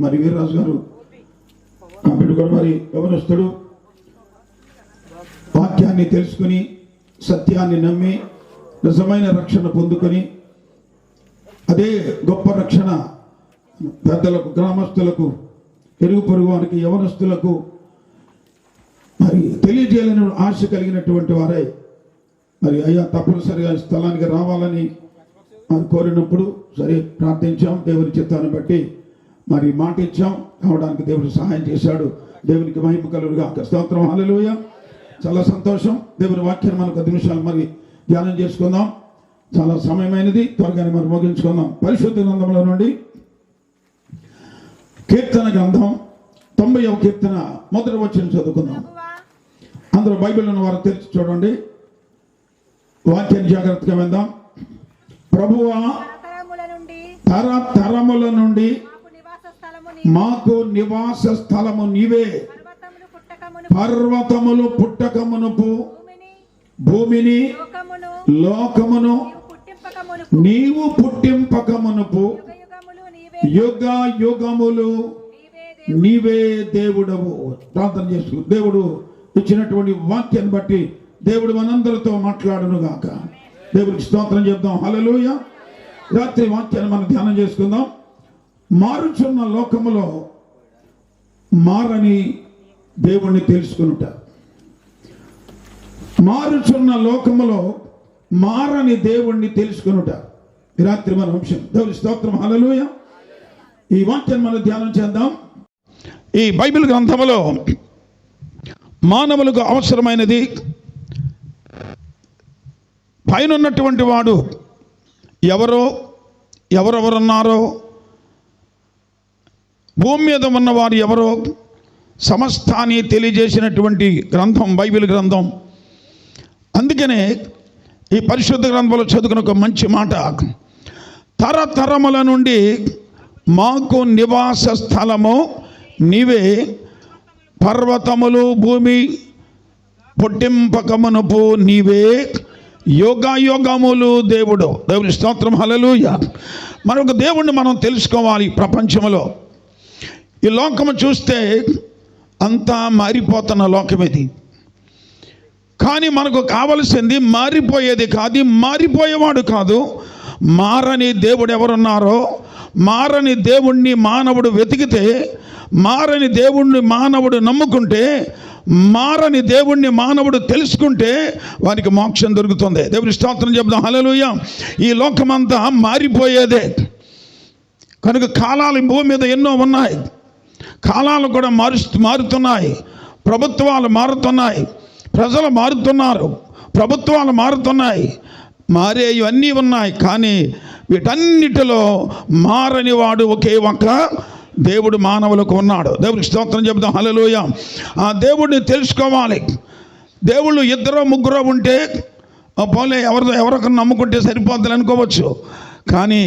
మరి వీర్రాజు గారు కంప్యూటర్ కూడా మరి గమనిస్తుడు వాక్యాన్ని తెలుసుకుని సత్యాన్ని నమ్మి నిజమైన రక్షణ పొందుకొని అదే గొప్ప రక్షణ పెద్దలకు, గ్రామస్తులకు, ఎరుగు పొరుగు వారికి, యవనస్తులకు మరి తెలియజేయాలని ఆశ కలిగినటువంటి వారే మరి అయ్యా తప్పనిసరిగా స్థలానికి రావాలని మరి కోరినప్పుడు సరే ప్రార్థించాం. దేవుని చిత్తాన్ని బట్టి మరి మాట ఇచ్చాం. రావడానికి దేవుడు సహాయం చేశాడు. దేవునికి మహిమ కలుగుగాక. స్తోత్రం. హల్లెలూయా. చాలా సంతోషం. దేవుని వాక్యాన్ని మనకు 10 నిమిషాలు మరి ధ్యానం చేసుకుందాం. చాలా సమయమైనది, త్వరగానే మరి ముగించుకుందాం. పరిశుద్ధ గ్రంథంలో నుండి కీర్తన గ్రంథం 90వ కీర్తన మొదటి వచనం చదువుకుందాం. అందరూ బైబిల్ ఉన్న వారు తెరిచి చూడండి. వాక్యాన్ని జాగ్రత్తగా విందాం. ప్రభువా, తరతరముల నుండి మాకు నివాస స్థలము నీవే. పర్వతములు పుట్టకమునుపు భూమిని లోకమును నీవు పుట్టింపకమునుపు యుగ యుగములు నీవే దేవుడవు. ప్రార్థన చేసుకో. దేవుడు ఇచ్చినటువంటి వాక్యాన్ని బట్టి దేవుడు మనందరితో మాట్లాడును గాక. దేవుడికి స్తోత్రం చెప్దాం. హల్లెలూయా. రాత్రి వాక్యాన్ని మనం ధ్యానం చేసుకుందాం. మారుచున్న లోకములో మారని దేవుణ్ణి తెలుసుకునుట. మారుచున్న లోకములో మారని దేవుణ్ణి తెలుసుకునుట ఈ రాత్రి మన అంశం. దేవుని స్తోత్రం. హల్లెలూయా. ఈ వాక్యాన్ని మనం ధ్యానం చేద్దాం. ఈ బైబిల్ గ్రంథములో మానవులకు అవసరమైనది, పైన ఉన్నటువంటి వాడు ఎవరెవరున్నారో, భూమి మీద ఉన్నవారు ఎవరో సమస్తాన్ని తెలియజేసినటువంటి గ్రంథం బైబిల్ గ్రంథం. అందుకనే ఈ పరిశుద్ధ గ్రంథంలో చదువుకున్న ఒక మంచి మాట, తరతరముల నుండి మాకు నివాస స్థలము నీవే. పర్వతములు భూమి పుట్టింపకమునుపు నీవే. యోగములు దేవుడు. దేవుని స్తోత్రం. హల్లెలూయా. మరొక దేవుణ్ణి మనం తెలుసుకోవాలి. ప్రపంచంలో ఈ లోకము చూస్తే అంతా మారిపోతున్న లోకం ఇది. కానీ మనకు కావలసింది మారిపోయేది కాదు, మారిపోయేవాడు కాదు. మారని దేవుడు ఎవరున్నారో, మారని దేవుణ్ణి మానవుడు వెతికితే, మారని దేవుణ్ణి మానవుడు నమ్ముకుంటే, మారని దేవుణ్ణి మానవుడు తెలుసుకుంటే వారికి మోక్షం దొరుకుతుంది. దేవుని స్తోత్రం చెప్దాం. హల్లెలూయా. ఈ లోకమంతా మారిపోయేదే కనుక కాలాలు భూమి మీద ఎన్నో ఉన్నాయి. కాలాలు కూడా మారుతున్నాయి. ప్రభుత్వాలు మారుతున్నాయి, ప్రజలు మారుతున్నారు, ప్రభుత్వాలు మారుతున్నాయి, మారే ఇవన్నీ ఉన్నాయి. కానీ వీటన్నిటిలో మారని వాడు ఒకే ఒక్క దేవుడు మానవులకు ఉన్నాడు. దేవుడికి స్తోత్రం చెప్తాం. హల్లెలూయా. ఆ దేవుడిని తెలుసుకోవాలి. దేవుళ్ళు 2 3 ఉంటే పోలే ఎవరొకరు నమ్ముకుంటే సరిపోద్దని అనుకోవచ్చు. కానీ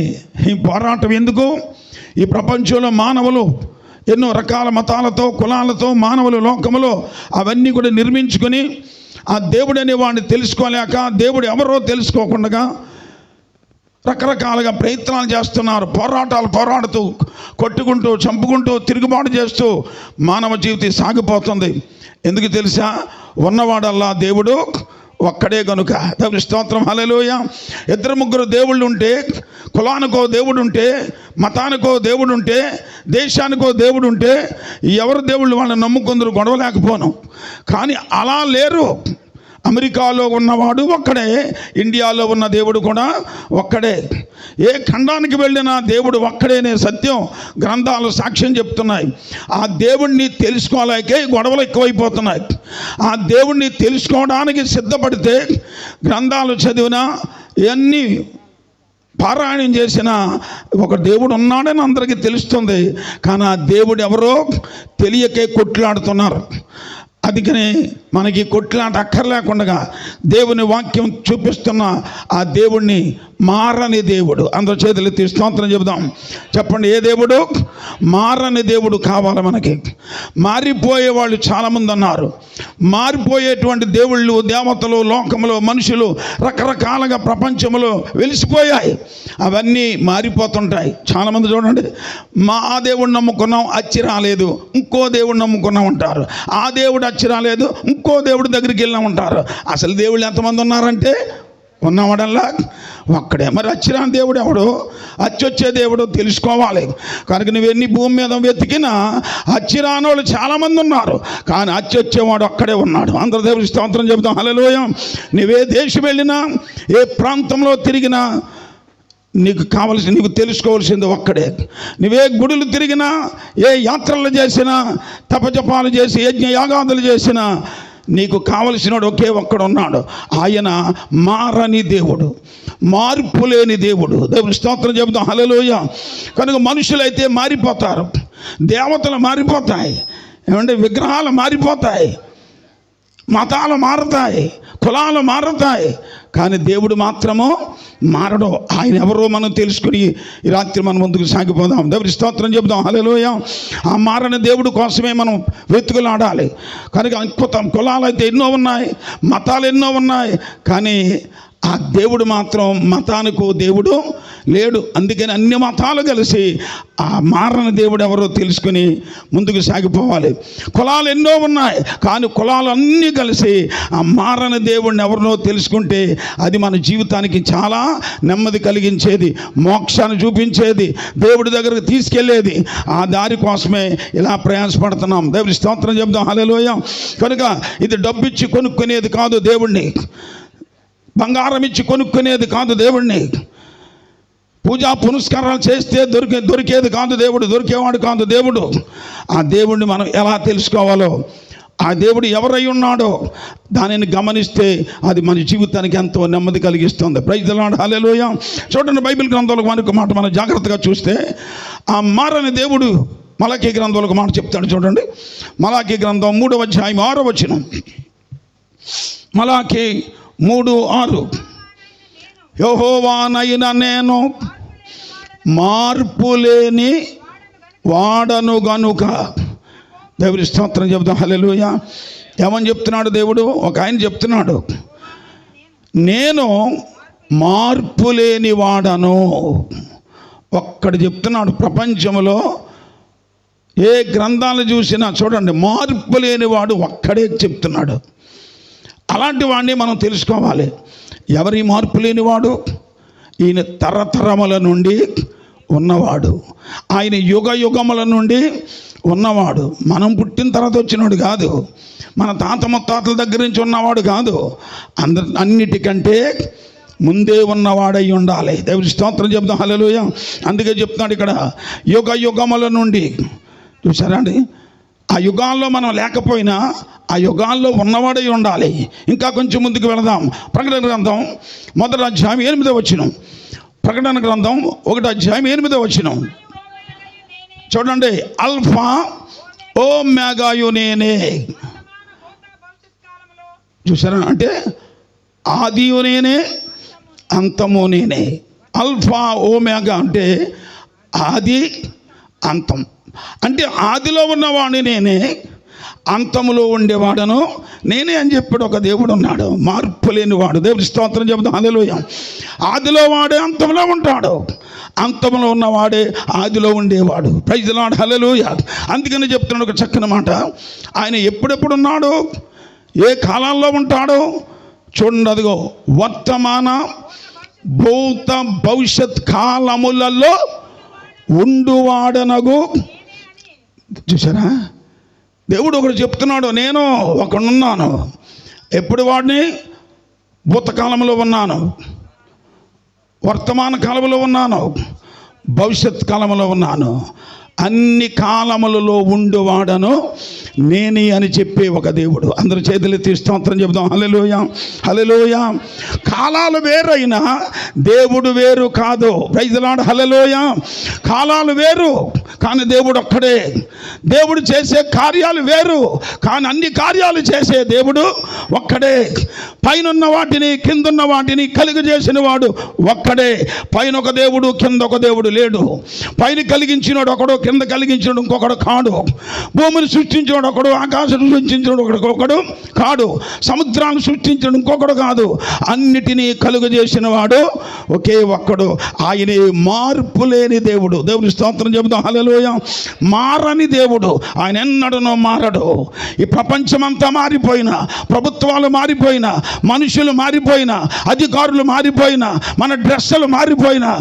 ఈ పోరాటం ఎందుకు? ఈ ప్రపంచంలో మానవులు ఎన్నో రకాల మతాలతో, కులాలతో మానవులు లోకములో అవన్నీ కూడా నిర్మించుకొని ఆ దేవుడు అనే వాడిని తెలుసుకోలేక, దేవుడు ఎవరో తెలుసుకోకుండా రకరకాలుగా ప్రయత్నాలు చేస్తున్నారు. పోరాడుతూ, కొట్టుకుంటూ, చంపుకుంటూ, తిరుగుబాటు చేస్తూ మానవ జీవితం సాగిపోతుంది. ఎందుకు తెలుసా? ఉన్నవాడల్లా దేవుడు ఒక్కడే గనుక. దేవుని స్తోత్రం. హల్లెలూయా. 2 3 దేవుళ్ళు ఉంటే, కులానికో దేవుడు ఉంటే, మతానికో దేవుడు ఉంటే, దేశానికో దేవుడు ఉంటే, ఎవరు దేవుళ్ళు వాళ్ళని నమ్ముకుందరు, గొడవ లేకపోను. కానీ అలా లేరు. అమెరికాలో ఉన్నవాడు ఒక్కడే, ఇండియాలో ఉన్న దేవుడు కూడా ఒక్కడే. ఏ ఖండానికి వెళ్ళినా దేవుడు ఒక్కడేనే సత్యం గ్రంథాలు సాక్ష్యం చెప్తున్నాయి. ఆ దేవుణ్ణి తెలుసుకోలేకే గొడవలు ఎక్కువైపోతున్నాయి. ఆ దేవుణ్ణి తెలుసుకోవడానికి సిద్ధపడితే గ్రంథాలు చదివినా ఇవన్నీ పారాయణం చేసిన ఒక దేవుడు ఉన్నాడని అందరికీ తెలుస్తుంది. కానీ ఆ దేవుడు ఎవరో తెలియకే కొట్లాడుతున్నారు. అందుకని మనకి కొట్లాట అక్కర్లేకుండా దేవుని వాక్యం చూపిస్తున్న ఆ దేవుణ్ణి మారని దేవుడు. అందరూ చేతులు ఎత్తి స్తోత్రం చెబుదాం. చెప్పండి, ఏ దేవుడు? మారని దేవుడు కావాలి మనకి. మారిపోయే వాళ్ళు చాలామంది ఉన్నారు. మారిపోయేటువంటి దేవుళ్ళు, దేవతలు, లోకంలో మనుషులు రకరకాలుగా ప్రపంచంలో వెలిసిపోయాయి. అవన్నీ మారిపోతుంటాయి. చాలామంది చూడండి, మా ఆ దేవుడు నమ్ముకున్నాం, అచ్చి రాలేదు, ఇంకో దేవుడు నమ్ముకున్నాం అంటారు. ఆ దేవుడు అచ్చి రాలేదు, ఇంకో దేవుడి దగ్గరికి వెళ్ళాం అంటారు. అసలు దేవుళ్ళు ఎంతమంది ఉన్నారంటే ఉన్నవాడల్లా ఒక్కడే. మరి అచ్చిరాని దేవుడు ఎవడు? అచ్చొచ్చే దేవుడు తెలుసుకోవాలి. కనుక నువ్వెన్ని భూమి మీద వెతికినా అచ్చిరాని వాళ్ళు చాలామంది ఉన్నారు, కానీ అచ్చొచ్చేవాడు ఒక్కడే ఉన్నాడు. అందరూ దేవుడి స్తోత్రం చెబుతాం. హల్లెలూయా. నువ్వే దేశం వెళ్ళినా, ఏ ప్రాంతంలో తిరిగినా నీకు తెలుసుకోవాల్సింది ఒక్కడే. నువ్వే గుడులు తిరిగినా, ఏ యాత్రలు చేసినా, తపజపాలు చేసి యజ్ఞ యాగాదులు చేసినా నీకు కావలసినోడు ఒకే ఒక్కడు ఉన్నాడు. ఆయన మారని దేవుడు, మార్పు లేని దేవుడు. దేవుని స్తోత్రం చెబుతాం. హల్లెలూయా. కనుక మనుషులైతే మారిపోతారు, దేవతలు మారిపోతాయి, ఏమంటే విగ్రహాలు మారిపోతాయి, మతాలు మారుతాయి, కులాలు మారుతాయి, కానీ దేవుడు మాత్రము మారడు. ఆయన ఎవరో మనం తెలుసుకుని ఈ రాత్రి మనం ముందుకు సాగిపోదాం. దేవుడి స్తోత్రం చెబుదాం. హల్లెలూయా. ఆ మారని దేవుడు కోసమే మనం వెతుకులాడాలి. కనుక అద్భుతం. కులాలు అయితే ఎన్నో ఉన్నాయి, మతాలు ఎన్నో ఉన్నాయి, కానీ ఆ దేవుడు మాత్రం మతానికి దేవుడు లేడు. అందుకని అన్ని మతాలు కలిసి ఆ మారని దేవుడు ఎవరో తెలుసుకుని ముందుకు సాగిపోవాలి. కులాలు ఎన్నో ఉన్నాయి, కానీ కులాలన్నీ కలిసి ఆ మారని దేవుడిని ఎవరినో తెలుసుకుంటే అది మన జీవితానికి చాలా నెమ్మది కలిగించేది, మోక్షాన్ని చూపించేది, దేవుడి దగ్గరకు తీసుకెళ్లేది. ఆ దారి కోసమే ఇలా ప్రయాసపడుతున్నాం. దేవుడి స్తోత్రం చెప్దాం. హల్లెలూయా. కనుక ఇది డబ్బిచ్చి కొనుక్కునేది కాదు దేవుణ్ణి, బంగారం ఇచ్చి కొనుక్కునేది కాదు దేవుణ్ణి, పూజా పునస్కారాలు చేస్తే దొరికేది కాదు దేవుడు, దొరికేవాడు కాదు దేవుడు. ఆ దేవుడిని మనం ఎలా తెలుసుకోవాలో, ఆ దేవుడు ఎవరై ఉన్నాడో దానిని గమనిస్తే అది మన జీవితానికి ఎంతో నెమ్మది కలిగిస్తుంది. Praise the lord. హల్లెలూయా. చూడండి, బైబిల్ గ్రంథంలో మనకు మాట మనం జాగ్రత్తగా చూస్తే ఆ మారని దేవుడు మలాకీ గ్రంథంలో ఒక మాట చెప్తాడు. చూడండి, మలాకీ గ్రంథం 3వ అధ్యాయం 6వ వచనం. మలాకీ 3:6. యెహోవానైన నేను మార్పు లేని వాడను గనుక. దేవుడి స్తోత్రం చెబుతాం. హల్లెలూయా. ఏమని చెప్తున్నాడు దేవుడు? ఒక ఆయన చెప్తున్నాడు, నేను మార్పు లేని వాడను. ఒక్కడు చెప్తున్నాడు. ప్రపంచంలో ఏ గ్రంథాలు చూసినా చూడండి, మార్పు లేని వాడు ఒక్కడే చెప్తున్నాడు. అలాంటి వాడిని మనం తెలుసుకోవాలి. ఎవరి మార్పు లేనివాడు? ఈయన తరతరముల నుండి ఉన్నవాడు, ఆయన యుగ యుగముల నుండి ఉన్నవాడు. మనం పుట్టిన తర్వాత వచ్చినవాడు కాదు, మన తాత ముత్తాతల దగ్గర నుంచి ఉన్నవాడు కాదు, అన్నిటికంటే ముందే ఉన్నవాడై ఉండాలి. దేవుడి స్తోత్రం చెప్తాం. హల్లెలూయా. అందుకే చెప్తున్నాడు ఇక్కడ, యుగ యుగముల నుండి. చూసారా అండి, ఆ యుగాల్లో మనం లేకపోయినా ఆ యుగాల్లో ఉన్నవాడై ఉండాలి. ఇంకా కొంచెం ముందుకు వెళదాం. ప్రకటన గ్రంథం 1వ అధ్యాయం 8వ వచనం. ప్రకటన గ్రంథం 1వ అధ్యాయం 8వ వచనం. చూడండి, అల్ఫా ఓమెగాయు నేనే. చూసారా, అంటే ఆదియు నేనే, అంతము నేనే. అల్ఫా ఓమెగా అంటే ఆది అంతం. అంటే ఆదిలో ఉన్నవాడిని నేనే, అంతములో ఉండేవాడను నేనే అని చెప్పాడు ఒక దేవుడు ఉన్నాడు, మార్పు లేనివాడు. దేవుడి స్తోత్రం చెబుతాం. హల్లెలూయా. ఆదిలో వాడే అంతంలో ఉంటాడు, అంతంలో ఉన్నవాడే ఆదిలో ఉండేవాడు. Praise the lord. హల్లెలూయా. అందుకని చెప్తున్నాడు ఒక చక్కని మాట. ఆయన ఎప్పుడెప్పుడు ఉన్నాడు, ఏ కాలాల్లో ఉంటాడో చూడండి. అదిగో వర్తమాన భూత భవిష్యత్ కాలములలో ఉండువాడనగు. చూసారా, దేవుడు ఒకడు చెప్తున్నాడు, నేను ఒకడున్నాను. ఎప్పుడు వాడిని? భూతకాలంలో ఉన్నాను, వర్తమాన కాలంలో ఉన్నాను, భవిష్యత్ కాలంలో ఉన్నాను, అన్ని కాలములలో ఉండువాడను నేనే అని చెప్పే ఒక దేవుడు. అందరూ చేతులెత్తి స్తోత్రం చెబుదాం. హల్లెలూయా, హల్లెలూయా. కాలాలు వేరైనా దేవుడు వేరు కాదు. Praise the lord. హల్లెలూయా. కాలాలు వేరు కానీ దేవుడు ఒక్కడే. దేవుడు చేసే కార్యాలు వేరు కానీ అన్ని కార్యాలు చేసే దేవుడు ఒక్కడే. పైనున్న వాటిని కిందున్న వాటిని కలుగజేసిన వాడు ఒక్కడే. పైన ఒక దేవుడు కింద ఒక దేవుడు లేడు. పైన కలిగించినోడు ఒకడు, కింద కలిగించినోడు ఇంకొకడు కాడు. భూమిని సృష్టించినోడు ఒకడు, ఆకాశం సృష్టించినోడు ఒకడు కాడు. సముద్రాన్ని సృష్టించినోడు ఇంకొకడు కాదు. అన్నిటినీ కలుగజేసిన వాడు ఒకే ఒక్కడు. ఆయనే మార్పు లేని దేవుడు. దేవుని స్తోత్రం చెబుతాం. హల్లెలూయా. మారని దేవుడు. ఆయన ఎన్నడనో మారడు. ఈ ప్రపంచమంతా మారిపోయినా, ప్రభుత్వాలు మారిపోయినా, మనుషులు మారిపోయినా, అధికారులు మారిపోయినా, మన డ్రెస్సులు మారిపోయినా,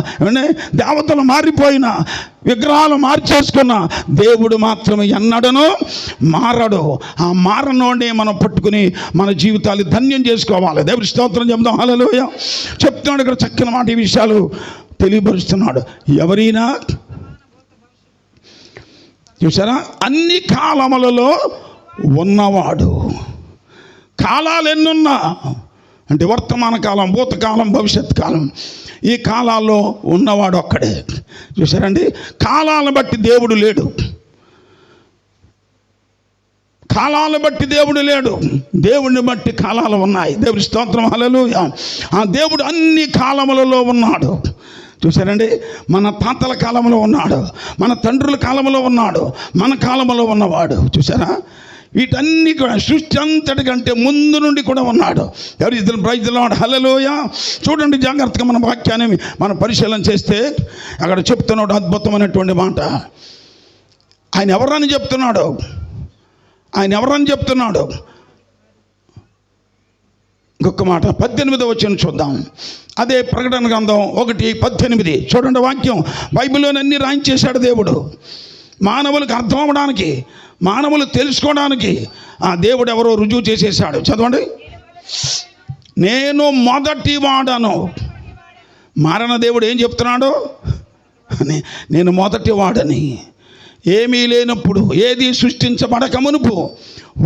దేవతలు మారిపోయినా, విగ్రహాలు మార్చేసుకున్న దేవుడు మాత్రం ఎన్నడనో మారడు. ఆ మారనోడే మనం పట్టుకుని మన జీవితాలు ధన్యం చేసుకోవాలి. దేవుడి స్తోత్రం చెప్దాం. హల్లెలూయా. చెప్తున్నాడు ఇక్కడ చక్కని మాట. ఈ విషయాలు తెలియపరుస్తున్నాడు. ఎవరైనా చూసారా, అన్ని కాలములలో ఉన్నవాడు. కాలాలు ఎన్నున్నా అంటే వర్తమాన కాలం, భూతకాలం, భవిష్యత్ కాలం, ఈ కాలాల్లో ఉన్నవాడు ఒక్కడే. చూసారండి, కాలాలను బట్టి దేవుడు లేడు. కాలాలను బట్టి దేవుడు లేడు. దేవుడిని బట్టి కాలాలు ఉన్నాయి. దేవుడి స్తోత్రం. హల్లెలూయా. ఆ దేవుడు అన్ని కాలములలో ఉన్నాడు. చూసారండి, మన తాతల కాలంలో ఉన్నాడు, మన తండ్రుల కాలంలో ఉన్నాడు, మన కాలంలో ఉన్నవాడు. చూసారా, వీటన్ని కూడా సృష్టి అంతటికంటే ముందు నుండి కూడా ఉన్నాడు. ఎవరి ఇద్దరు ప్రైజ్ ది లార్డ్. హల్లెలూయా. చూడండి జాగ్రత్తగా మన వాక్యాన్ని మనం పరిశీలన చేస్తే అక్కడ చెప్తున్నాడు అద్భుతమైనటువంటి మాట. ఆయన ఎవరని చెప్తున్నాడు? ఆయన ఎవరని చెప్తున్నాడు? ఇంకొక మాట 18వ వచనం చూద్దాం. అదే ప్రకటన గ్రంథం 1:18. చూడండి వాక్యం. బైబిల్లోని అన్ని రాయించేశాడు దేవుడు. మానవులకు అర్థం అవ్వడానికి, మానవులు తెలుసుకోవడానికి ఆ దేవుడు ఎవరో రుజువు చేసేసాడు. చదవండి. నేను మొదటి వాడను. మారన దేవుడు ఏం చెప్తున్నాడు? నేను మొదటి వాడని. ఏమీ లేనప్పుడు, ఏది సృష్టించబడక మునుపు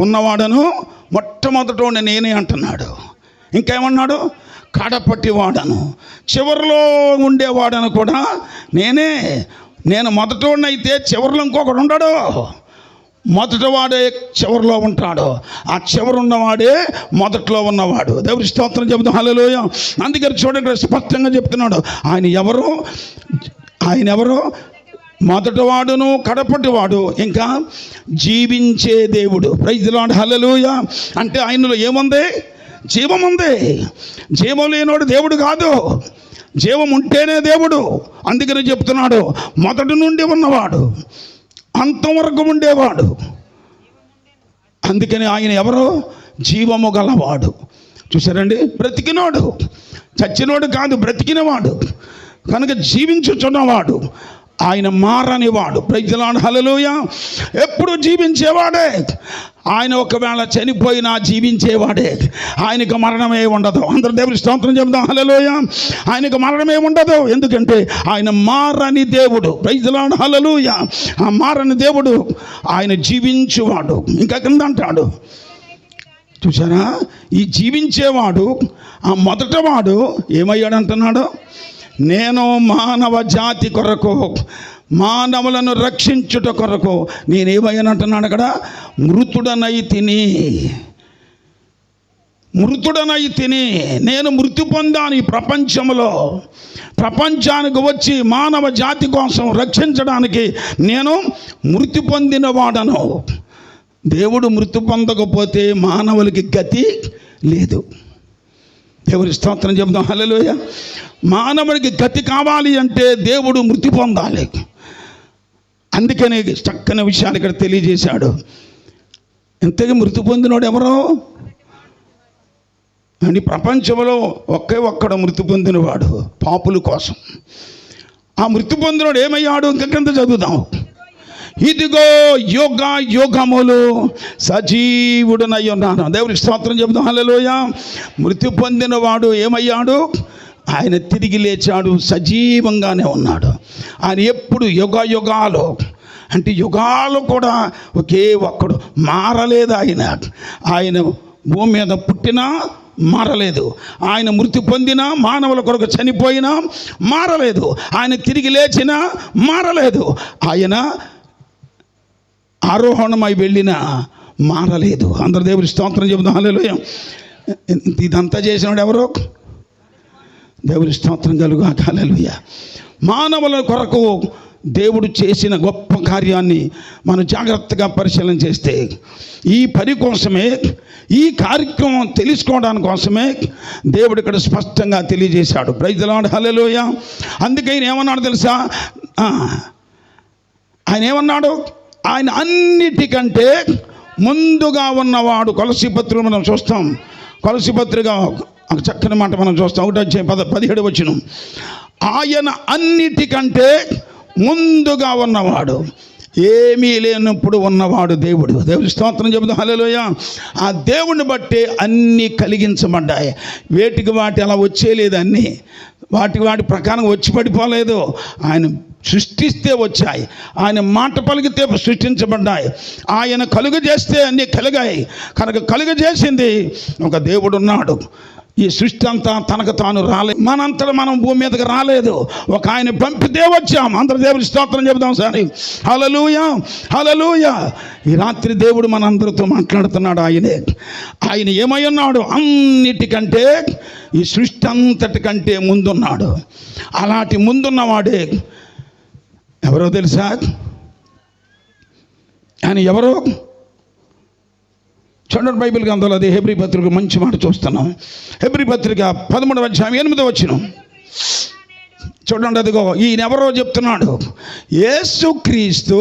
ఉన్నవాడను, మొట్టమొదటి నేనే అంటున్నాడు. ఇంకేమన్నాడు? కడపటి వాడను, చివరిలో ఉండేవాడను కూడా నేనే. నేను మొదటోడినైతే చివరిలో ఇంకొకడు ఉండడు. మొదటివాడే చివరిలో ఉంటాడు. ఆ చివరి ఉన్నవాడే మొదట్లో ఉన్నవాడు. దేవుడి స్తోత్రం చెబుతాం. హల్లెలూయా. అందుకని చూడండి స్పష్టంగా చెప్తున్నాడు. ఆయన ఎవరు? మొదటివాడును, కడపటివాడు, ఇంకా జీవించే దేవుడు. Praise the lord. హల్లెలూయా. అంటే ఆయనలో ఏముంది? జీవం ఉంది. జీవం లేనివాడు దేవుడు కాదు. జీవం ఉంటేనే దేవుడు. అందుకని చెప్తున్నాడు, మొదటి నుండి ఉన్నవాడు, అంతం వరకు ఉండేవాడు. అందుకని ఆయన ఎవరు? జీవము గలవాడు. చూసారండి, బ్రతికినోడు, చచ్చినోడు కాదు, బ్రతికినవాడు. కనుక జీవించుచున్నవాడు. ఆయన మారనివాడు. Praise the lord. హల్లెలూయా. ఎప్పుడు జీవించేవాడే. ఆయన ఒకవేళ చనిపోయినా జీవించేవాడే. ఆయనకు మరణమే ఉండదు. అందరూ దేవుని స్తోత్రం చెబుదాం. హల్లెలూయా. ఆయనకు మరణమే ఉండదు. ఎందుకంటే ఆయన మారని దేవుడు. Praise the lord. హల్లెలూయా. ఆ మారని దేవుడు, ఆయన జీవించువాడు. ఇంకా కింద అంటాడు. చూసారా, ఈ జీవించేవాడు, ఆ మొదటవాడు ఏమయ్యాడు అంటున్నాడు? నేను మానవ జాతి కొరకు, మానవులను రక్షించుట కొరకు నేనేమయ్యానంటున్నాడు అక్కడ? మృతుడనై తిని నేను మృతి పొందాను. ఈ ప్రపంచంలో, ప్రపంచానికి వచ్చి మానవ జాతి కోసం రక్షించడానికి నేను మృతి పొందిన వాడను. దేవుడు మృతి పొందకపోతే మానవులకి గతి లేదు. దేవుని స్తోత్రం చెబుదాం. హల్లెలూయా. మానవుడికి గతి కావాలి అంటే దేవుడు మృతి పొందాలి. అందుకనే చక్కని విషయాలు ఇక్కడ తెలియజేశాడు. ఇంతకీ మృతి పొందినోడు ఎవరో అని ప్రపంచంలో ఒక్కడు మృతి పొందినవాడు పాపుల కోసం. ఆ మృతి పొందినోడు ఏమయ్యాడు? ఇంకెంత చదువుదాం. ఇదిగో యుగ యుగములు సజీవుడనై ఉన్నాను. దేవునికి స్తోత్రం చెబుదాం. హల్లెలూయా. మృతి పొందిన వాడు ఏమయ్యాడు? ఆయన తిరిగి లేచాడు, సజీవంగానే ఉన్నాడు. ఆయన ఎప్పుడు యుగ యుగాలు అంటే యుగాలు కూడా ఒకే ఒక్కడు, మారలేదు ఆయన భూమి మీద పుట్టినా మారలేదు, ఆయన మృతి పొందినా మానవుల కొరకు చనిపోయినా మారలేదు, ఆయన తిరిగి లేచినా మారలేదు, ఆయన ఆరోహణమై వెళ్ళినా మారలేదు. అందరు దేవుని స్తోత్రం చెబుతాం. హల్లెలూయా. ఇదంతా చేసినాడు ఎవరో? దేవుని స్తోత్రం కలుగా. హల్లెలూయా. మానవుల కొరకు దేవుడు చేసిన గొప్ప కార్యాన్ని మనం జాగ్రత్తగా పరిశీలన చేస్తే, ఈ పని కోసమే, ఈ కార్యక్రమం తెలుసుకోవడానికి కోసమే దేవుడు ఇక్కడ స్పష్టంగా తెలియజేశాడు. Praise the lord. హల్లెలూయా. అందుకే ఆయన ఏమన్నాడు తెలుసా? ఆయన ఏమన్నాడు? ఆయన అన్నిటికంటే ముందుగా ఉన్నవాడు. కొలస్సీ పత్రిక మనం చూస్తాం. కొలస్సీ పత్రిక ఒక చక్కని మాట మనం చూస్తాం. 1:17 వచనం. ఆయన అన్నిటికంటే ముందుగా ఉన్నవాడు, ఏమీ లేనప్పుడు ఉన్నవాడు దేవుడు. దేవుడి స్తోత్రం చెబుతాం. హల్లెలూయా. ఆ దేవుడిని బట్టే అన్నీ కలిగించబడ్డాయి. వేటికి వాటి అలా వచ్చేలేదు, అన్నీ వాటి ప్రకారం వచ్చి పడిపోలేదు. ఆయన సృష్టిస్తే వచ్చాయి, ఆయన మాట పలికితే సృష్టించబడ్డాయి, ఆయన కలుగజేస్తే అన్నీ కలిగాయి. కనుక కలుగజేసింది ఒక దేవుడు ఉన్నాడు. ఈ సృష్టి అంతా తనకు తాను రాలేదు, మనంతటా మనం భూమి మీదకి రాలేదు, ఒక ఆయన పంపితే వచ్చాం. అందరు దేవుడి స్తోత్రం చెబుదాం సరే. హల్లెలూయా. హల్లెలూయా. ఈ రాత్రి దేవుడు మనందరితో మాట్లాడుతున్నాడు. ఆయన ఏమై ఉన్నాడు? అన్నిటికంటే, ఈ సృష్టి అంతటికంటే ముందున్నాడు. అలాంటి ముందున్నవాడే ఎవరో తెలుసా? ఆయన ఎవరో చూడండి, బైబిల్ గ్రంథంలో అది హెబ్రీ పత్రిక మంచి మాట చూస్తున్నాం. హెబ్రీ పత్రిక 13:8 చూడండి. అదిగో ఈయన ఎవరో చెప్తున్నాడు. యేసుక్రీస్తు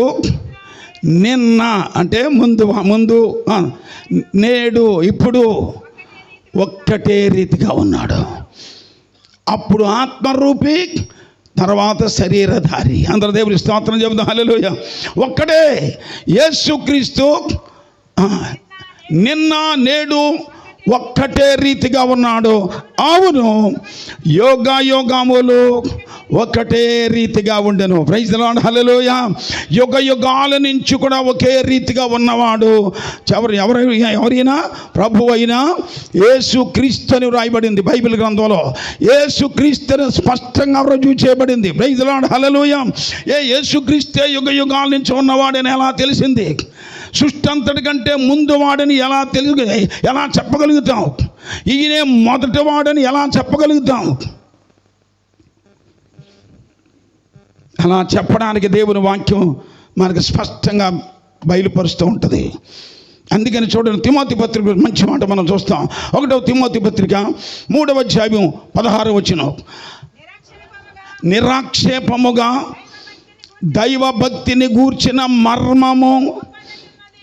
నిన్న అంటే ముందు నేడు ఇప్పుడు ఒక్కటే రీతిగా ఉన్నాడు. అప్పుడు ఆత్మరూపి, తర్వాత శరీరధారి. అందరు దేవుని స్తోత్రం చెబుతాం. హల్లెలూయా. ఒక్కడే యేసుక్రీస్తు నిన్న నేడు ఒక్కటే రీతిగా ఉన్నాడు. అవును, యోగములు ఒకటే రీతిగా ఉండెను. Praise the lord. హల్లెలూయా. యుగాల నుంచి కూడా ఒకే రీతిగా ఉన్నవాడు ఎవరైనా ప్రభు అయినా యేసుక్రీస్తు అని వ్రాయబడింది బైబిల్ గ్రంథంలో. యేసుక్రీస్తుని స్పష్టంగా రుజువు చేయబడింది. Praise the lord. హల్లెలూయా. యేసుక్రీస్తే యుగాల నుంచి ఉన్నవాడని ఎలా తెలిసింది? సృష్టి అంతటికంటే ముందు వాడని ఎలా చెప్పగలుగుతాం? ఈయనే మొదటి వాడని ఎలా చెప్పగలుగుతాం? అలా చెప్పడానికి దేవుని వాక్యం మనకు స్పష్టంగా బయలుపరుస్తూ ఉంటుంది. అందుకని చూడండి, తిమోతి పత్రిక మంచి మాట మనం చూస్తాం. 1వ తిమోతి పత్రిక 3:16 నిరాక్షేపముగా దైవభక్తిని గూర్చిన మర్మము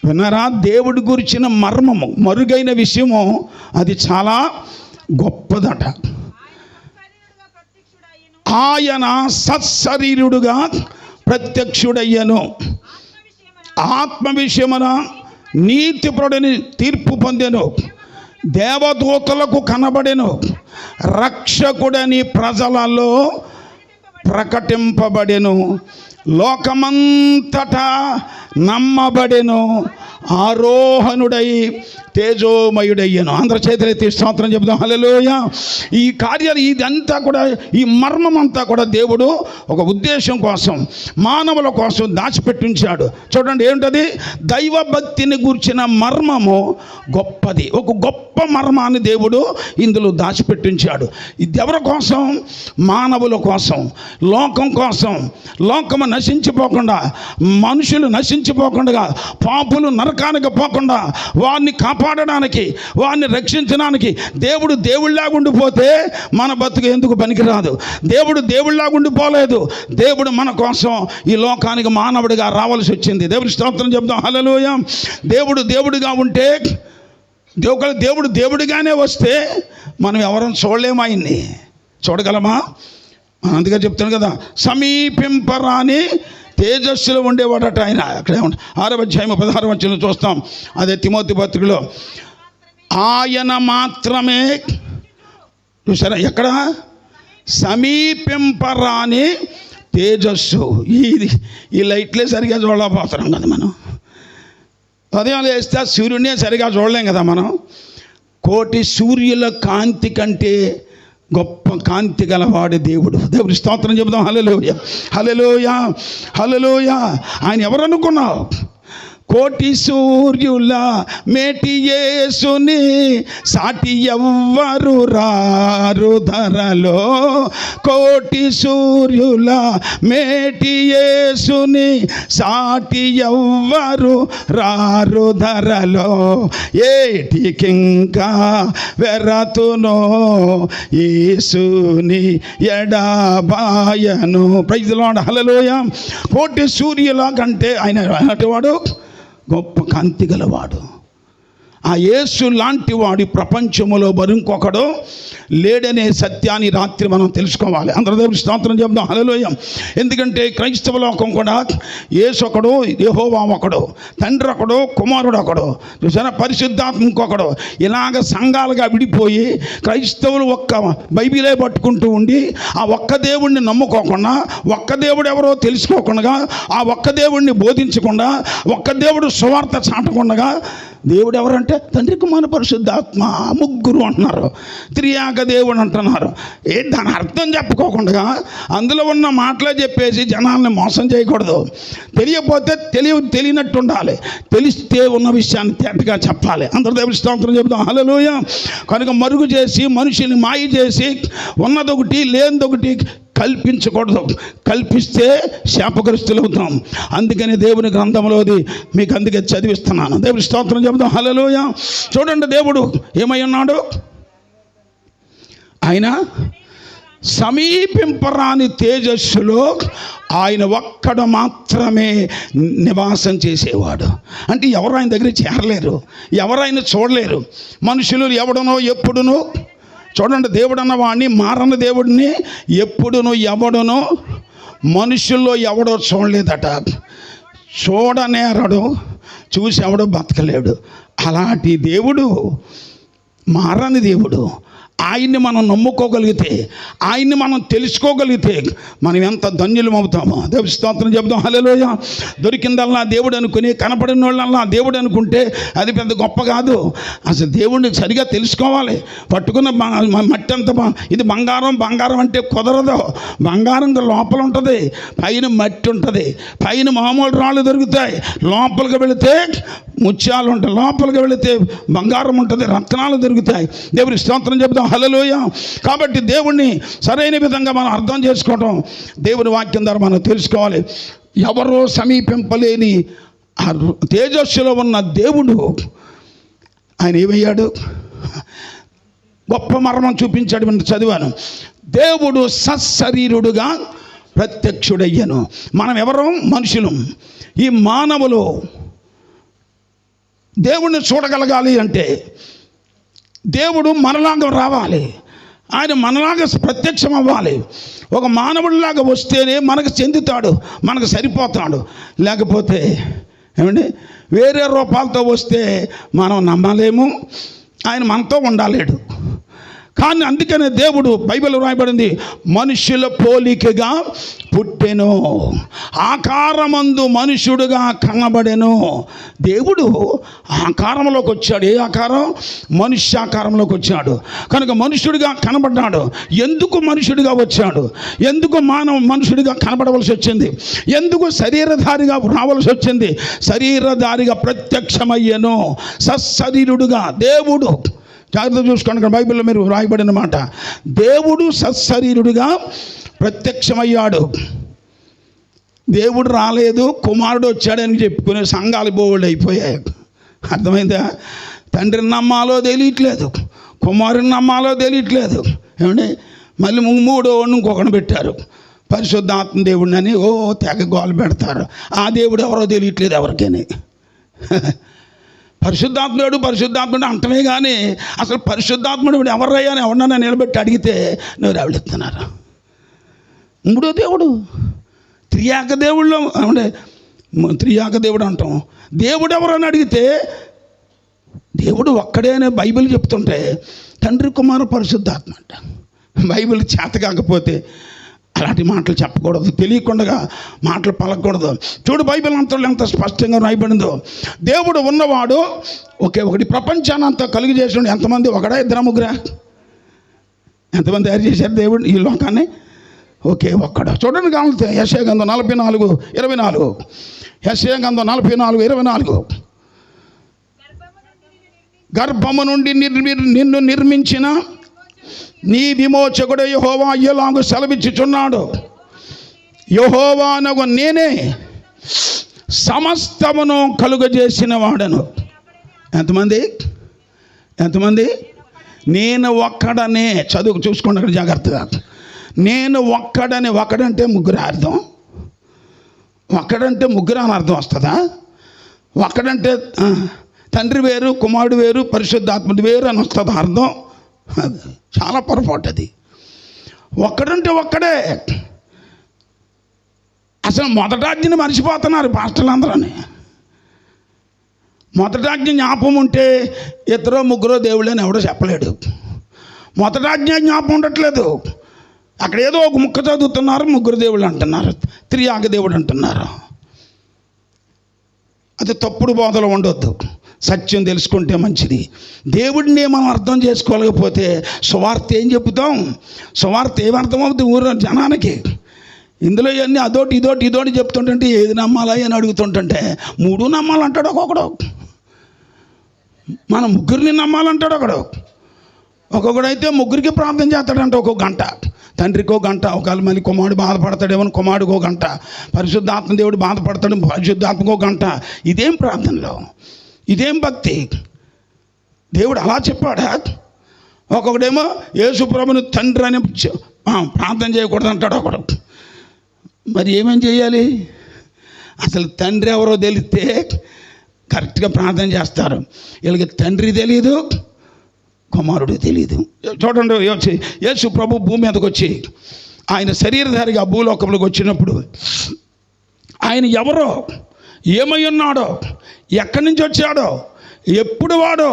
వినరా? దేవుడి గురించిన మర్మము, మరుగైన విషయము, అది చాలా గొప్పదట. ఆయన సత్శరీరుడుగా ప్రత్యక్షుడయ్యను, ఆత్మ విషయమున నీతిపరుడని తీర్పు పొందెను, దేవదూతలకు కనబడెను, రక్షకుడని ప్రజలలో ప్రకటింపబడెను, లోకమంతటా నమ్మబడెను, ఆరోహణుడై తేజోమయుడయ్యను. అందరి చేతులెత్తి స్తోత్రం చెబుదాం. హల్లెలూయా. ఈ కార్యాలు ఇదంతా కూడా, ఈ మర్మం అంతా కూడా దేవుడు ఒక ఉద్దేశం కోసం, మానవుల కోసం దాచిపెట్టించాడు. చూడండి, ఏంటది? దైవభక్తిని గూర్చిన మర్మము గొప్పది. ఒక గొప్ప మర్మాన్ని దేవుడు ఇందులో దాచిపెట్టించాడు. ఇది ఎవరి కోసం? మానవుల కోసం, లోకం కోసం. లోకము నశించిపోకుండా, మనుషులు నశించిపోకుండా, పాపులు నరకానికి పోకుండా వారిని కాపాడడానికి, వారిని రక్షించడానికి దేవుడు దేవుళ్ళలాగా ఉండిపోతే మన బతుకు ఎందుకు పనికిరాదు. దేవుడు దేవుళ్ళలాగా ఉండిపోలేదు. దేవుడు మన కోసం ఈ లోకానికి మానవుడిగా రావాల్సి వచ్చింది. దేవుడి స్తోత్రం చెప్తాం. హల్లెలూయా. దేవుడు దేవుడిగా ఉంటే, దేవుడు దేవుడిగానే వస్తే మనం ఎవరం చూడలేము, ఆయన్ని చూడగలమా? అందుకే చెప్తాను కదా, సమీపింపరాని తేజస్సులో ఉండేవాడట ఆయన. అక్కడే 6:16 చూస్తాం. అదే తిమోతి పత్రికలో. ఆయన మాత్రమే, చూసారా ఎక్కడ? సమీపింపరాని తేజస్సు. ఈ లైట్లే సరిగా చూడలేకపోతున్నాం కదా మనం. ఉదయం వేస్తే సూర్యుడినే సరిగా చూడలేం కదా మనం. కోటి సూర్యుల కాంతి కంటే గొప్ప కాంతి గలవాడు దేవుడు. దేవుడి స్తోత్రం చెబుదాం. హల్లెలూయా, హల్లెలూయా, హల్లెలూయా. ఆయన ఎవరు అనుకున్నావు? కోటి సూర్యుల మేటి యేసుని సాటి ఎవ్వరు రారు ధరలో. కోటి సూర్యుల మేటి యేసుని సాటి ఎవ్వరు రారు ధరలో. ఏటికింకా వెరతునో యేసుని ఎడబాయను. ప్రైజ్ ది లార్డ్, హల్లెలూయా. కోటి సూర్యుల కంటే ఆయన అటువాడు గొప్ప కాంతి గలవాడు. ఆ యేసు లాంటి వాడి ప్రపంచంలో మరింకొకడు లేడనే సత్యాన్ని రాత్రి మనం తెలుసుకోవాలి. అందరూ దేవుడి స్తోత్రం చెప్దాం. హల్లెలూయా. ఎందుకంటే క్రైస్తవ లోకం కూడా యేసు ఒకడు, యెహోవా ఒకడు, తండ్రి ఒకడు, కుమారుడు ఒకడు, చూసారా, పరిశుద్ధాత్మ ఇంకొకడు. ఇలాగ సంఘాలుగా విడిపోయి క్రైస్తవులు ఒక్క బైబిలే పట్టుకుంటూ ఉండి ఆ ఒక్క దేవుడిని నమ్ముకోకుండా, ఒక్క దేవుడు ఎవరో తెలుసుకోకుండా, ఆ ఒక్క దేవుడిని బోధించకుండా, ఒక్క దేవుడు సువార్త చాటకుండా, దేవుడు ఎవరంటే తండ్రి, కుమారుడు, పరిశుద్ధాత్మ ముగ్గురు అంటున్నారు. త్రియాక దేవుడు అంటున్నారు. దాని అర్థం చెప్పుకోకుండా అందులో ఉన్న మాటలే చెప్పేసి జనాల్ని మోసం చేయకూడదు. తెలియకపోతే తెలియనట్టు ఉండాలి, తెలిస్తే ఉన్న విషయాన్ని తేటగా చెప్పాలి. అందరూ దేవుడి స్తోత్రం చెప్తాం. హల్లెలూయా. కనుక మరుగు చేసి మనుషుల్ని మాయ చేసి ఉన్నదొకటి లేనిదొకటి కల్పించకూడదు. కల్పిస్తే శాపగ్రస్తులు అవుతాం. అందుకని దేవుని గ్రంథంలోది మీకు అందుకే చదివిస్తున్నాను. దేవుడి స్తోత్రం చెబుతాం. హల్లెలూయా. చూడండి, దేవుడు ఏమై ఉన్నాడు? ఆయన సమీపింపరాని తేజస్సులో ఆయన ఒక్కడు మాత్రమే నివాసం చేసేవాడు. అంటే ఎవరు ఆయన దగ్గర చేరలేరు, ఎవరు ఆయన చూడలేరు. మనుషులు ఎవడనో ఎప్పుడునో, చూడండి, దేవుడు అన్న వాడిని, మారన్న దేవుడిని ఎప్పుడునో ఎవడనో మనుషుల్లో ఎవడో చూడలేదట. చూడనేరడు, చూసి ఎవడో బతకలేడు. అలాంటి దేవుడు, మారని దేవుడు. ఆయన్ని మనం నమ్ముకోగలిగితే, ఆయన్ని మనం తెలుసుకోగలిగితే మనం ఎంత ధన్యులం అవుతామో. దేవుడి స్తోత్రం చెప్తాం. హల్లెలూయా. దొరికిందల్లా దేవుడు అనుకుని, కనపడిన వాళ్ళల్లా దేవుడు అనుకుంటే అది పెద్ద గొప్ప కాదు. అసలు దేవుడిని సరిగా తెలుసుకోవాలి. పట్టుకున్న మట్టి అంత ఇది బంగారం, బంగారం అంటే కుదరదు. బంగారం లోపల ఉంటుంది, పైన మట్టి ఉంటుంది. పైన మామూలు రాళ్ళు దొరుకుతాయి, లోపలికి వెళితే ముత్యాలు ఉంటాయి, లోపలికి వెళితే బంగారం ఉంటుంది, రత్నాలు దొరుకుతాయి. దేవుడి స్తోత్రం చెప్తాం. హల్లెలూయా. కాబట్టి దేవుణ్ణి సరైన విధంగా మనం అర్థం చేసుకోవటం, దేవుని వాక్యం ద్వారా మనం తెలుసుకోవాలి. ఎవరో సమీపింపలేని ఆ తేజస్సులో ఉన్న దేవుడు ఆయన ఏమయ్యాడు? గొప్ప మర్మం చూపించాడు. చదివాను. దేవుడు సశరీరుడుగా ప్రత్యక్షుడయ్యను. మనం ఎవరో మనుషులం. ఈ మానవులు దేవుణ్ణి చూడగలగాలి అంటే దేవుడు మనలాగా రావాలి, ఆయన మనలాగా ప్రత్యక్షం అవ్వాలి. ఒక మానవుడిలాగా వస్తేనే మనకు చెందుతాడు, మనకు సరిపోతాడు. లేకపోతే ఏమండి, వేరే రూపాలతో వస్తే మనం నమ్మలేము, ఆయన మనతో ఉండలేడు. కానీ అందుకనే దేవుడు, బైబిల్ రాయబడింది, మనుషుల పోలికగా పుట్టెను, ఆకారమందు మనుషుడుగా కనబడెను. దేవుడు ఆకారంలోకి వచ్చాడు. ఏ ఆకారం? మనుష్యాకారంలోకి వచ్చాడు. కనుక మనుషుడిగా కనబడ్డాడు. ఎందుకు మనుషుడిగా వచ్చాడు? ఎందుకు మనుషుడిగా కనబడవలసి వచ్చింది? ఎందుకు శరీరధారిగా రావాల్సి వచ్చింది? శరీరధారిగా ప్రత్యక్షమయ్యను, సశరీరుడుగా. దేవుడు జాగ్రత్త చూసుకోండి, బైబిల్లో మీరు రాయబడిన మాట. దేవుడు సశరీరుడుగా ప్రత్యక్షమయ్యాడు. దేవుడు రాలేదు, కుమారుడు వచ్చాడని చెప్పుకునే సంఘాలు బోల్డ్ అయిపోయాయి. అర్థమైందా? తండ్రిని నమ్మాలో తెలియట్లేదు, కుమారుని నమ్మాలో తెలియట్లేదు. ఏమండి, మళ్ళీ మూడో ఇంకొకటి పెట్టారు, పరిశుద్ధాత్మ దేవుడిని అని తెగ గోలు పెడతారు. ఆ దేవుడు ఎవరో తెలియట్లేదు ఎవరికైనా. పరిశుద్ధాత్ముడు అంటమే కానీ అసలు పరిశుద్ధాత్ముడు ఎవరయ్యా అని ఎవరన్నా నిలబెట్టి అడిగితే నువ్వు ఎవడెత్తున్నారు. మూడో దేవుడు త్రియాక దేవుళ్ళు, అంటే త్రియాక దేవుడు అంటాం. దేవుడు ఎవరని అడిగితే దేవుడు ఒక్కడే అనే బైబిల్ చెప్తుంటే తండ్రి, కుమారు, పరిశుద్ధాత్మ అంట. బైబిల్ చేత కాకపోతే అలాంటి మాటలు చెప్పకూడదు, తెలియకుండా మాటలు పలకూడదు. చూడు బైబిల్ అంతలో ఎంత స్పష్టంగా రాయబడిందో. దేవుడు ఉన్నవాడు ఒకే ఒకటి. ప్రపంచాన్ని అంతా కలుగు చేసిన ఎంతమంది? ఒకడా, ఇద్దరా, ముగ్గురా? ఎంతమంది తయారు చేశారు దేవుడు ఈ లోకాన్ని? ఒకే ఒక్కడ. చూడండి కావాలి యెషయా గ్రంథం 44:24. యెషయా గ్రంథం 44:24. గర్భము నుండి నిన్ను నిర్మించిన నీ విమోచకుడు యెహోవా ఇలాగు సెలవిచ్చుచున్నాడు, యెహోవానగు నేనే సమస్తమును కలుగజేసిన వాడను. ఎంతమంది? నేను ఒక్కడనే. చదువు చూసుకోండి అక్కడ జాగ్రత్తగా. నేను ఒక్కడనే. ఒక్కడంటే ముగ్గురు అర్థం. ఒక్కడంటే ముగ్గురు అని అర్థం వస్తుందా? ఒక్కడంటే తండ్రి వేరు, కుమారుడు వేరు, పరిశుద్ధాత్ముడు వేరు అని వస్తుంది అర్థం. చాలా పొరపాటు అది. ఒక్కడంటే ఒక్కడే. అసలు మొదటాజ్ఞని మర్చిపోతున్నారు పాస్టర్లందరూ. మొదటాజ్ఞ జ్ఞాపం ఉంటే ఇద్దరో ముగ్గురో దేవుళ్ళని ఎవడో చెప్పలేడు. మొదటాజ్ఞ జ్ఞాపం ఉండట్లేదు. అక్కడ ఏదో ఒక ముక్క చదువుతున్నారు, ముగ్గురు దేవుళ్ళు అంటున్నారు, త్రియాగ దేవుడు అంటున్నారు. అది తప్పుడు బోధలు ఉండొద్దు. సత్యం తెలుసుకుంటే మంచిది. దేవుడిని మనం అర్థం చేసుకోలేకపోతే సువార్త ఏం చెబుతాం? సువార్త ఏమర్థమవుతుంది ఊరు జనానికి? ఇందులో ఇవన్నీ అదోటి ఇదోటి చెప్తుంటే ఏది నమ్మాలా అని అడుగుతుంటుంటే 3 నమ్మాలంటాడు ఒక్కొక్కడు. మనం ముగ్గురిని నమ్మాలంటాడు ఒకడు. ఒక్కొక్కడైతే ముగ్గురికి ప్రార్థన చేస్తాడంట ఒక్కొక్క గంట. తండ్రికి ఒక గంట, ఒకవేళ మళ్ళీ కుమారుడు బాధపడతాడేమో కుమారుడికి ఒక గంట, పరిశుద్ధాత్మ దేవుడు బాధపడతాడు పరిశుద్ధాత్మకు ఒక గంట. ఇదేం ప్రార్థనలో? ఇదేం భక్తి? దేవుడు అలా చెప్పాడా? ఒక్కొక్కడేమో యేసు ప్రభుని తండ్రి అని ప్రార్థన చేయకూడదు అంటాడు ఒకడు. మరి ఏమేం చేయాలి? అసలు తండ్రి ఎవరో తెలిస్తే కరెక్ట్గా ప్రార్థన చేస్తారు. వీళ్ళకి తండ్రి తెలీదు, కుమారుడు తెలీదు. చూడండి, యేసు ప్రభు భూమి మీదకి వచ్చి ఆయన శరీరధారిగా భూలోకంలోకి వచ్చినప్పుడు ఆయన ఎవరో, ఏమై ఉన్నాడో, ఎక్కడి నుంచి వచ్చాడో, ఎప్పుడు వాడో,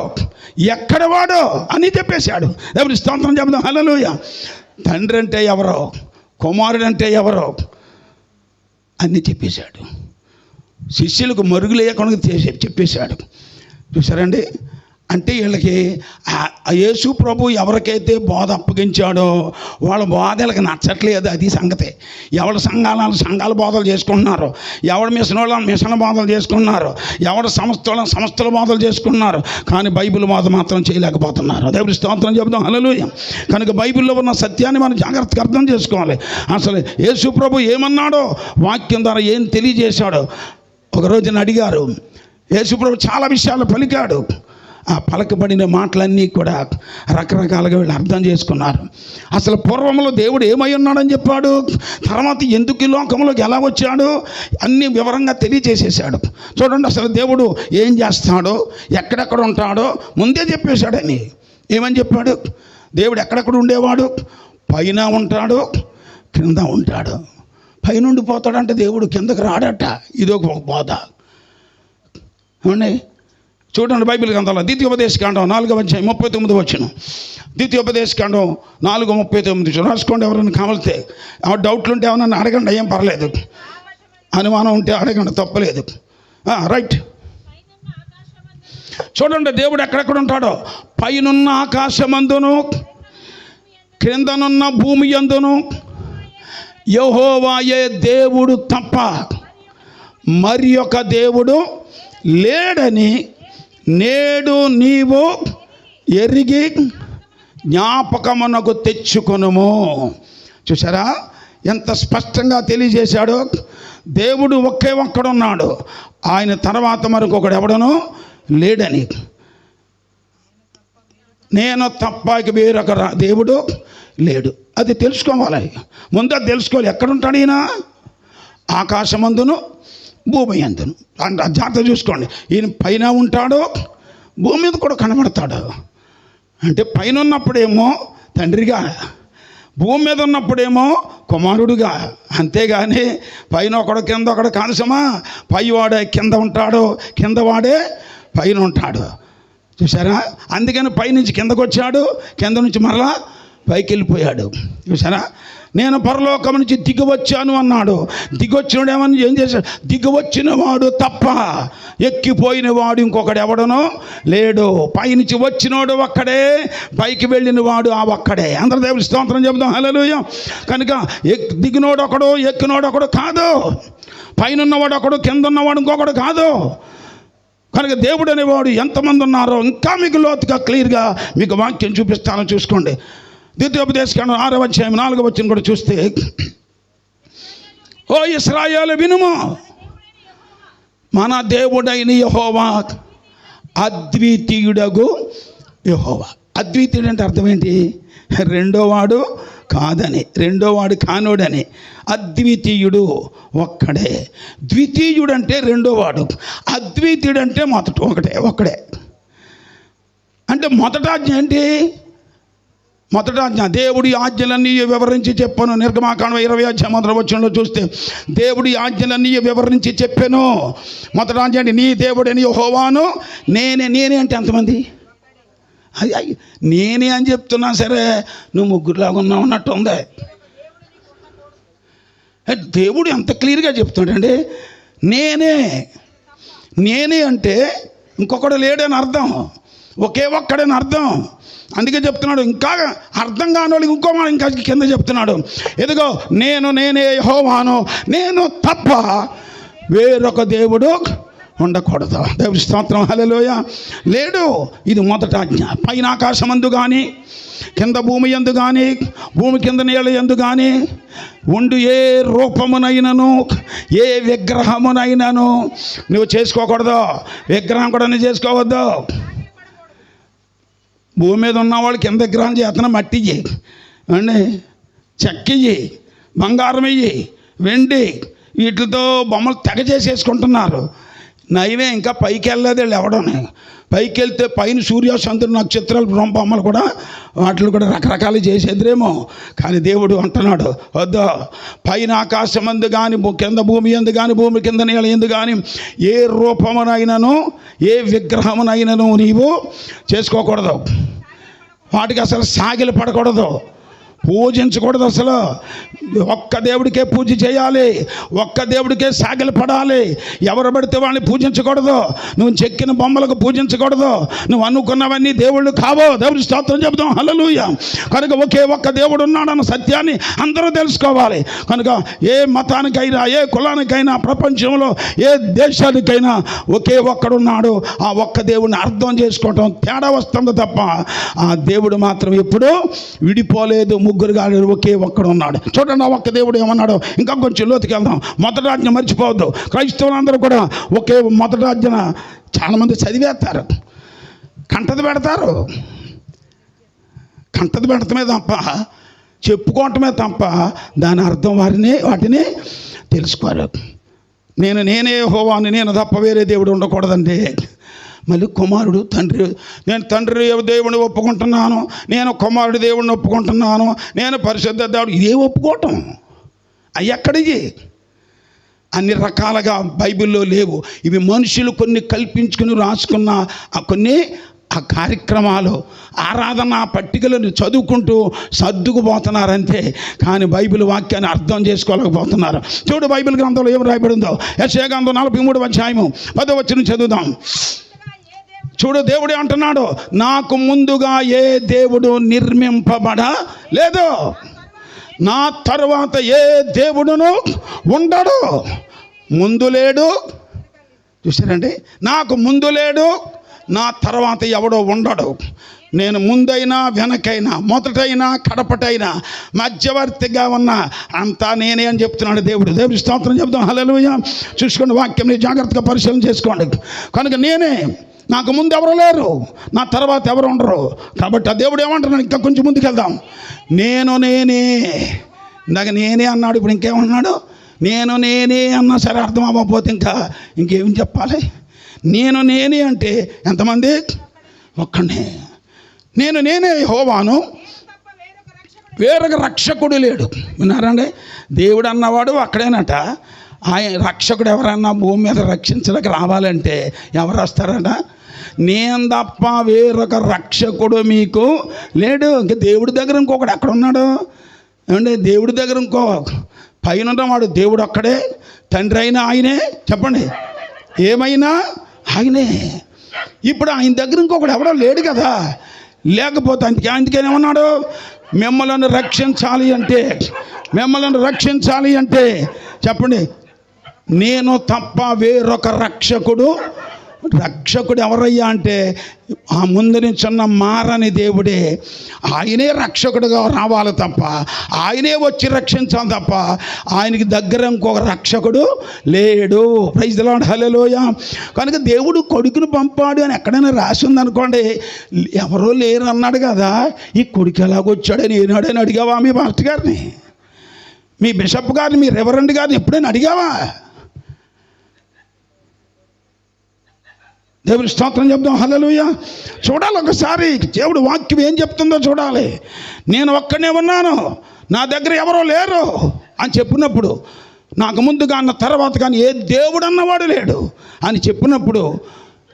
ఎక్కడ వాడో అని చెప్పేశాడు. దేవుని స్తోత్రం చెప్దాం. హల్లెలూయా. తండ్రి అంటే ఎవరో, కుమారుడు అంటే ఎవరో అన్నీ చెప్పేశాడు. శిష్యులకు మరుగు లేకుండా చెప్పేశాడు. చూసారండి? అంటే వీళ్ళకి యేసు ప్రభు ఎవరికైతే బోధ అప్పగించాడో వాళ్ళ బోధలకు నచ్చట్లేదు. అది సంగతి. ఎవరి సంఘాల బోధలు చేసుకుంటున్నారు, ఎవరి మిషన్ బోధలు చేసుకున్నారు, ఎవరి సంస్థల బోధలు చేసుకున్నారు, కానీ బైబిల్ బోధ మాత్రం చేయలేకపోతున్నారు. దేవుడి స్తోత్రం చెబుతాం. హల్లెలూయా. కనుక బైబిల్లో ఉన్న సత్యాన్ని మనం జాగ్రత్తగా అర్థం చేసుకోవాలి. అసలు యేసు ప్రభు ఏమన్నాడో, వాక్యం ద్వారా ఏం తెలియజేశాడో. ఒక రోజున అడిగారు, యేసు ప్రభు చాలా విషయాలు పలికాడు. ఆ పలకబడిన మాటలన్నీ కూడా రకరకాలుగా వీళ్ళు అర్థం చేసుకున్నారు. అసలు పూర్వంలో దేవుడు ఏమై ఉన్నాడని చెప్పాడు, తర్వాత ఎందుకు ఈ లోకంలోకి ఎలా వచ్చాడు అన్నీ వివరంగా తెలియజేసేసాడు. చూడండి, అసలు దేవుడు ఏం చేస్తాడో, ఎక్కడెక్కడ ఉంటాడో ముందే చెప్పేశాడని. ఏమని చెప్పాడు? దేవుడు ఎక్కడెక్కడ ఉండేవాడు? పైన ఉంటాడు, క్రింద ఉంటాడు. పైనుండి పోతాడంటే దేవుడు కిందకు రాడట. ఇదొక బోధ. ఏమండి? చూడండి బైబిల్ గ్రంథంలో ద్వితీయోపదేశకాండం 4:39 ద్వితీయోపదేశకాండం 4:39 రాసుకోండి. ఎవరైనా కావాలితే డౌట్లు ఉంటే ఏమన్నా అడగండి, ఏం పర్లేదు. అనుమానం ఉంటే అడగండి, తప్పలేదు. రైట్. చూడండి, దేవుడు ఎక్కడెక్కడ ఉంటాడో, పైనున్న ఆకాశమందును క్రిందనున్న భూమి యందును యెహోవాయే దేవుడు తప్ప మరి ఒక దేవుడు లేడని నేడు నీవు ఎరిగి జ్ఞాపకమునకు తెచ్చుకొనుము. చూసారా ఎంత స్పష్టంగా తెలియజేశాడో? దేవుడు ఒకే ఒక్కడున్నాడు, ఆయన తర్వాత మరొకడు ఎవడనో లేడని. నేను తప్ప వేరొక దేవుడు లేడు. అది తెలుసుకోవాలి. ముందు అది తెలుసుకోవాలి. ఎక్కడుంటాడు ఈయన? ఆకాశమందును భూమి యందును. జాగ్రత్త చూసుకోండి. ఈయన పైన ఉంటాడు, భూమి మీద కూడా కనబడతాడు. అంటే పైన ఉన్నప్పుడేమో తండ్రిగా, భూమి మీద ఉన్నప్పుడేమో కుమారుడుగా. అంతేగాని పైన ఒకడు కింద ఒకడు కానుసమా. పైవాడే కింద ఉంటాడు, కింద వాడే పైన ఉంటాడు. చూసారా? అందుకని పైనుంచి కిందకు వచ్చాడు, కింద నుంచి మరలా పైకి వెళ్ళిపోయాడు. చూసారా, నేను పరలోకం నుంచి దిగివచ్చాను అన్నాడు. దిగొచ్చినోడు ఏం చేశాడు? దిగివచ్చిన వాడు తప్ప ఎక్కిపోయిన వాడు ఇంకొకడు ఎవడనో లేడు. పైనుంచి వచ్చినోడు ఒక్కడే, పైకి వెళ్ళిన వాడు ఆ ఒక్కడే. అందరూ దేవుని స్తోత్రం చెబుదాం, హల్లెలూయా. కనుక దిగినోడు ఒకడు, ఎక్కినోడు ఒకడు కాదు. పైన ఉన్నవాడు ఒకడు, కింద ఉన్నవాడు ఇంకొకడు కాదు. కనుక దేవుడు అనేవాడు ఎంతమంది ఉన్నారో ఇంకా మీకు లోతుగా క్లియర్గా మీకు వాక్యం చూపిస్తానో చూసుకోండి. ద్వితీయోపదేశకాండం 6వ అధ్యాయం 4వ వచనం కూడా చూస్తే, ఓ ఇశ్రాయేలు వినుము, మన దేవుడైన యెహోవా అద్వితీయుడగు యెహోవా. అద్వితీయుడు అంటే అర్థం ఏంటి? రెండోవాడు కాదని, రెండోవాడు కానోడని. అద్వితీయుడు ఒక్కడే. ద్వితీయుడు అంటే రెండోవాడు, అద్వితీయుడు అంటే ఒక్కడే. అంటే మొదట ఆజ్ఞ ఏంటి? మొదట ఆజ్ఞ దేవుడి ఆజ్ఞలన్నీ వివరించి చెప్పాను. నిర్గమాకాండం 20వ అధ్యాయం 1వ వచనంలో చూస్తే దేవుడి ఆజ్ఞలన్నీ వివరించి చెప్పాను. మొదట ఆజ్ఞ అంటే నీ దేవుడని యెహోవాను నేనే అంటే ఎంతమంది? అది నేనే అని చెప్తున్నా సరే నువ్వు ముగ్గురులాగా ఉన్నావు అన్నట్టు ఉంది. దేవుడు ఎంత క్లియర్గా చెప్తున్నాడండి. నేనే అంటే ఇంకొకడు లేడని అర్థం, ఒకే ఒక్కడని అర్థం. అందుకే చెప్తున్నాడు. ఇంకా అర్థం కాని వాళ్ళకి ఇంకో మాట ఇంకా కింద చెప్తున్నాడు. ఎదుగో నేనే యెహోవాను, నేను తప్ప వేరొక దేవుడు ఉండకూడదు. దేవుని స్తోత్రం, హల్లెలూయా. లేడు. ఇది మొదట ఆజ్ఞ. పైన ఆకాశమందు కానీ, కింద భూమి యందు కానీ, భూమి కింద నీళ్ళ యందు కానీ ఉండు ఏ రూపమునైనను, ఏ విగ్రహమునైనను నువ్వు చేసుకోకూడదు. విగ్రహం కూడా నువ్వు చేసుకోవద్దు. భూమి మీద ఉన్నవాళ్ళు కింద విగ్రహం చేతన మట్టి ఇయ్యి, అండి చెక్కియ్యి, బంగారం ఇయ్యి, వెండి, వీటితో బొమ్మలు తెగ చేసేసుకుంటున్నారు. నైవే ఇంకా పైకి వెళ్ళలేదు వీళ్ళు ఎవడని. పైకి వెళ్తే పైన సూర్య చంద్రుడు నక్షత్రాలు బొమ్మలు కూడా వాటిని కూడా రకరకాలు చేసేదిరేమో. కానీ దేవుడు అంటున్నాడు, వద్దు. పైన ఆకాశమందు కానీ, కింద భూమి ఎందు కానీ, భూమి కింద నీళ్ళ ఎందు కానీ ఏ రూపమునైనను, ఏ విగ్రహమునైనను నీవు చేసుకోకూడదు. వాటికి అసలు సాగిలు పడకూడదు, పూజించకూడదు. అసలు ఒక్క దేవుడికే పూజ చేయాలి, ఒక్క దేవుడికే సాగిలు పడాలి. ఎవరు పడితే వాళ్ళని పూజించకూడదు. నువ్వు చెక్కిన బొమ్మలకు పూజించకూడదు. నువ్వు అనుకున్నవన్నీ దేవుళ్ళు కావో. దేవుడి స్తోత్రం చెబుతాం, హల్లెలూయా. కనుక ఒకే ఒక్క దేవుడు ఉన్నాడన్న సత్యాన్ని అందరూ తెలుసుకోవాలి. కనుక ఏ మతానికైనా, ఏ కులానికైనా, ప్రపంచంలో ఏ దేశానికైనా ఒకే ఒక్కడున్నాడు. ఆ ఒక్క దేవుడిని అర్థం చేసుకోవటం తేడా వస్తుంది తప్ప ఆ దేవుడు మాత్రం ఎప్పుడూ విడిపోలేదు. ముగ్గురు కాదు, ఒకే ఒక్కడు ఉన్నాడు. చూడండి, ఆ ఒక్క దేవుడు ఏమన్నాడు. ఇంకా కొంచెం లోతుకి వెళ్దాం. మొదటి ఆజ్ఞ మర్చిపోవద్దు. క్రైస్తవులందరూ కూడా ఒకే మొదటి ఆజ్ఞన చాలామంది చదివేస్తారు, కంటది పెడతమే తప్ప, చెప్పుకోవటమే తప్ప దాని అర్థం వాటిని తెలుసుకోరు. నేనే యెహోవాని, నేను తప్ప వేరే దేవుడు ఉండకూడదండి. మళ్ళీ కుమారుడు నేను తండ్రి దేవుడిని ఒప్పుకుంటున్నాను, నేను కుమారుడు దేవుడిని ఒప్పుకుంటున్నాను, నేను పరిశుద్ధ దేవుడు, ఇదే ఒప్పుకోవటం. అవి ఎక్కడివి? అన్ని రకాలుగా బైబిల్లో లేవు. ఇవి మనుషులు కొన్ని కల్పించుకుని రాసుకున్న కొన్ని ఆ కార్యక్రమాలు, ఆరాధన పట్టికలను చదువుకుంటూ సర్దుకుపోతున్నారంతే. కానీ బైబిల్ వాక్యాన్ని అర్థం చేసుకోలేకపోతున్నారు. చూడు, బైబిల్ గ్రంథంలో ఏం రాయబడిందో. యెషయా గ్రంథం 43వ అధ్యాయము 10వ వచనం చదువుదాం. చూడు, దేవుడే అంటున్నాడు, నాకు ముందుగా ఏ దేవుడు నిర్మింపబడలేదు, నా తరువాత ఏ దేవుడును ఉండడు. ముందు లేడు. చూసారండి, నాకు ముందు లేడు, నా తర్వాత ఎవడో ఉండడు. నేను ముందైనా వెనకైనా, మొదటైనా కడపటైనా, మధ్యవర్తిగా ఉన్న అంతా నేనే అని చెప్తున్నాడు దేవుడు. దేవుడి స్తోత్రం చెప్తాం, హల్లెలూయా. చూసుకోండి, వాక్యం జాగ్రత్తగా పరిశీలన చేసుకోండి. కనుక నాకు ముందు ఎవరు లేరు, నా తర్వాత ఎవరు ఉండరు. కాబట్టి ఆ దేవుడు ఏమంటున్నాడు, ఇంకా కొంచెం ముందుకు వెళ్దాం. నేనే అన్నాడు. ఇప్పుడు ఇంకేమన్నాడు? నేనే అన్నా సరే అర్థం అవ్వకపోతే ఇంకేం చెప్పాలి? నేనే అంటే ఎంతమంది? ఒక్కడే. నేనే యెహోవాను, వేరొక రక్షకుడు లేడు. విన్నారండి? దేవుడు అన్నవాడు అక్కడేనట, ఆయన రక్షకుడు ఎవరన్నా భూమి మీద రక్షించడానికి రావాలంటే ఎవరు వస్తారట? నేను తప్ప వేరొక రక్షకుడు మీకు లేడు. ఇంక దేవుడి దగ్గర ఇంకొకడు ఎక్కడ ఉన్నాడు ఏమంటే? దేవుడి దగ్గర ఇంకో పైన ఉన్నవాడు దేవుడు ఒక్కడే, తండ్రి అయినా ఆయనే. చెప్పండి, ఏమైనా ఆయనే. ఇప్పుడు ఆయన దగ్గర ఇంకొకడు ఎవడో లేడు కదా. లేకపోతే అందుకేమన్నాడు? మిమ్మల్ని రక్షించాలి అంటే చెప్పండి, నేను తప్ప వేరొక రక్షకుడు ఎవరయ్యా అంటే ఆ ముందు నుంచున్న మారని దేవుడే. ఆయనే రక్షకుడుగా రావాలి తప్ప, ఆయనే వచ్చి రక్షించాలి తప్ప ఆయనకి దగ్గర ఇంకొక రక్షకుడు లేడు. ప్రైజ్ ది లార్డ్, హల్లెలూయా. కనుక దేవుడు కొడుకును పంపాడు అని ఎక్కడైనా రాసి ఉందనుకోండి, ఎవరో లేరు అన్నాడు కదా, ఈ కొడుకు ఎలాగొచ్చాడని ఏనాడని అడిగావా మీ పాస్టర్ గారిని, మీ బిషప్ గారిని, మీ రెవరెండ్ గారిని ఎప్పుడైనా అడిగావా? దేవుని స్తోత్రం చెప్దాం, హల్లెలూయా. చూడాలి ఒకసారి దేవుడు వాక్యం ఏం చెప్తుందో చూడాలి. నేను ఒక్కనే ఉన్నాను, నా దగ్గర ఎవరో లేరు అని చెప్పినప్పుడు, నాకు ముందు కానీ తర్వాత కానీ ఏ దేవుడు అన్నవాడు లేడు అని చెప్పినప్పుడు,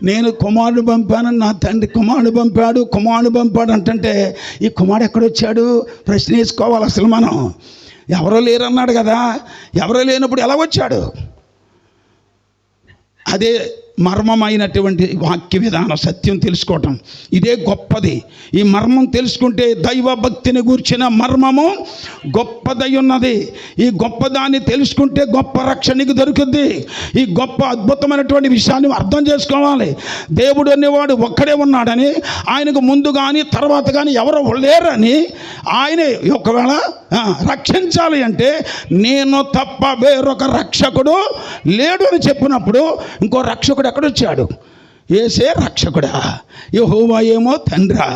నేను కుమారుడు పంపాను, నా తండ్రి కుమారుడు పంపాడు అంటే ఈ కుమారుడు ఎక్కడొచ్చాడు ప్రశ్న వేసుకోవాలి. అసలు మనం ఎవరో లేరన్నాడు కదా, ఎవరో లేనప్పుడు ఎలా వచ్చాడు? అదే మర్మమైనటువంటి వాక్య విధానం, సత్యం తెలుసుకోవటం ఇదే గొప్పది. ఈ మర్మం తెలుసుకుంటే దైవ భక్తిని గూర్చిన మర్మము గొప్పదై ఉన్నది. ఈ గొప్పదాన్ని తెలుసుకుంటే గొప్ప రక్షణకి దొరుకుద్ది. ఈ గొప్ప అద్భుతమైనటువంటి విషయాన్ని అర్థం చేసుకోవాలి. దేవుడు అనేవాడు ఒక్కడే ఉన్నాడని, ఆయనకు ముందు కానీ తర్వాత కానీ ఎవరు లేరని, ఆయనే ఒకవేళ రక్షించాలి అంటే నేను తప్ప వేరొక రక్షకుడు లేడు అని చెప్పినప్పుడు, ఇంకో రక్షకుడు ఎక్కడొచ్చాడు? యేసే రక్షకుడా, యెహోవా ఏమో తండ్రా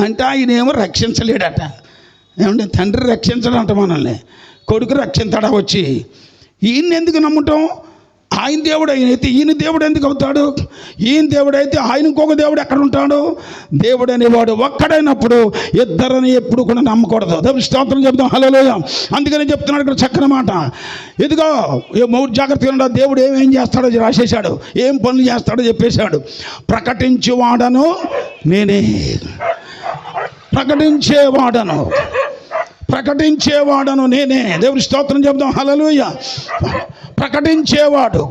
అంటే ఆయనేమో రక్షించలేడట. ఏమంటే తండ్రి రక్షించడంట మనల్ని, కొడుకు రక్షించాడా వచ్చి? ఈయన ఎందుకు నమ్ముతాం? ఆయన దేవుడు అయినైతే ఈయన దేవుడు ఎందుకు అవుతాడు? ఈయన దేవుడైతే ఆయన ఇంకొక దేవుడు ఎక్కడ ఉంటాడు? దేవుడు అనేవాడు ఒక్కడైనప్పుడు ఇద్దరిని ఎప్పుడు కూడా నమ్మకూడదు. దేవుని స్తోత్రం చెప్తాం, హల్లెలూయా. అందుకని చెప్తున్నాడు ఇక్కడ చక్కని మాట. ఇదిగో మూడు జాగ్రత్తగా ఉండాలి. దేవుడు ఏం చేస్తాడో రాసేశాడు, ఏం పనులు చేస్తాడో చెప్పేశాడు. ప్రకటించేవాడను నేనే, ప్రకటించేవాడను నేనే. దేవుని స్తోత్రం చెప్దాం, హల్లెలూయా. ప్రకటించేవాడు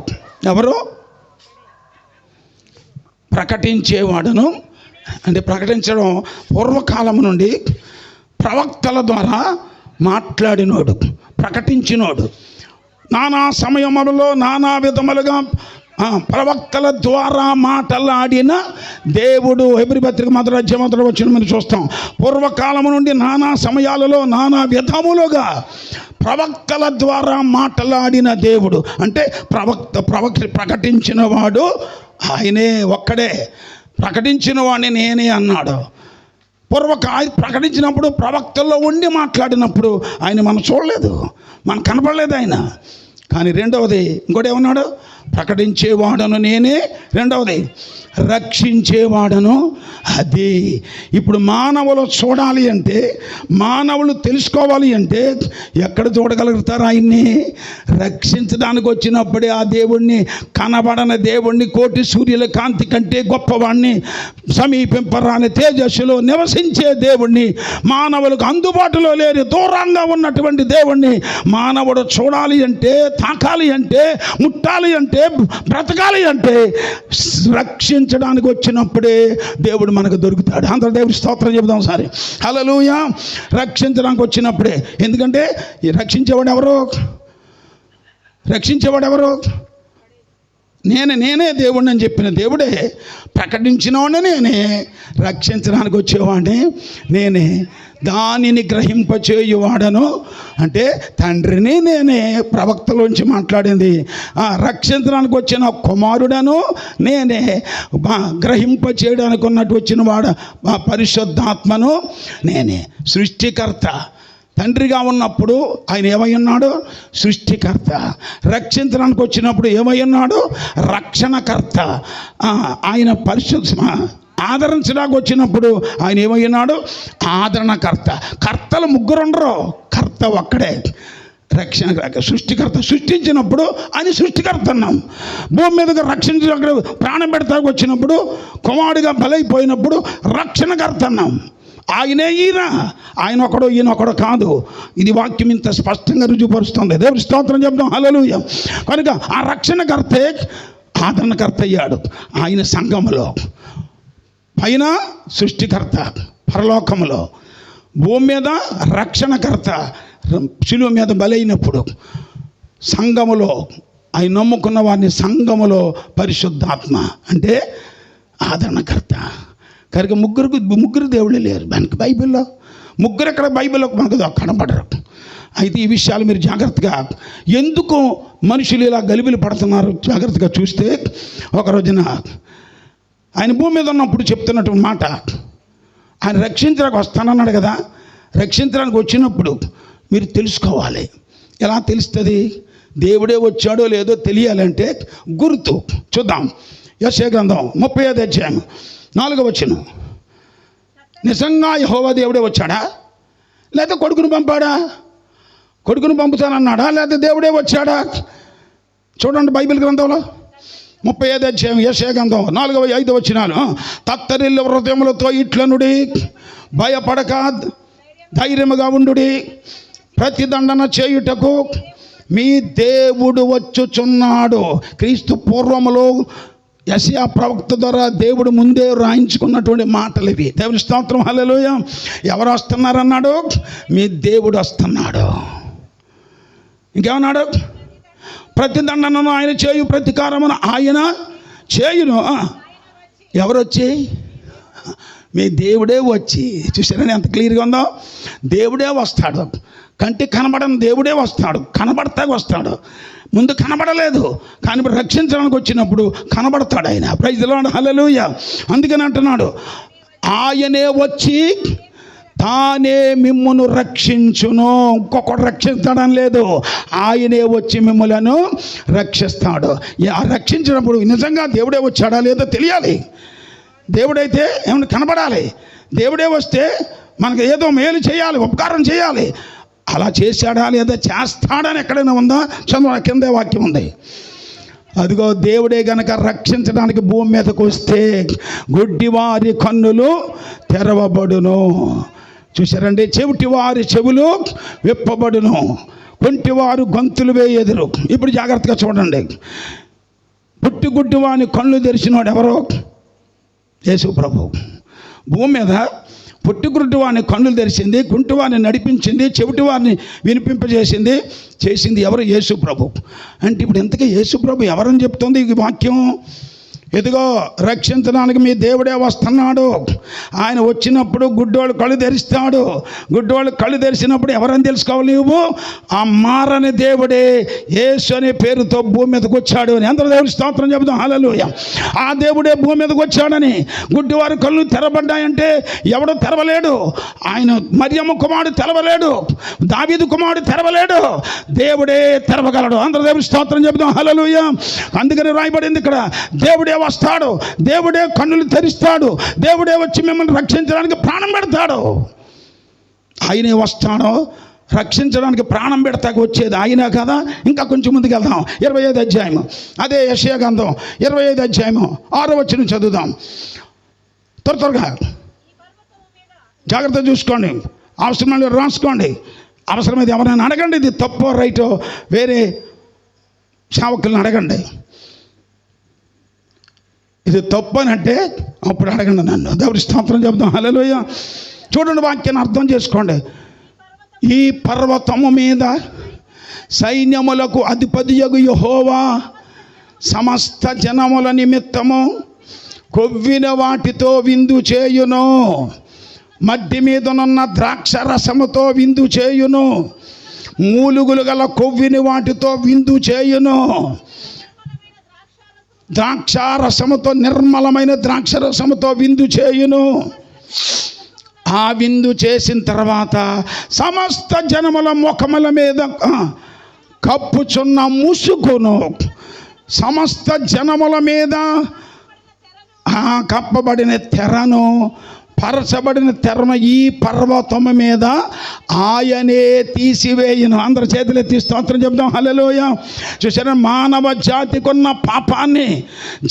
ఎవరు? ప్రకటించేవాడును అంటే ప్రకటించడం పూర్వకాలం నుండి ప్రవక్తల ద్వారా మాట్లాడినోడు, ప్రకటించినోడు. నానా సమయములలో నానా విధములుగా ప్రవక్తల ద్వారా మాటలాడిన దేవుడు. హెబ్రీ పత్రిక 1 వచ్చిన మనం చూస్తాం. పూర్వకాలము నుండి నానా సమయాలలో నానా విధములుగా ప్రవక్తల ద్వారా మాట్లాడిన దేవుడు అంటే ప్రకటించిన వాడు ఆయనే ఒక్కడే. ప్రకటించిన వాడిని నేనే అన్నాడు. ప్రకటించినప్పుడు ప్రవక్తల్లో ఉండి మాట్లాడినప్పుడు ఆయన మనం చూడలేదు, మనకు కనపడలేదు ఆయన. కానీ రెండవది ఇంకోటి ఏమన్నాడు? ప్రకటించేవాడను నేనే, రెండవది రక్షించేవాడను అది. ఇప్పుడు మానవులు చూడాలి అంటే, మానవులు తెలుసుకోవాలి అంటే ఎక్కడ చూడగలుగుతారు? ఆయన్ని రక్షించడానికి వచ్చినప్పుడే ఆ దేవుణ్ణి, కనబడని దేవుణ్ణి, కోటి సూర్యుల కాంతి కంటే గొప్పవాణ్ణి, సమీపింపరాని తేజస్సులో నివసించే దేవుణ్ణి, మానవులకు అందుబాటులో లేని దూరంగా ఉన్నటువంటి దేవుణ్ణి మానవుడు చూడాలి అంటే, తాకాలి అంటే, ముట్టాలి అంటే, బ్రతకాలి అంటే రక్షించడానికి వచ్చినప్పుడే దేవుడు మనకు దొరుకుతాడు. అందరూ దేవుడి స్తోత్రం చెబుదాం సరే, హల్లెలూయా. రక్షించడానికి వచ్చినప్పుడే. ఎందుకంటే రక్షించేవాడు ఎవరు? నేనే దేవుడిని అని చెప్పిన దేవుడే. ప్రకటించినవాడిని నేనే, రక్షించడానికి వచ్చేవాడిని నేనే. దానిని గ్రహింపచేయువాడను అంటే తండ్రిని నేనే. ప్రవక్తలోంచి మాట్లాడింది. రక్షించడానికి వచ్చిన కుమారుడను నేనే. గ్రహింపచేయడానికి ఉన్నట్టు వచ్చిన వాడు పరిశుద్ధాత్మను నేనే. సృష్టికర్త తండ్రిగా ఉన్నప్పుడు ఆయన ఏమై ఉన్నాడు? సృష్టికర్త. రక్షించడానికి వచ్చినప్పుడు ఏమై ఉన్నాడు? రక్షణకర్త. ఆయన ఆదరించడానికి వచ్చినప్పుడు ఆయన ఏమై ఉన్నాడు? ఆదరణకర్త. కర్తలు ముగ్గురు ఉండరు, కర్త ఒక్కడే. రక్షణ సృష్టికర్త. సృష్టించినప్పుడు ఆయన సృష్టికర్త అన్నాం. భూమి మీదగా రక్షించిన ప్రాణం పెడతాకు వచ్చినప్పుడు కుమారుడిగా బలైపోయినప్పుడు రక్షణకర్త అన్నాం. ఆయనే ఈయన, ఆయన ఒకడు ఈయన ఒకడు కాదు. ఇది వాక్యం ఇంత స్పష్టంగా రుజుపరుస్తుంది. దేవుని స్తోత్రం చెప్తాం. హల్లెలూయా. కనుక ఆ రక్షణకర్తే ఆదరణకర్త అయ్యాడు. ఆయన సంఘములో పైన సృష్టికర్త, పరలోకములో భూమి మీద రక్షణకర్త. శిలువ మీద బలైనప్పుడు సంఘములో ఆయన నమ్ముకున్న వారిని సంఘములో పరిశుద్ధాత్మ అంటే ఆదరణకర్త. కనుక ముగ్గురు దేవుళ్ళు లేరు మనకి బైబిల్లో. ముగ్గురు ఎక్కడ బైబిల్లో మనకు కనబడరు. అయితే ఈ విషయాలు మీరు జాగ్రత్తగా, ఎందుకు మనుషులు ఇలా గలిబిలి పడుతున్నారు జాగ్రత్తగా చూస్తే, ఒక రోజున ఆయన భూమి మీద ఉన్నప్పుడు చెప్తున్నటువంటి మాట, ఆయన రక్షించడానికి వస్తానన్నాడు కదా. రక్షించడానికి వచ్చినప్పుడు మీరు తెలుసుకోవాలి. ఎలా తెలుస్తుంది? దేవుడే వచ్చాడో లేదో తెలియాలంటే గుర్తు చూద్దాం. యెషయా గ్రంథం 35వ అధ్యాయం 4వ వచనం. నిజంగా యెహోవా దేవుడే వచ్చాడా, లేదా కొడుకును పంపాడా? కొడుకును పంపుతానన్నాడా, లేదా దేవుడే వచ్చాడా? చూడండి బైబిల్ గ్రంథంలో 35వ అధ్యాయం యెషయా గ్రంథం 4వ 5వ వచనాలు. తత్తరిల్లు హృదయములతో ఇట్లనుడి, భయపడక ధైర్యముగా ఉండుడి, ప్రతిదండన చేయుటకు మీ దేవుడు వచ్చుచున్నాడు. క్రీస్తు పూర్వములో యెషయా ప్రవక్త ద్వారా దేవుడు ముందే రాయించుకున్నటువంటి మాటలు ఇవి. దేవుని స్తోత్రం. హల్లెలూయా. ఎవరు వస్తున్నారన్నాడు? మీ దేవుడు వస్తున్నాడు. ఇంకేమన్నాడు? ప్రతిదండనను ఆయన చేయు, ప్రతీకారమును ఆయన చేయును. ఎవరు వచ్చి? మీ దేవుడే వచ్చి. చూసారని ఎంత క్లియర్గా ఉందో. దేవుడే వస్తాడు. కంటికి కనబడని దేవుడే వస్తాడు. కనబడతా వస్తాడు. ముందు కనబడలేదు, కానీ రక్షించడానికి వచ్చినప్పుడు కనబడతాడు ఆయన. Praise the lord. హల్లెలూయా. అందుకని అంటున్నాడు, ఆయనే వచ్చి తానే మిమ్మును రక్షించును. ఇంకొకటి రక్షిస్తాడని లేదు, ఆయనే వచ్చి మిమ్మలను రక్షిస్తాడు. రక్షించినప్పుడు నిజంగా దేవుడే వచ్చాడా లేదో తెలియాలి. దేవుడైతే ఏమైనా కనబడాలి. దేవుడే వస్తే మనకు ఏదో మేలు చేయాలి, ఉపకారం చేయాలి. అలా చేశాడా లేదా చేస్తాడని ఎక్కడైనా ఉందా? చంద్ర కిందే వాక్యం ఉంది. అదిగో దేవుడే గనక రక్షించడానికి భూమి మీదకు వస్తే గుడ్డివారి కన్నులు తెరవబడును. చూసారండి? చెవిటివారి చెవులు విప్పబడును, కొంటివారు గొంతులు వేయెదరు. ఇప్పుడు జాగ్రత్తగా చూడండి. పుట్టుగుడ్డివాని కళ్ళు తెరిచినవాడు ఎవరో? యేసు ప్రభు. భూమి మీద పుట్టుగుడ్డివాని కన్నులు తెరిచింది, కుంటివారిని నడిపించింది, చెవిటివారిని చేసింది ఎవరు? యేసు ప్రభు. అంటే ఇప్పుడు ఇంతకీ యేసు ప్రభు ఎవరని చెప్తుంది ఈ వాక్యం? ఇదిగో రక్షించడానికి మీ దేవుడే వస్తున్నాడు. ఆయన వచ్చినప్పుడు గుడ్డోళ్ళు కళ్ళు తెరిస్తాడు. గుడ్డోళ్ళు కళ్ళు తెరిచినప్పుడు ఎవరని తెలుసుకోవాలి నువ్వు? ఆ మారని దేవుడే యేసు అనే పేరుతో భూమి మీదకి వచ్చాడు అని అందరూ దేవుని స్తోత్రం చెబుతాం. హల్లెలూయా. ఆ దేవుడే భూమి మీదకి వచ్చాడని. గుడ్డివారి కళ్ళు తెరబడ్డాయంటే ఎవడో తెరవలేడు. ఆయన మరియమ్మ కుమారుడు తెరవలేడు, దావీదు కుమారుడు తెరవలేడు, దేవుడే తెరవగలడు. అందరూ దేవుని స్తోత్రం చెబుతాం. హల్లెలూయా. అందుకని రాయబడింది ఇక్కడ, దేవుడే వస్తాడు, దేవుడే కన్నులు తెరిస్తాడు, దేవుడే వచ్చి మిమ్మల్ని రక్షించడానికి ప్రాణం పెడతాడు. ఆయనే వస్తాడో రక్షించడానికి ప్రాణం పెడతాకు వచ్చేది ఆయన కదా. ఇంకా కొంచెం ముందుకు వెళ్దాం. 25వ అధ్యాయం అదే యెషయా గ్రంథం 25వ అధ్యాయం 6వ వచనం చదువుదాం. త్వరగా జాగ్రత్త చూసుకోండి. అవసరమైన రాసుకోండి. అవసరమైతే ఎవరైనా అడగండి, ఇది తప్పో రైటో వేరే సేవకులను అడగండి. ఇది తప్పు అని అంటే అప్పుడు అడగండి నన్ను. దేవుడి స్తోత్రం చెబుతాం. హల్లెలూయా. చూడండి, వాక్యాన్ని అర్థం చేసుకోండి. ఈ పర్వతము మీద సైన్యములకు అధిపతియగు యెహోవా సమస్త జనముల నిమిత్తము కొవ్విన వాటితో విందు చేయును, మడ్డి మీదనున్న ద్రాక్ష రసముతో విందు చేయును, మూలుగులు గల కొవ్విని వాటితో విందు చేయును, ద్రాక్షారసముతో నిర్మలమైన ద్రాక్షరసముతో విందు చేయును. ఆ విందు చేసిన తర్వాత సమస్త జనముల ముఖముల మీద కప్పుచున్న ముసుగును, సమస్త జనముల మీద కప్పబడిన తెరను పరచబడిన తెరను ఈ పర్వతము మీద ఆయనే తీసివేయను. అందరి చేతులు ఎత్తి స్తోత్రం చెప్దాం. హల్లెలూయా. చూసారా, మానవ జాతికి ఉన్న పాపాన్ని,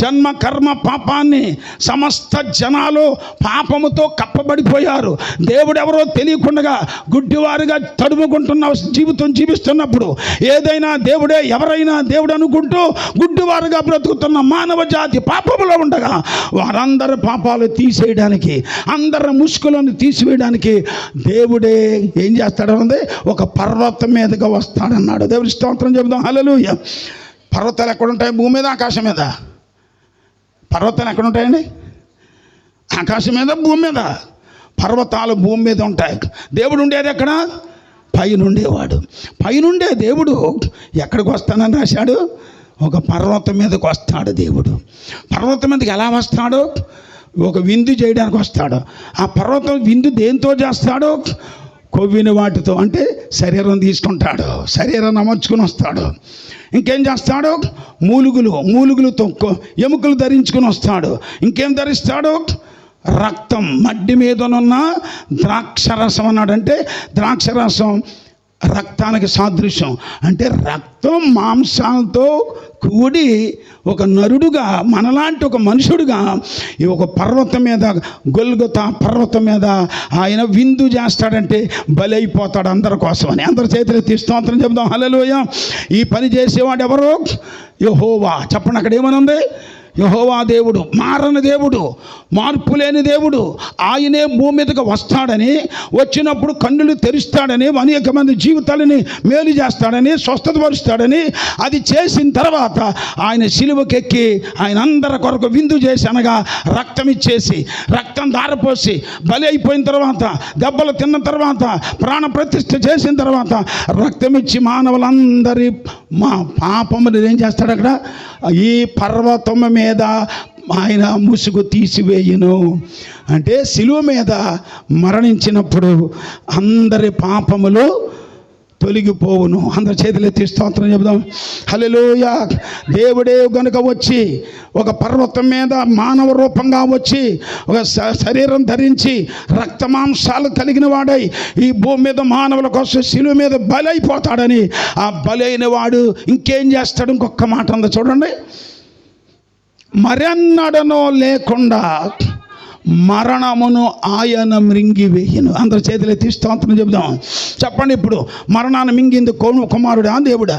జన్మ కర్మ పాపాన్ని, సమస్త జనాలు పాపముతో కప్పబడిపోయారు. దేవుడు ఎవరో తెలియకుండా గుడ్డివారుగా తడుముకుంటున్న జీవితం జీవిస్తున్నప్పుడు ఏదైనా దేవుడే, ఎవరైనా దేవుడు అనుకుంటూ గుడ్డివారుగా బ్రతుకుతున్న మానవ జాతి పాపములో ఉండగా వారందరి పాపాలు తీసేయడానికి, అందరి ముసుగులను తీసివేయడానికి దేవుడే ఏం చేస్తాడన్నది ఒక పర్వతం మీదగా వస్తాడన్నాడు. దేవుడి స్తోత్రం చెబుదాం. హల్లెలూయా. పర్వతాలు ఎక్కడుంటాయి? భూమి మీద, ఆకాశం మీద. పర్వతాలు ఎక్కడుంటాయండి? ఆకాశం మీద, భూమి మీద. పర్వతాలు భూమి మీద ఉంటాయి. దేవుడు ఉండేది ఎక్కడ? పైన ఉండేవాడు. పైనుండే దేవుడు ఎక్కడికి వస్తానని రాశాడు? ఒక పర్వతం మీదకి వస్తాడు దేవుడు. పర్వతం మీదకి ఎలా వస్తాడు? ఒక విందు చేయడానికి వస్తాడు. ఆ పర్వతం విందు దేంతో చేస్తాడు? కొవ్విన వాటితో, అంటే శరీరం తీసుకుంటాడు, శరీరాన్ని అమర్చుకుని వస్తాడు. ఇంకేం చేస్తాడు? మూలుగులతో ఎముకలు ధరించుకుని వస్తాడు. ఇంకేం ధరిస్తాడు? రక్తం, మడ్డి మీదనున్న ద్రాక్షరసం అన్నాడు. అంటే ద్రాక్షరసం రక్తానికి సాదృశ్యం. అంటే రక్తం మాంసాలతో కూడి ఒక నరుడుగా, మనలాంటి ఒక మనుషుడుగా ఈ ఒక పర్వతం మీద, గొల్గొతా పర్వతం మీద ఆయన విందు చేస్తాడంటే బలైపోతాడు అందరి కోసమని. అందరి చేతులు ఎత్తి స్తోత్రం చెప్దాం. హల్లెలూయా. ఈ పని చేసేవాడు ఎవరు? యెహోవా. చెప్పండి, అక్కడ ఏమని ఉంది? యెహోవా దేవుడు, మారని దేవుడు, మార్పు లేని దేవుడు. ఆయనే భూమి మీదకి వస్తాడని, వచ్చినప్పుడు కన్నులు తెరుస్తాడని, అనేక మంది జీవితాలని మేలు చేస్తాడని, స్వస్థతపరుస్తాడని, అది చేసిన తర్వాత ఆయన సిలువకెక్కి ఆయన అందరి కొరకు విందు చేసి, అనగా రక్తం ఇచ్చేసి, రక్తం ధారపోసి, బలి అయిపోయిన తర్వాత, దెబ్బలు తిన్న తర్వాత, ప్రాణ ప్రతిష్ఠ చేసిన తర్వాత, రక్తం ఇచ్చి మానవులందరి మా పాపములు ఏం చేస్తాడు? అక్కడ ఈ పర్వతం మీద ఆయన ముసుగు తీసివేయును. అంటే శిలువ మీద మరణించినప్పుడు అందరి పాపములు తొలగిపోవును. అందరి చేతులు ఎత్తి స్తోత్రం చెబుదాం. హల్లెలూయా. దేవుడే గనుక వచ్చి ఒక పర్వతం మీద మానవ రూపంగా వచ్చి ఒక శరీరం ధరించి రక్తమాంసాలు కలిగిన వాడై ఈ భూమి మీద మానవుల కోసం శిలువ మీద బలైపోతాడని, ఆ బలైన వాడు ఇంకేం చేస్తాడు? ఇంకొక మాట ఉంది చూడండి. మరెన్నడనో లేకుండా మరణమును ఆయన మింగివేయను. అందరి చేతులు ఎత్తి స్తోత్రం చెబుదాం. చెప్పండి, ఇప్పుడు మరణాన్ని మింగింది కుమారుడా, దేవుడా?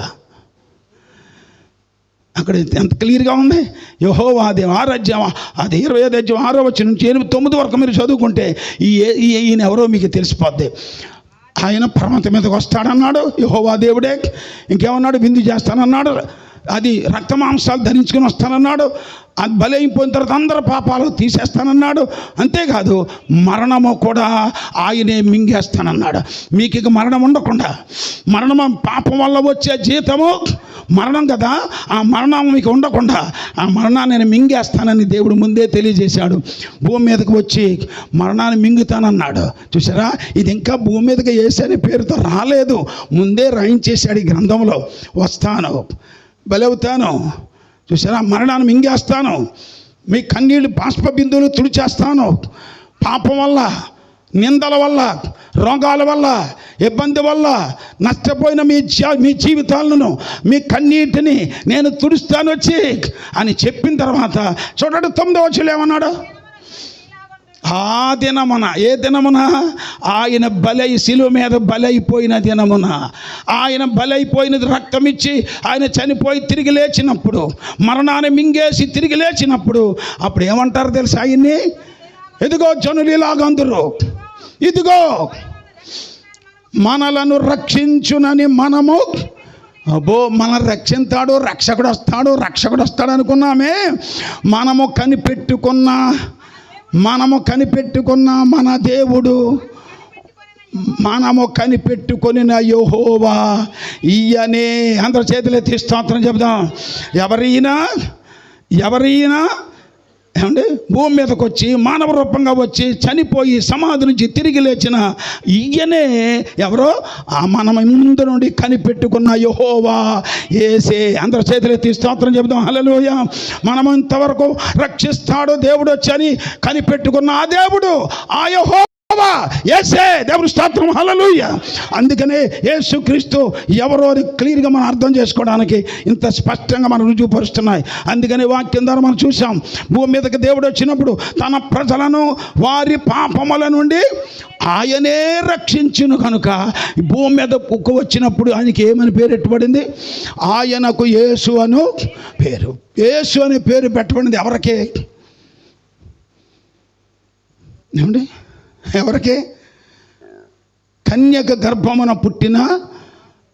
అక్కడ ఎంత క్లియర్గా ఉంది. యెహోవా దేవుడు, ఆరాధ్యం. అది 25వ అధ్యాయం 6వ వచనం నుంచి 9 వరకు మీరు చదువుకుంటే ఈయన ఎవరో మీకు తెలిసిపోద్ది. ఆయన పర్వతం మీదకి వస్తాడన్నాడు యెహోవా దేవుడే. ఇంకేమన్నాడు? విందు చేస్తానన్నాడు. అది రక్తమాంసాలు ధరించుకుని వస్తానన్నాడు. అది బలైపోయిన తర్వాత అందరి పాపాలు తీసేస్తానన్నాడు. అంతేకాదు మరణము కూడా ఆయనే మింగేస్తానన్నాడు. మీకు ఇక మరణం ఉండకుండా, మరణం పాపం వల్ల వచ్చే జీతము మరణం కదా, ఆ మరణం మీకు ఉండకుండా ఆ మరణాన్ని నేను మింగేస్తానని దేవుడు ముందే తెలియజేశాడు. భూమి మీదకి వచ్చి మరణాన్ని మింగుతానన్నాడు. చూసారా, ఇది ఇంకా భూమి మీదకి యేసు అనే పేరుతో రాలేదు, ముందే రాయించేశాడు ఈ గ్రంథంలో. వస్తాను, బలవుతాను, చూసారా, మరణాన్ని మింగేస్తాను, మీ కన్నీళ్ళు బాష్ప బిందువులు తుడిచేస్తాను. పాపం వల్ల, నిందల వల్ల, రోగాల వల్ల, ఇబ్బంది వల్ల నష్టపోయిన మీ జీవితాలను, మీ కన్నీటిని నేను తుడుస్తాను వచ్చి అని చెప్పిన తర్వాత చూడండి 9వ వచనం ఏమన్నాడు? ఆ దినమున, ఏ దినమున? ఆయన శిలువ మీద బలైపోయిన దినమున, ఆయన బలైపోయినది రక్తం ఇచ్చి ఆయన చనిపోయి తిరిగి లేచినప్పుడు, మరణాన్ని మింగేసి తిరిగి లేచినప్పుడు అప్పుడు ఏమంటారు తెలుసా ఆయన్ని? ఇదిగో జనులు ఇలాగందరూ, ఇదిగో మనలను రక్షించునని మనము, అబ్బో మన రక్షింతాడు, రక్షకుడు వస్తాడు అనుకున్నామే. మనము కనిపెట్టుకున్న మన దేవుడు, మనము కనిపెట్టుకొనిన యెహోవా ఈయనే. అందరి చేతులు ఎత్తి స్తోత్రం చెబుదాం. ఎవరైనా ఏమండి? భూమి మీదకి వచ్చి మానవ రూపంగా వచ్చి చనిపోయి సమాధి నుంచి తిరిగి లేచిన ఈయనే ఎవరో మనం ముందు నుండి కనిపెట్టుకున్న యెహోవా యేసే. అందరి చేతులెత్తి స్తోత్రం చెబుదాం. హల్లెలూయా. మనం ఇంతవరకు రక్షిస్తాడు దేవుడు వచ్చని కనిపెట్టుకున్న ఆ దేవుడు, ఆ యెహోవా యేసే దేవుడు. స్తోత్రం. హల్లెలూయా. అందుకనే యేసుక్రీస్తు ఎవరో అని క్లియర్గా మనం అర్థం చేసుకోవడానికి ఇంత స్పష్టంగా మనం రుజువుపరుస్తున్నాయి. అందుకని వాక్యం ద్వారా మనం చూసాం, భూమి మీదకి దేవుడు వచ్చినప్పుడు తన ప్రజలను వారి పాపముల నుండి ఆయనే రక్షించును కనుక భూమి మీద కుక్క వచ్చినప్పుడు ఆయనకి ఏమని పేరు పెట్టబడింది? ఆయనకు యేసు అను పేరు. యేసు అనే పేరు పెట్టబడింది ఎవరికి? ఏమండి? ఎవరికి? కన్యక గర్భమున పుట్టిన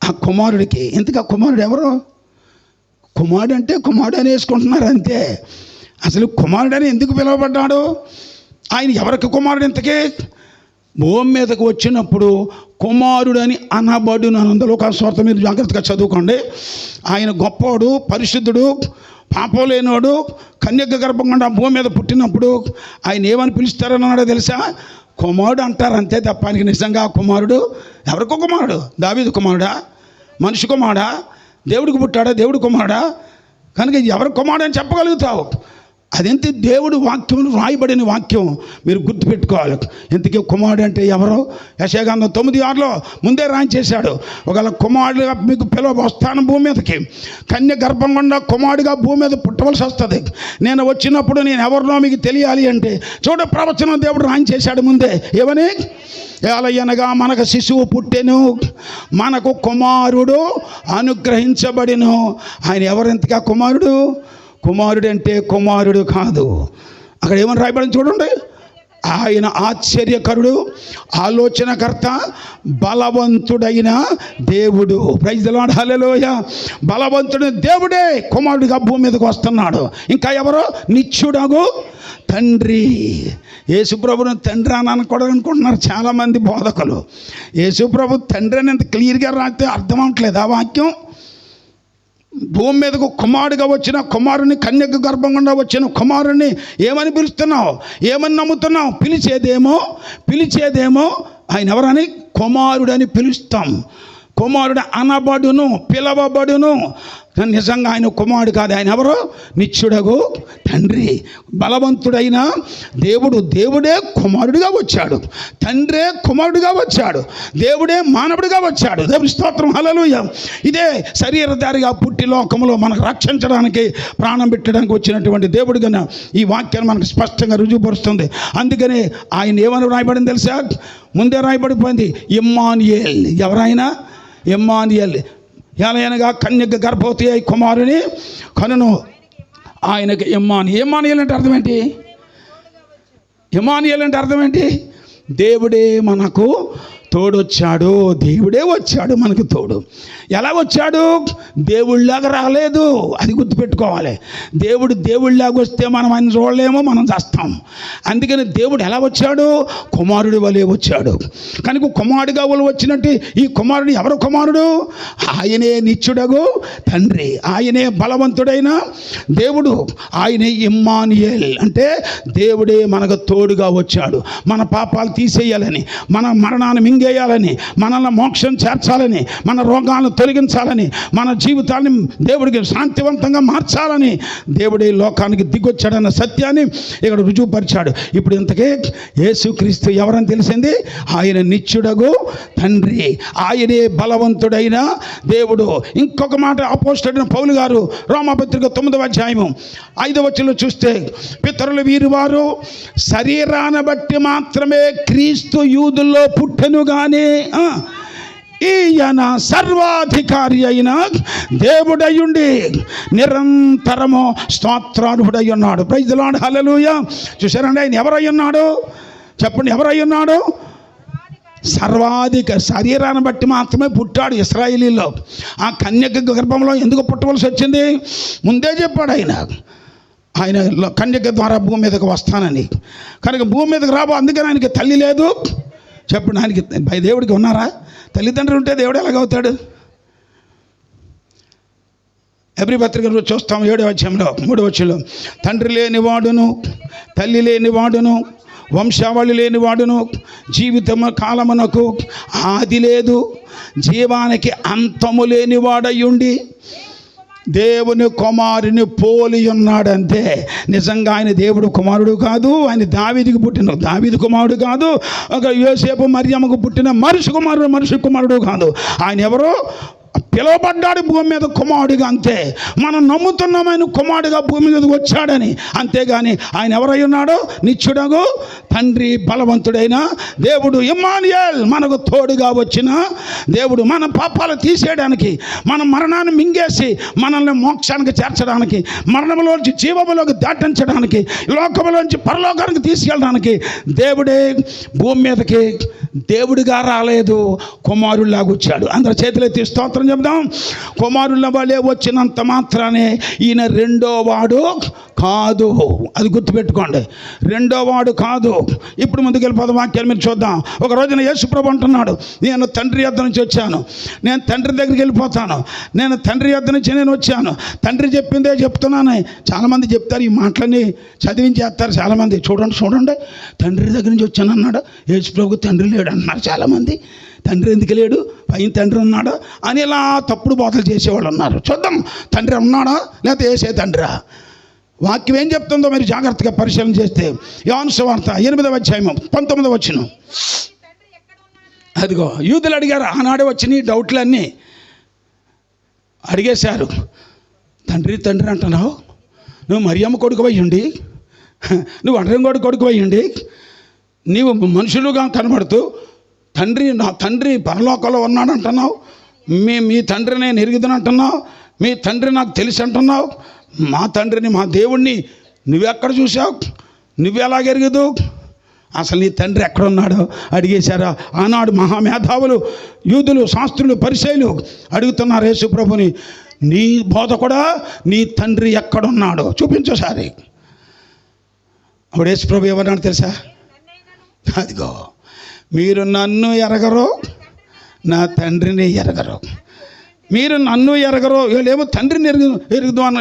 ఆ కుమారుడికి. ఎందుకు ఆ కుమారుడు ఎవరు? కుమారుడు అంటే కుమారుడు అని వేసుకుంటున్నారు అంతే. అసలు కుమారుడు అని ఎందుకు పిలువబడ్డాడు? ఆయన ఎవరికి కుమారుడు? ఇంతకీ భూమి మీదకు వచ్చినప్పుడు కుమారుడని అనబడును. అందులో ఒక స్వార్థ మీరు జాగ్రత్తగా చదువుకోండి. ఆయన గొప్పవాడు, పరిశుద్ధుడు, పాపం లేనివాడు. కన్యక గర్భం గుండా భూమి మీద పుట్టినప్పుడు ఆయన ఏమని పిలుస్తారన్నాడో తెలుసా? కుమారుడు అంటారు అంతే తప్ప ఆయనకి నిజంగా కుమారుడు ఎవరికో కుమారుడు? దావీదు కుమారుడా? మనిషి కుమారుడా? దేవుడికి పుట్టాడా? దేవుడు కుమారుడా? కనుక ఎవరి కుమారుడు అని చెప్పగలుగుతావు? అదెంత దేవుడు వాక్యం, రాయబడిన వాక్యం మీరు గుర్తుపెట్టుకోవాలి. ఎందుకే కుమారుడు అంటే ఎవరో? యెషయా గ్రంథం 9:6 ముందే రాయించేశాడు. ఒకవేళ కుమారుడుగా మీకు పిలువ వస్తాను భూమి మీదకి, కన్య గర్భం గుండా కుమారుడుగా భూమి మీద పుట్టవలసి వస్తుంది. నేను వచ్చినప్పుడు నేను ఎవరినో మీకు తెలియాలి అంటే చూడ ప్రవచనం దేవుడు రాయించేశాడు ముందే. ఏమని? ఏలయనగా మనకు శిశువు పుట్టెను, మనకు కుమారుడు అనుగ్రహించబడిను. ఆయన ఎవరెంతగా కుమారుడు? కుమారుడు అంటే కుమారుడు కాదు. అక్కడ ఏమని రాయబడింది చూడండి. ఆయన ఆశ్చర్యకరుడు, ఆలోచనకర్త, బలవంతుడైన దేవుడు. Praise the lord. హల్లెలూయా. బలవంతుడు దేవుడే కుమారుడిగా భూమి మీదకి వస్తున్నాడు. ఇంకా ఎవరో? నిత్యుడగు తండ్రి. యేసుప్రభుని తండ్రి అని అనకూడదు అనుకుంటున్నారు చాలామంది బోధకులు. యేసుప్రభు తండ్రి అని ఎంత క్లియర్గా రాస్తే అర్థం అవట్లేదు ఆ వాక్యం. భూమి మీదకు కుమారుడిగా వచ్చిన కుమారుని, కన్యక గర్భం గుండా వచ్చిన కుమారుని ఏమని పిలుస్తున్నావు? ఏమని నమ్ముతున్నావు? పిలిచేదేమో ఆయన ఎవరని? కుమారుడని పిలుస్తాం. కుమారుడు అనబడును, పిలవబడును. నిజంగా ఆయన కుమారుడు కాదు. ఆయన ఎవరు? నిత్యుడగు తండ్రి, బలవంతుడైన దేవుడు. దేవుడే కుమారుడిగా వచ్చాడు, తండ్రే కుమారుడిగా వచ్చాడు, దేవుడే మానవుడిగా వచ్చాడు. దేవుని స్తోత్రం. హల్లెలూయా. ఇదే శరీరధారిగా పుట్టి లోకంలో మనకు రక్షించడానికి, ప్రాణం పెట్టడానికి వచ్చినటువంటి దేవుడిగా ఈ వాక్యాన్ని మనకు స్పష్టంగా రుజువుపరుస్తుంది. అందుకనే ఆయన ఏమని రాయబడింది తెలుసా? ముందే రాయబడిపోయింది, ఇమ్మానుయేల్. ఎవరైనా? ఇమ్మానుయేల్. ఎలాగనగా కన్యక గర్భవతి అయి కుమారుని కనును. ఆయనకి ఇమ్మానుయేల్ అంటే అర్థం ఏంటి? ఇమ్మానుయేల్ అంటే అర్థం ఏంటి? దేవుడే మనకు తోడొచ్చాడు. దేవుడే వచ్చాడు మనకు తోడు. ఎలా వచ్చాడు? దేవుళ్ళలాగా రాలేదు. అది గుర్తుపెట్టుకోవాలి. దేవుళ్ళలాగా వస్తే మనం ఆయన చూడలేమో, మనం చేస్తాం. అందుకని దేవుడు ఎలా వచ్చాడు? కుమారుడి వలె వచ్చాడు. కనుక కుమారుడిగా వచ్చినట్టు ఈ కుమారుడు ఎవరు కుమారుడు? ఆయనే నిత్యుడగు తండ్రి, ఆయనే బలవంతుడైన దేవుడు, ఆయనే ఇమ్మానుయేల్. అంటే దేవుడే మనకు తోడుగా వచ్చాడు. మన పాపాలు తీసేయాలని, మన మరణాన్ని మింగేయాలని, మనల్ని మోక్షం చేర్చాలని, మన రోగాలను తొలగించాలని, మన జీవితాన్ని దేవుడికి శాంతివంతంగా మార్చాలని దేవుడే లోకానికి దిగొచ్చాడన్న సత్యాన్ని ఇక్కడ రుజువుపరిచాడు. ఇప్పుడు ఇంతకీ యేసుక్రీస్తు ఎవరని తెలిసింది? ఆయన నిత్యుడగు తండ్రి, ఆయనే బలవంతుడైన దేవుడు. ఇంకొక మాట అపోస్తలుడైన పౌలు గారు రోమాపత్రిక 9వ అధ్యాయము 5వ వచనంలో చూస్తే, పితరులు వీరు వారు శరీరాన్ని బట్టి మాత్రమే క్రీస్తు యూదుల్లో పుట్టెను గాని ఈయన సర్వాధికారి అయిన దేవుడయుండి నిరంతరము స్తోత్రార్హుడై ఉన్నాడు. Praise the lord. హల్లెలూయా. చూశారండి ఆయన ఎవరై ఉన్నాడు? చెప్పండి, ఎవరై ఉన్నాడు? శరీరాన్ని బట్టి మాత్రమే పుట్టాడు ఇశ్రాయేలీలో. ఆ కన్యక గర్భంలో ఎందుకు పుట్టవలసి వచ్చింది? ముందే చెప్పాడు ఆయన కన్యక ద్వారా భూమి మీదకి వస్తానని. కనుక భూమి మీదకి రాబో, అందుకని ఆయనకి తల్లి లేదు. చెప్పండి, ఆయనకి దేవుడికి ఉన్నారా? తల్లిదండ్రులు ఉంటే దేవుడు ఎలాగవుతాడు? ఎబ్రీ పత్రిక చూస్తాం 7వ అధ్యాయంలో 3వ వచనంలో, తండ్రి లేనివాడును తల్లి లేనివాడును, వంశావళి లేనివాడును, జీవితము కాలమునకు ఆది లేదు, జీవానికి అంతము లేనివాడయ్యుండి దేవుని కుమారుని పోలి ఉన్నాడంతే. నిజంగా ఆయన దేవుడు కుమారుడు కాదు, ఆయన దావీదుకు పుట్టిన దావీదు కుమారుడు కాదు, ఒక యోసేపు మరియమ్మకు పుట్టిన మనిషి కుమారుడు కాదు. ఆయన ఎవరో పిలువబడ్డాడు భూమి మీద కుమారుడిగా, అంతే. మనం నమ్ముతున్నాం ఆయన కుమారుడిగా భూమి మీదకి వచ్చాడని, అంతేగాని ఆయన ఎవరై ఉన్నాడో నిత్యుడగు తండ్రి, బలవంతుడైన దేవుడు, ఇమ్మానుయేల్, మనకు తోడుగా వచ్చిన దేవుడు, మన పాపాలు తీసేయడానికి, మన మరణాన్ని మింగేసి మనల్ని మోక్షానికి చేర్చడానికి, మరణంలోంచి జీవములోకి దాటించడానికి, లోకములోంచి పరలోకానికి తీసుకెళ్ళడానికి దేవుడే భూమి మీదకి దేవుడిగా రాలేదు, కుమారుల్లాగా వచ్చాడు. అందరి చేతులెత్తి స్తోత్రం చెప్దాం. కుమారుల వాళ్ళే వచ్చినంత మాత్రానే ఈయన రెండో వాడు కాదు, అది గుర్తుపెట్టుకోండి, రెండో వాడు కాదు. ఇప్పుడు ముందుకెళ్ళిపోదాం, వాక్యాలు మీరు చూద్దాం. ఒక రోజున యేసుప్రభు అంటున్నాడు, నేను తండ్రి యొద్ద నుంచి వచ్చాను, నేను తండ్రి దగ్గరికి వెళ్ళిపోతాను, నేను తండ్రి యొద్ద నుంచి నేను వచ్చాను, తండ్రి చెప్పిందే చెప్తున్నాను. చాలామంది చెప్తారు, ఈ మాటలన్నీ చదివించేస్తారు చాలామంది. చూడండి, తండ్రి దగ్గర నుంచి వచ్చాను అన్నాడు. యేసుప్రభుకు తండ్రి లేడు అంటున్నారు చాలామంది. తండ్రి ఎందుకు లేడు, పైన తండ్రి ఉన్నాడా అని ఇలా తప్పుడు బోధలు చేసేవాళ్ళు ఉన్నారు. చూద్దాం, తండ్రి ఉన్నాడా లేకపోతే ఏసే తండ్రా? వాక్యం ఏం చెప్తుందో మీరు జాగ్రత్తగా పరిశీలన చేస్తే, యోహాను సువార్త 8వ అధ్యాయం 19వ వచనం. అదిగో యూదులు అడిగారు, ఆనాడే వచ్చిన డౌట్లన్నీ అడిగేశారు. తండ్రి అంటున్నావు, నువ్వు మరియమ్మ కొడుకు అయ్యుండి, నువ్వు అండ్రంగోడు కొడుకు అయ్యుండి, నీవు మనుషులుగా కనబడుతూ నా తండ్రి పరలోకంలో ఉన్నాడు అంటున్నావు, మీ తండ్రి నేను ఎరుగుదనంటున్నావు, మీ తండ్రి నాకు తెలిసి అంటున్నావు, మా తండ్రిని, మా దేవుణ్ణి నువ్వెక్కడ చూసావు, నువ్వెలాగ ఎరుగుదు, అసలు నీ తండ్రి ఎక్కడున్నాడో అడిగేశారా? ఆనాడు మహామేధావులు, యూదులు, శాస్త్రులు, పరిసయ్యులు అడుగుతున్నారు యేసు ప్రభుని, నీ బోధ కూడా నీ తండ్రి ఎక్కడున్నాడో చూపించోసారి. అప్పుడు యేసు ప్రభు ఏమన్నాడు తెలుసా? అదిగో మీరు నన్ను ఎరగరు, నా తండ్రిని ఎరగరు. మీరు నన్ను ఎరగరు, వీళ్ళేమో తండ్రిని ఎరుగుదాం అన్న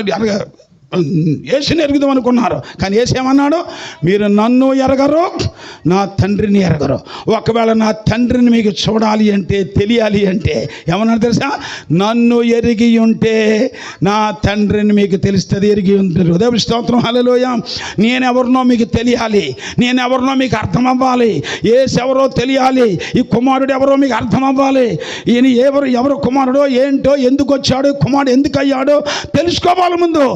యేసుని ఎరుగుదాం అనుకున్నారు. కానీ యేసు ఏమన్నాడు? మీరు నన్ను ఎరగరు, నా తండ్రిని ఎరగరు. ఒకవేళ నా తండ్రిని మీకు చూడాలి అంటే, తెలియాలి అంటే ఏమన్నాడు తెలుసా? నన్ను ఎరిగి ఉంటే నా తండ్రిని మీకు తెలుస్తుంది, ఎరిగి ఉంటారు. దేవుని స్తోత్రం, హల్లెలూయా. నేనెవరినో మీకు తెలియాలి, నేనెవరినో మీకు అర్థం అవ్వాలి, యేసు ఎవరో తెలియాలి, ఈ కుమారుడు ఎవరో మీకు అర్థం అవ్వాలి. ఈయన ఎవరు కుమారుడో, ఏంటో, ఎందుకు వచ్చాడు, కుమారుడు ఎందుకు అయ్యాడో తెలుసుకోవాలి. ముందు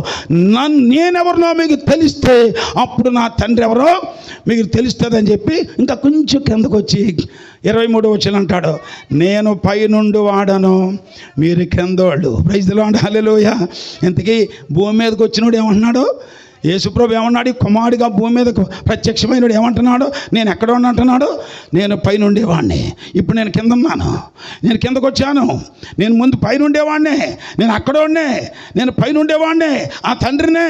నేనెవరినో మీకు తెలిస్తే అప్పుడు నా తండ్రి ఎవరో మీకు తెలుస్తుంది అని చెప్పి ఇంకా కొంచెం కిందకు వచ్చి 23వ వచనం అంటాడు, నేను పైనుండి వాడను, మీరు కిందోళ్ళు. ప్రైజ్ ది లార్డ్, హల్లెలూయా. ఇంతకీ భూమి మీదకి వచ్చినోడు ఏమంటున్నాడు? యేసుప్రభు ఏమన్నాడు? కుమారుడిగా భూమి మీదకు ప్రత్యక్షమైనడు ఏమంటున్నాడు? నేను ఎక్కడ అంటున్నాడు? నేను పైనుండేవాడిని, ఇప్పుడు నేను కింద ఉన్నాను, నేను కిందకు వచ్చాను, నేను ముందు పైనుండేవాడినే, నేను అక్కడ ఉండే, నేను పైనుండేవాడినే, ఆ తండ్రినే.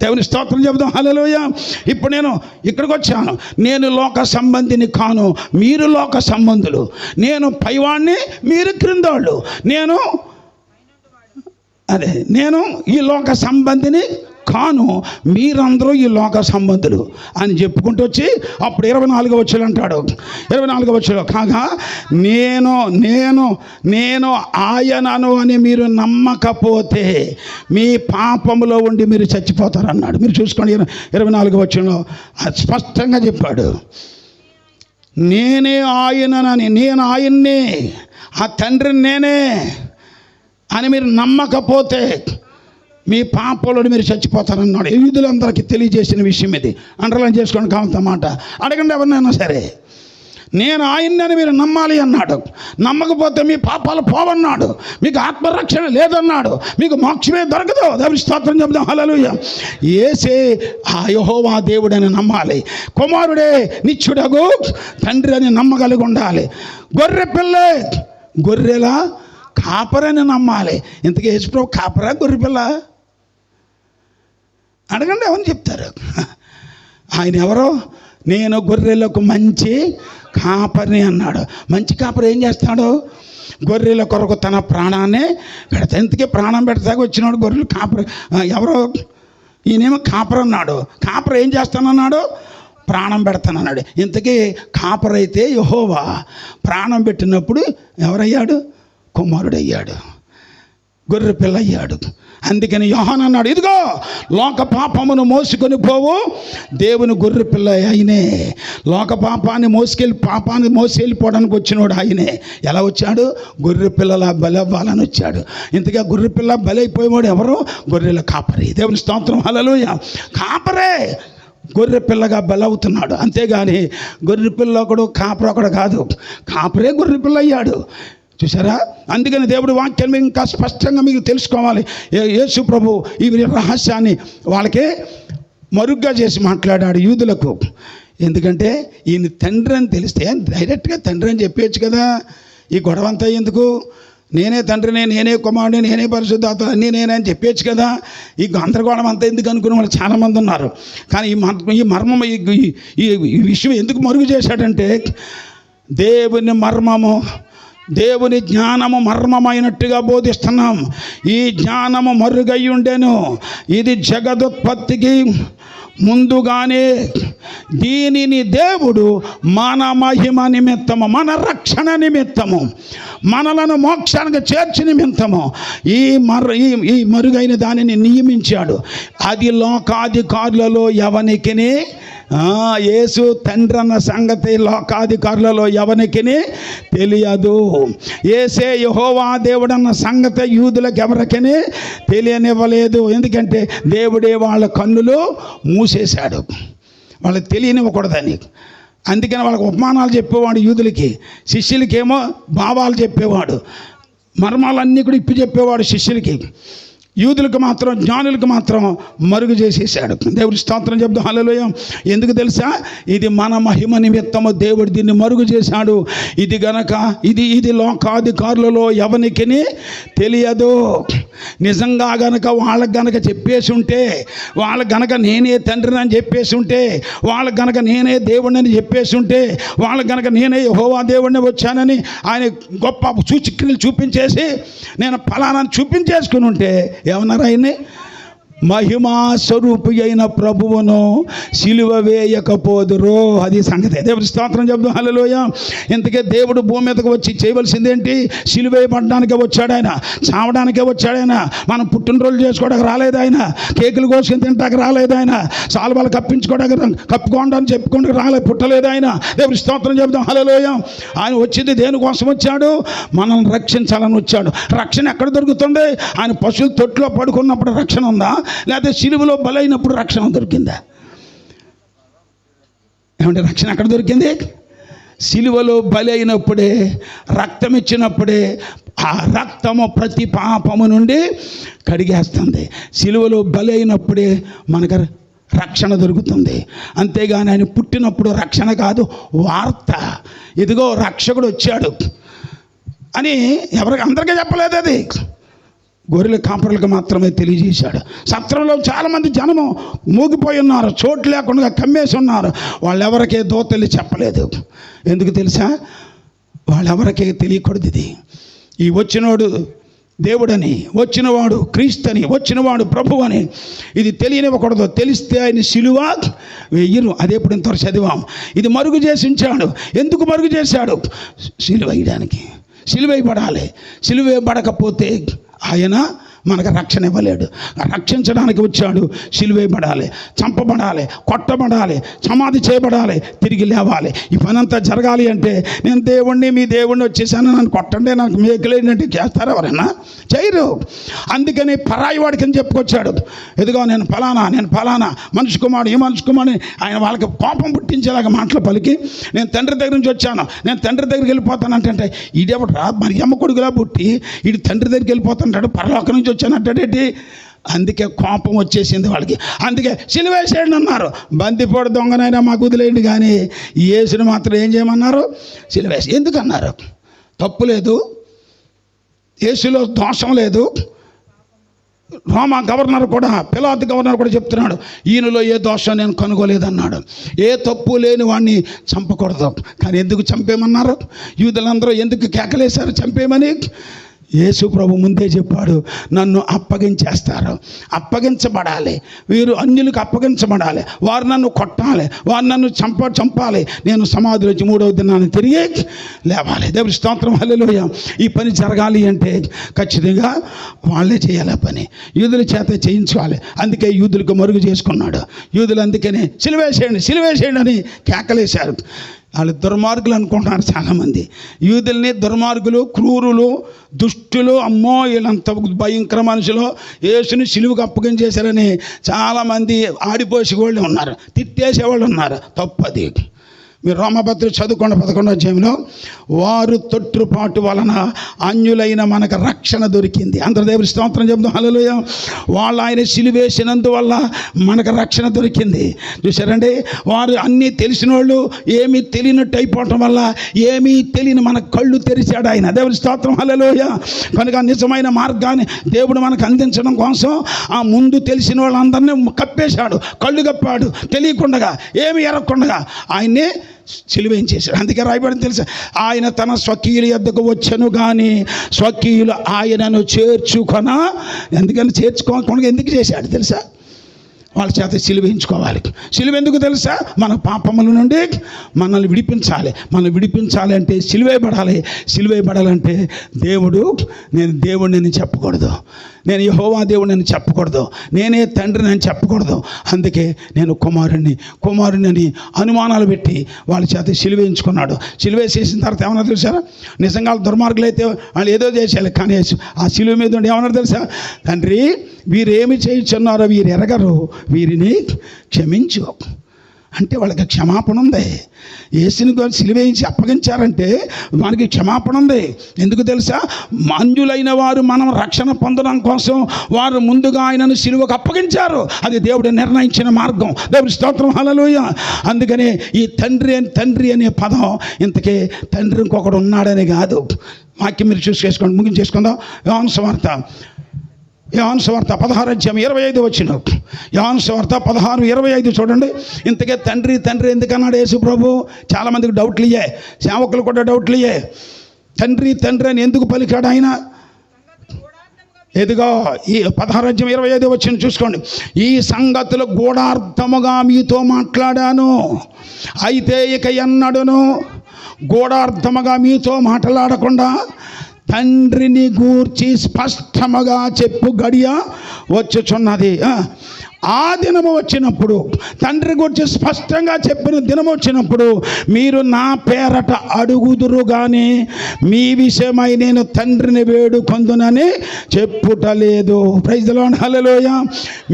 దేవుని స్తోత్రం చెబుదాం, హల్లెలూయా. ఇప్పుడు నేను ఇక్కడికి వచ్చాను, నేను లోక సంబంధిని కాను, మీరు లోక సంబంధులు. నేను పైవాడిని, మీరు క్రిందోళ్ళు. నేను ఈ లోక సంబంధిని కాను, మీరందరూ ఈ లోక సంబంధులు అని చెప్పుకుంటూ వచ్చి అప్పుడు 24వ వచనం అంటాడు. 24వ వచనం కాగా నేను ఆయనను అని మీరు నమ్మకపోతే మీ పాపములో ఉండి మీరు చచ్చిపోతారన్నాడు. మీరు చూసుకోండి, 24వ వచనంలో స్పష్టంగా చెప్పాడు, నేనే ఆయననని, నేను ఆయన్నే, ఆ తండ్రిని నేనే అని మీరు నమ్మకపోతే మీ పాపంలో మీరు చచ్చిపోతారన్నాడు. యూదులందరికీ తెలియజేసిన విషయం ఇది. అండర్లైన్ చేసుకోండి కావాలంత మాట. అడగండి ఎవరినైనా సరే, నేను ఆయన్ని మీరు నమ్మాలి అన్నాడు. నమ్మకపోతే మీ పాపాలు పోవన్నాడు, మీకు ఆత్మరక్షణ లేదన్నాడు, మీకు మోక్షమే దొరకదు. దేవుని స్తోత్రం చెప్దాం, హల్లెలూయా. యేసే ఆ యెహోవా దేవుడని నమ్మాలి, కుమారుడే నిత్యుడగు తండ్రి అని నమ్మగలిగి ఉండాలి. గొర్రె పిల్లే, గొర్రెల కాపరని నమ్మాలి. ఇంతకీ యేసుప్రభు కాపరా, గొర్రె పిల్ల? అడగండి ఎవరిని చెప్తారు. ఆయన ఎవరో, నేను గొర్రెలకు మంచి కాపరిని అన్నాడు. మంచి కాపరి ఏం చేస్తాడు? గొర్రెల కొరకు తన ప్రాణాన్ని పెడతా. ఇంతకీ ప్రాణం పెడతాక వచ్చినాడు గొర్రెలు కాపరి ఎవరో? ఈయనేమో కాపర్ అన్నాడు. కాపర్ ఏం చేస్తానన్నాడు? ప్రాణం పెడతానన్నాడు. ఇంతకీ కాపర్ అయితే యెహోవా, ప్రాణం పెట్టినప్పుడు ఎవరయ్యాడు? కుమారుడయ్యాడు, గొర్రె పిల్ల అయ్యాడు. అందుకని యోహాను అన్నాడు, ఇదిగో లోక పాపమును మోసుకొని పోవు దేవుని గొర్రె పిల్ల ఆయనే. లోక పాపాన్ని మోసుకెళ్ళిపోవడానికి వచ్చినోడు ఆయనే. ఎలా వచ్చాడు? గొర్రె పిల్లల బలవ్వాలని వచ్చాడు. ఇంతగా గొర్రె పిల్ల బలైపోయేవాడు ఎవరు? గొర్రెల కాపరి. దేవుని స్తోత్రం, హల్లెలూయా. కాపరే గొర్రె పిల్లగా బలవుతున్నాడు. అంతేగాని గొర్రె పిల్ల ఒకడు కాపర ఒకడు కాదు. కాపరే గొర్రె పిల్ల అయ్యాడు. చూసారా? అందుకని దేవుడి వాక్యాన్ని ఇంకా స్పష్టంగా మీకు తెలుసుకోవాలి. యేసు ప్రభు ఈ రహస్యాన్ని వాళ్ళకే మరుగ్గా చేసి మాట్లాడాడు యూదులకు. ఎందుకంటే ఈయన తండ్రి అని తెలిస్తే డైరెక్ట్గా తండ్రి అని చెప్పేయచ్చు కదా. ఈ గొడవ అంతా ఎందుకు? నేనే తండ్రిని, నేనే కుమారుని, నేనే పరిశుద్ధాత్మ, అన్నీ నేనే అని చెప్పేయచ్చు కదా. ఈ గందరగోళం అంతా ఎందుకు అనుకునే వాళ్ళు చాలామంది ఉన్నారు. కానీ ఈ మర్మం, ఈ విషయం ఎందుకు మరుగు చేశాడంటే, దేవుని మర్మము, దేవుని జ్ఞానము మర్మమైనట్టుగా బోధిస్తున్నాం. ఈ జ్ఞానము మరుగై ఉండెను. ఇది జగదుత్పత్తికి ముందుగానే దీనిని దేవుడు మన మహిమ నిమిత్తము, మన రక్షణ నిమిత్తము, మనలను మోక్షానికి చేర్చి నిమిత్తము ఈ మరుగైన దానిని నియమించాడు. అది లోకాధికారులలో ఎవనికిని, యేసు తండ్రి అన్న సంగతి లోకాధికారులలో ఎవనికిని తెలియదు. యేసే యెహోవా దేవుడన్న సంగతి యూదులకు ఎవరికని తెలియనివ్వలేదు. ఎందుకంటే దేవుడే వాళ్ళ కన్నులు మూసేశాడు, వాళ్ళకి తెలియనివ్వకూడదని. అందుకని వాళ్ళకి ఉపమానాలు చెప్పేవాడు యూదులకి, శిష్యులకేమో భావాలు చెప్పేవాడు, మర్మాలన్నీ కూడా ఇప్పి చెప్పేవాడు శిష్యులకి. యూదులకు మాత్రం, జ్ఞానులకు మాత్రం మరుగు చేసేసాడు. దేవుడి స్తోత్రం చెప్తాం, హల్లెలూయా. ఎందుకు తెలుసా? ఇది మన మహిమ నిమిత్తము దేవుడు దీన్ని మరుగు చేశాడు. ఇది గనక ఇది లోకాధికారులలో ఎవనికిని తెలియదు. నిజంగా గనక వాళ్ళకి గనక చెప్పేసి ఉంటే, వాళ్ళకి గనక నేనే తండ్రిని అని చెప్పేసి ఉంటే, వాళ్ళకి గనక నేనే దేవుడిని అని చెప్పేసి ఉంటే, వాళ్ళకి గనక నేనే యెహోవా దేవుడిని వచ్చానని ఆయన గొప్ప సూచక్రియలు చూపించేసి నేను ఫలానాన్ని చూపించేసుకుని ఉంటే ఏమన్నారు? ఆయన్ని మహిమా స్వరూపి అయిన ప్రభువును సిలువ వేయకపోదురు. అది సంగతి. దేవుడి స్తోత్రం చెప్తాం, హల్లెలూయా. ఇంతకే దేవుడు భూమి మీదకి వచ్చి చేయవలసిందేంటి? సిలువ వేయబడడానికే వచ్చాడు ఆయన, చావడానికే వచ్చాడు ఆయన. మనం పుట్టినరోజు చేసుకోవడానికి రాలేదు ఆయన, కేకులు కోసుకొని తింటానికి రాలేదు ఆయన, సాల్వాలు కప్పుకోవడానికి చెప్పుకోవడానికి పుట్టలేదు ఆయన. దేవుడి స్తోత్రం చెప్తాం, హల్లెలూయా. ఆయన వచ్చింది దేనికోసం వచ్చాడు? మనల్ని రక్షించాలని వచ్చాడు. రక్షణ ఎక్కడ దొరుకుతుంది? ఆయన పశువుల తొట్టులో పడుకున్నప్పుడు రక్షణ ఉందా? లేకపోతే సిలువలో బలైనప్పుడు రక్షణ దొరికిందా? ఏమంటే రక్షణ ఎక్కడ దొరికింది? సిలువలో బలైనప్పుడే, రక్తం ఇచ్చినప్పుడే. ఆ రక్తము ప్రతి పాపము నుండి కడిగేస్తుంది. సిలువలో బలైనప్పుడే మనకు రక్షణ దొరుకుతుంది. అంతేగాని ఆయన పుట్టినప్పుడు రక్షణ కాదు, వార్త. ఇదిగో రక్షకుడు వచ్చాడు అని అందరికీ చెప్పలేదు. అది గొర్రెల కాపరులకు మాత్రమే తెలియజేశాడు. సత్రంలో చాలామంది జనము మూగిపోయి ఉన్నారు, చోటు లేకుండా కమ్మేసి ఉన్నారు. వాళ్ళెవరికే దూతలు చెప్పలేదు. ఎందుకు తెలుసా? వాళ్ళెవరికే తెలియకూడదు. ఇది ఈ వచ్చినోడు దేవుడని, వచ్చినవాడు క్రీస్తని, వచ్చినవాడు ప్రభు అని ఇది తెలియనివ్వకూడదు. తెలిస్తే ఆయన సిలువ వెయ్యరు. అదే ఇప్పుడు ఇంతవరకు చదివాం. ఇది మరుగు చేసి ఉంచాడు. ఎందుకు మరుగు చేశాడు? సిలువ వేయడానికి. సిలువ వేయబడాలి. సిలువ వేయబడకపోతే ఆయన మనకు రక్షణ ఇవ్వలేడు. రక్షించడానికి వచ్చాడు. సిలువేయబడాలి, చంపబడాలి, కొట్టబడాలి, సమాధి చేయబడాలి, తిరిగి లేవాలి. ఈ పనంతా జరగాలి అంటే నేను దేవుణ్ణి, మీ దేవుణ్ణి వచ్చేసాను, నన్ను కొట్టండి, నాకు మేకలేంటే చేస్తారా? ఎవరైనా చేయరు. అందుకని పరాయి వాడికి అని చెప్పుకొచ్చాడు. ఎదుగో నేను ఫలానా మనిషి కుమారుడు, ఈ మనిషి కుమారుడు. ఆయన వాళ్ళకి కోపం పుట్టించేలాగా మాటలు పలికి, నేను తండ్రి దగ్గర నుంచి వచ్చాను, నేను తండ్రి దగ్గరికి వెళ్ళిపోతాను అంటే, ఈడెవడు రా మరి అమ్మ కొడుకులా పుట్టి ఈడు తండ్రి దగ్గరికి వెళ్ళిపోతుంటాడు, పరలోకం నుంచి వచ్చానంటాడేంటి? అందుకే కోపం వచ్చేసింది వాళ్ళకి. అందుకే సిలువేసేయండి అన్నారు. బందిపోడు దొంగనైనా మాకు వదిలేయండి, కానీ యేసుని మాత్రం ఏం చేయమన్నారు? సిలువేసి. ఎందుకన్నారు? తప్పు లేదు, యేసులో దోషం లేదు. రోమా గవర్నర్ కూడా, పిలాతు గవర్నర్ కూడా చెప్తున్నాడు, ఈయనలో ఏ దోషం నేను కనుగోలేదన్నాడు. ఏ తప్పు లేని వాడిని చంపకూడదు. కానీ ఎందుకు చంపేమన్నారు? యూదులందరూ ఎందుకు కేకలేశారు చంపేమని? యేసు ప్రభు ముందే చెప్పాడు, నన్ను అప్పగించేస్తారు, అప్పగించబడాలి, వీరు అన్యులకు అప్పగించబడాలి, వారు నన్ను కొట్టాలి, వారు నన్ను చంపాలి, నేను సమాధిలోంచి 3వ దినాన్ని తిరిగి లేవాలి. దేవుని స్తోత్రం, హల్లెలూయా. ఈ పని జరగాలి అంటే ఖచ్చితంగా వాళ్ళే చేయాలి పని, యూదుల చేత చేయించాలి. అందుకే యూదులకు మరుగు చేసుకున్నాడు. యూదులు అందుకనే సిలువేసేయండి అని కేకలేశారు. వాళ్ళు దుర్మార్గులు అనుకుంటున్నారు చాలామంది. యూదుల్ని దుర్మార్గులు, క్రూరులు, దుష్టులు, అమ్మో వీళ్ళంత భయంకర మనుషులు, యేసుని సిలువకు అప్పగించేశారని చాలామంది ఆడిపోసే వాళ్ళు ఉన్నారు, తిట్టేసేవాళ్ళు ఉన్నారు. తప్పది. మీరు రోమపత్రిక చదువుకోండి 11వ అధ్యాయంలో, వారు తొట్టుపాటు వలన అన్యులైన మనకు రక్షణ దొరికింది. అందరూ దేవుని స్తోత్రం చెప్తాం, హల్లెలూయా. వాళ్ళు ఆయన సిలువేసినందువల్ల మనకు రక్షణ దొరికింది. చూసారండి, వారు అన్నీ తెలిసిన వాళ్ళు ఏమీ తెలియనట్టు అయిపోవటం వల్ల ఏమీ తెలియని మన కళ్ళు తెరిచాడు ఆయన. దేవుని స్తోత్రం, హల్లెలూయా. కనుక నిజమైన మార్గాన్ని దేవుడు మనకు అందించడం కోసం ఆ ముందు తెలిసిన వాళ్ళందరినీ కప్పేశాడు, కళ్ళు కప్పాడు, తెలియకుండా ఏమి ఎరగకుండా ఆయన్ని సిలువేయించేశాడు. అందుకే రాయబడింది తెలుసా, ఆయన తన స్వకీయుల యొద్దకు వచ్చెను కానీ స్వకీయులు ఆయనను చేర్చుకోకుండా ఎందుకు చేశాడు తెలుసా? వాళ్ళ చేత సిలువేయించుకోవాలి. సిలువ ఎందుకు తెలుసా? మన పాపముల నుండి మనల్ని విడిపించాలి అంటే సిలువేయబడాలంటే నేను దేవుడిని చెప్పకూడదు, నేను యెహోవా దేవుడిని చెప్పకూడదు, నేనే తండ్రిని అని చెప్పకూడదు. అందుకే నేను కుమారుని అని అనుమానాలు పెట్టి వాళ్ళ చేత సిలువేయించుకున్నాడు. సిలువేసేసిన తర్వాత ఏమన్నా తెలుసా? నిజంగా దుర్మార్గులు అయితే వాళ్ళు ఏదో చేసేయాలి, కానీ ఆ సిలువ మీద ఉండి ఏమన్నా తెలుసా? తండ్రి, వీరేమి చేయుచున్నారో వీరు ఎరగరు, వీరిని క్షమించు అంటే వాళ్ళకి క్షమాపణ ఉంది. యేసుని సిలువేయించి అప్పగించారంటే మనకి క్షమాపణ ఉంది. ఎందుకు తెలుసా? అన్యులైన వారు మనం రక్షణ పొందడం కోసం వారు ముందుగా ఆయనను సిలువకు అప్పగించారు. అది దేవుడు నిర్ణయించిన మార్గం. దేవుడి స్తోత్రం, హల్లెలూయా. అందుకనే ఈ తండ్రి అనే పదం ఇంతకీ తండ్రి ఇంకొకడు ఉన్నాడని కాదు. వాక్యం మీరు చూసుకోండి, ముగించేసుకుందాం. యోహాను సువార్త 16వ అధ్యాయం 25వ వచనం. యోహాను సువార్త 16:25 చూడండి. ఇంతకే తండ్రి ఎందుకన్నాడు యేసు ప్రభు? చాలామందికి డౌట్లు ఇయ్యాయి, సేవకులు కూడా డౌట్లు ఇయ్యాయి. తండ్రి అని ఎందుకు పలికాడు ఆయన? ఎదుగో ఈ 16వ అధ్యాయం 25వ వచనం చూసుకోండి. ఈ సంగతులు గూఢార్థముగా మీతో మాట్లాడాను, అయితే ఇక ఎన్నడూను గూఢార్థముగా మీతో మాట్లాడకుండా తండ్రిని గూర్చి స్పష్టముగా చెప్పు గడియ వచ్చుచున్నది. ఆ దినము వచ్చినప్పుడు, తండ్రి గురించి స్పష్టంగా చెప్పిన దినము వచ్చినప్పుడు మీరు నా పేరట అడుగుదురు కానీ మీ విషయమై నేను తండ్రిని వేడుకొందునని చెప్పుటలేదు. ప్రైజ్ ది లార్డ్, హల్లెలూయా.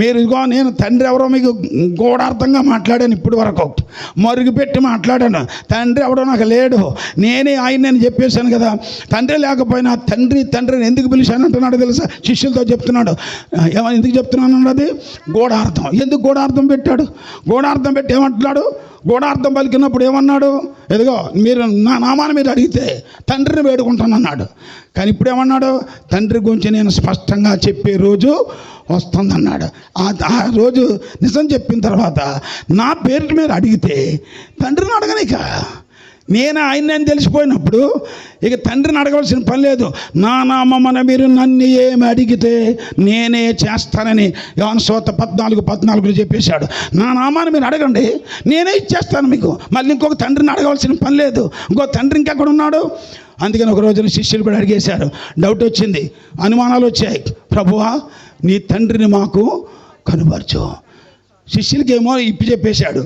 మీరు ఇదిగో నేను తండ్రి ఎవరో మీకు గూఢార్థంగా మాట్లాడాను, ఇప్పుడు వరకు మరుగుపెట్టి మాట్లాడాను. తండ్రి ఎవడో నాకు లేడు, నేనే ఆయన నేను చెప్పేశాను కదా. తండ్రి లేకపోయినా తండ్రిని ఎందుకు పిలిచాను అంటున్నాడు తెలుసా? శిష్యులతో చెప్తున్నాడు. ఎందుకు చెప్తున్నాను అన్నది గూఢార్థం. ఎందుకు గూఢార్థం పెట్టాడు? గూఢార్థం పెట్టి ఏమంటున్నాడు? గూఢార్థం పలికినప్పుడు ఏమన్నాడు? ఎదుగో మీరు నా నామాన్ని మీరు అడిగితే తండ్రిని వేడుకుంటానన్నాడు. కానీ ఇప్పుడు ఏమన్నాడు? తండ్రి గురించి నేను స్పష్టంగా చెప్పే రోజు వస్తుందన్నాడు. ఆ రోజు నిజం చెప్పిన తర్వాత నా పేరు మీరు అడిగితే తండ్రిని అడగనిక నేను ఆయన తెలిసిపోయినప్పుడు ఇక తండ్రిని అడగవలసిన పని లేదు. నా నామమున మీరు నన్ను ఏమి అడిగితే నేనే చేస్తానని యోహాను సువార్త 14:14 చెప్పేశాడు. నా నామాన్ని మీరు అడగండి, నేనే ఇచ్చేస్తాను మీకు. మళ్ళీ ఇంకొక తండ్రిని అడగవలసిన పని లేదు. ఇంకో తండ్రి ఇంకెక్కడ ఉన్నాడు? అందుకని ఒక రోజున శిష్యులు కూడా అడిగేశారు. డౌట్ వచ్చింది, అనుమానాలు వచ్చాయి. ప్రభువా, నీ తండ్రిని మాకు కనుపరచు. శిష్యులకేమో ఇప్పి చెప్పేశాడు,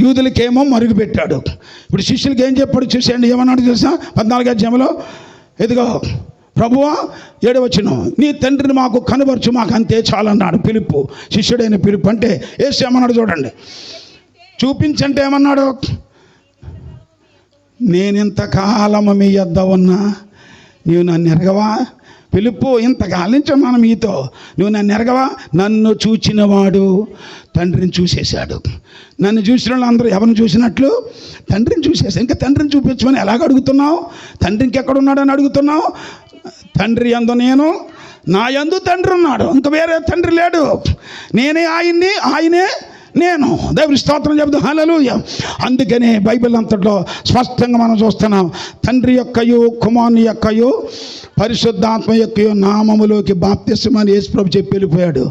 యూదులకేమో మరుగు పెట్టాడు. ఇప్పుడు శిష్యులకి ఏం చెప్పాడు చూసేయండి. ఏమన్నాడు తెలుసా? 14వ అధ్యాయంలో ఎదుగో ప్రభువా 7వ వచనం, నీ తండ్రిని మాకు కనుపరచు, మాకు అంతే చాలన్నాడు పిలుపు. శిష్యుడైన పిలుపు అంటే యేసు ఏమన్నాడు చూడండి. చూపించంటే ఏమన్నాడు? నేనింతకాలము మీ యొద్ద ఉన్నా నీవు నన్ను ఎరగవా? పిలుపు, ఇంతకాలం నుంచి మనం మీతో, నువ్వు నన్ను ఎరగవా? నన్ను చూచినవాడు తండ్రిని చూసేశాడు. నన్ను చూసిన వాళ్ళు అందరూ ఎవరిని చూసినట్లు? తండ్రిని చూసేసాడు. ఇంకా తండ్రిని చూపించమని ఎలాగ అడుగుతున్నావు? తండ్రి ఇంకెక్కడున్నాడని అడుగుతున్నావు? తండ్రి యందు నేను, నా యందు తండ్రి ఉన్నాడు, ఇంకా వేరే తండ్రి లేడు. నేనే ఆయన్ని, ఆయనే నేను. దేవుని స్తోత్రం చెబుతూ హల్లెలూయా. అందుకనే బైబిల్ అంతట్లో స్పష్టంగా మనం చూస్తున్నాం, తండ్రి యొక్కయు కుమారుని యొక్కయు పరిశుద్ధాత్మ యొక్కయు నామములోకి బాప్తిస్మని యేసుప్రభు చెప్పి వెళ్ళిపోయాడు.